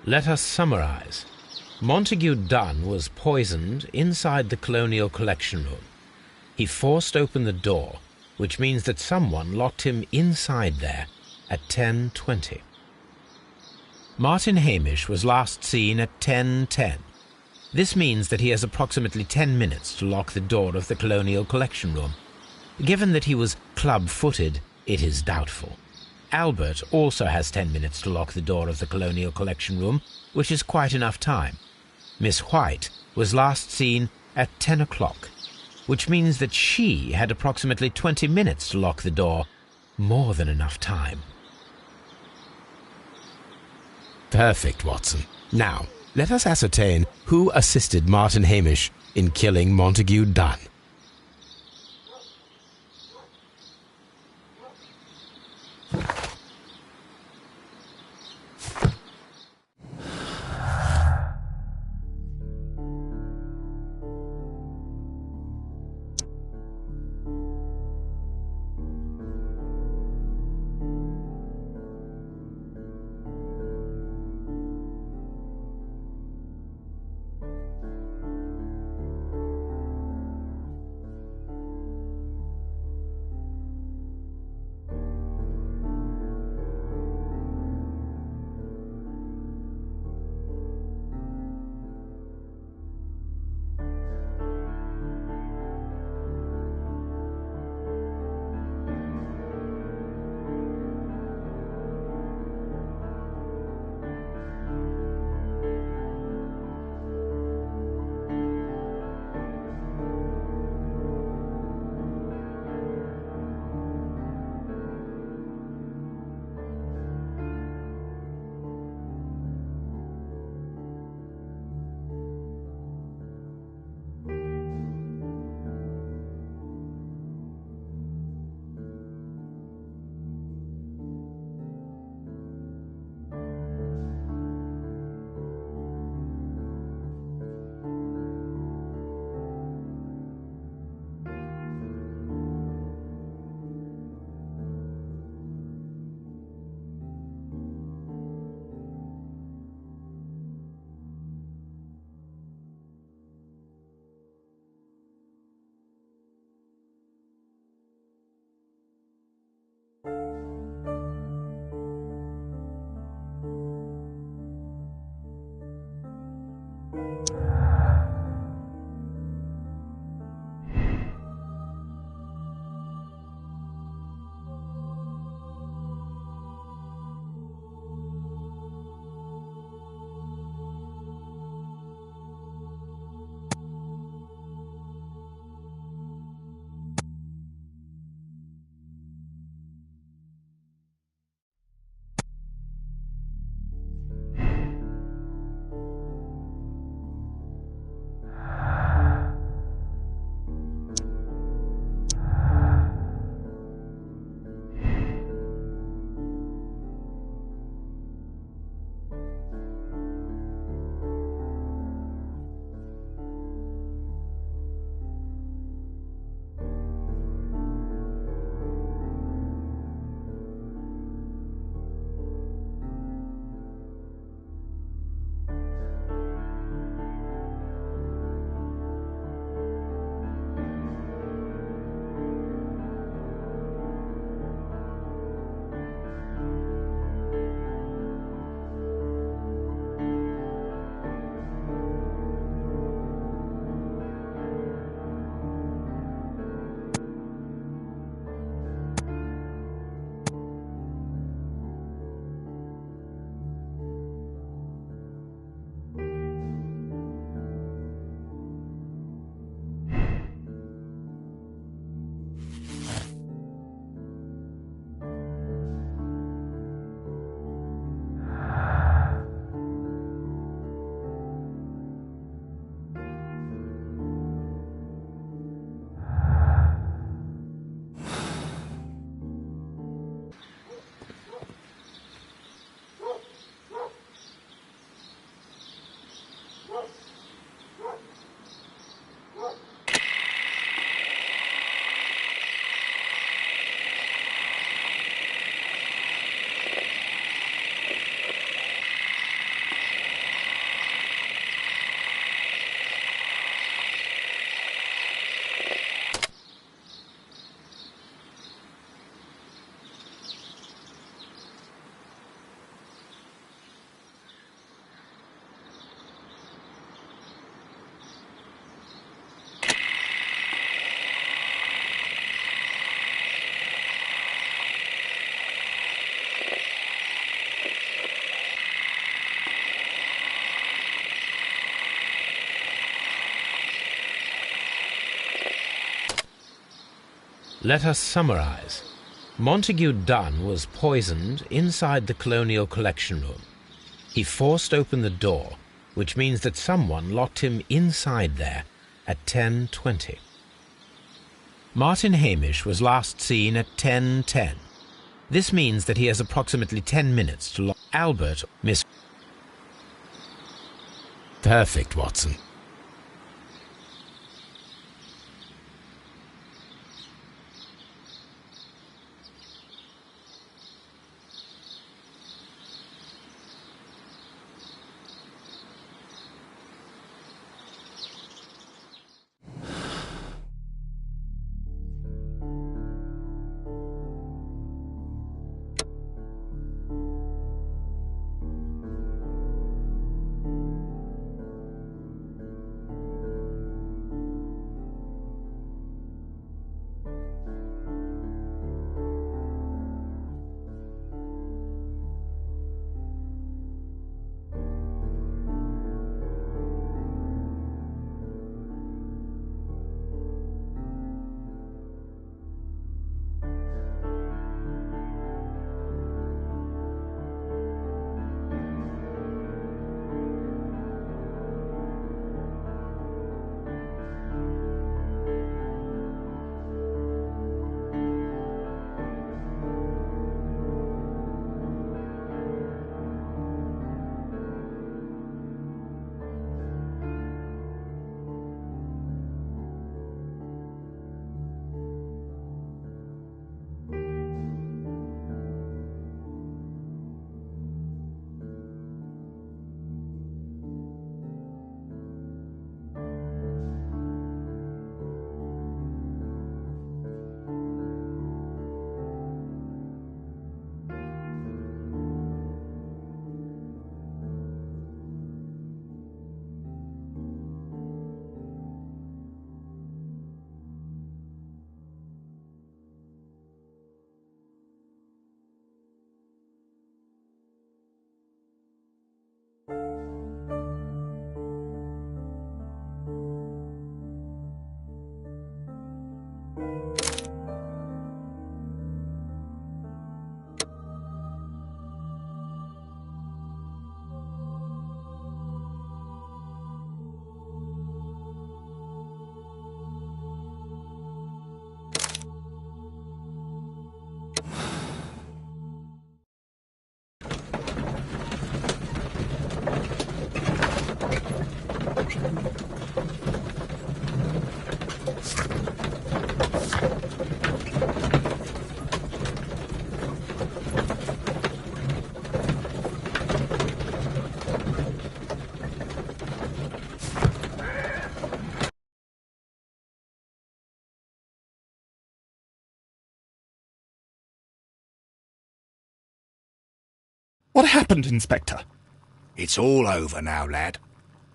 Let us summarize. Montague Dunn was poisoned inside the Colonial Collection Room. He forced open the door, which means that someone locked him inside there at 10:20. Martin Hamish was last seen at 10:10. This means that he has approximately 10 minutes to lock the door of the Colonial Collection Room. Given that he was club-footed, it is doubtful. Albert also has 10 minutes to lock the door of the Colonial Collection Room, which is quite enough time. Miss White was last seen at 10 o'clock, which means that she had approximately 20 minutes to lock the door. More than enough time. Perfect, Watson. Now, let us ascertain who assisted Martin Hamish in killing Montague Dunn. Let us summarize. Montague Dunn was poisoned inside the Colonial Collection Room. He forced open the door, which means that someone locked him inside there at 10:20. Martin Hamish was last seen at 10:10. This means that he has approximately 10 minutes to lock Albert, Miss... Perfect, Watson. What happened, Inspector? It's all over now, lad.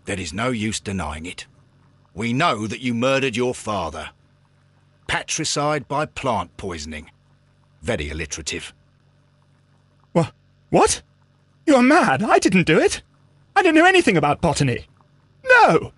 There is no use denying it. We know that you murdered your father. Patricide by plant poisoning. Very alliterative. What? You're mad. I didn't do it. I don't know anything about botany. No!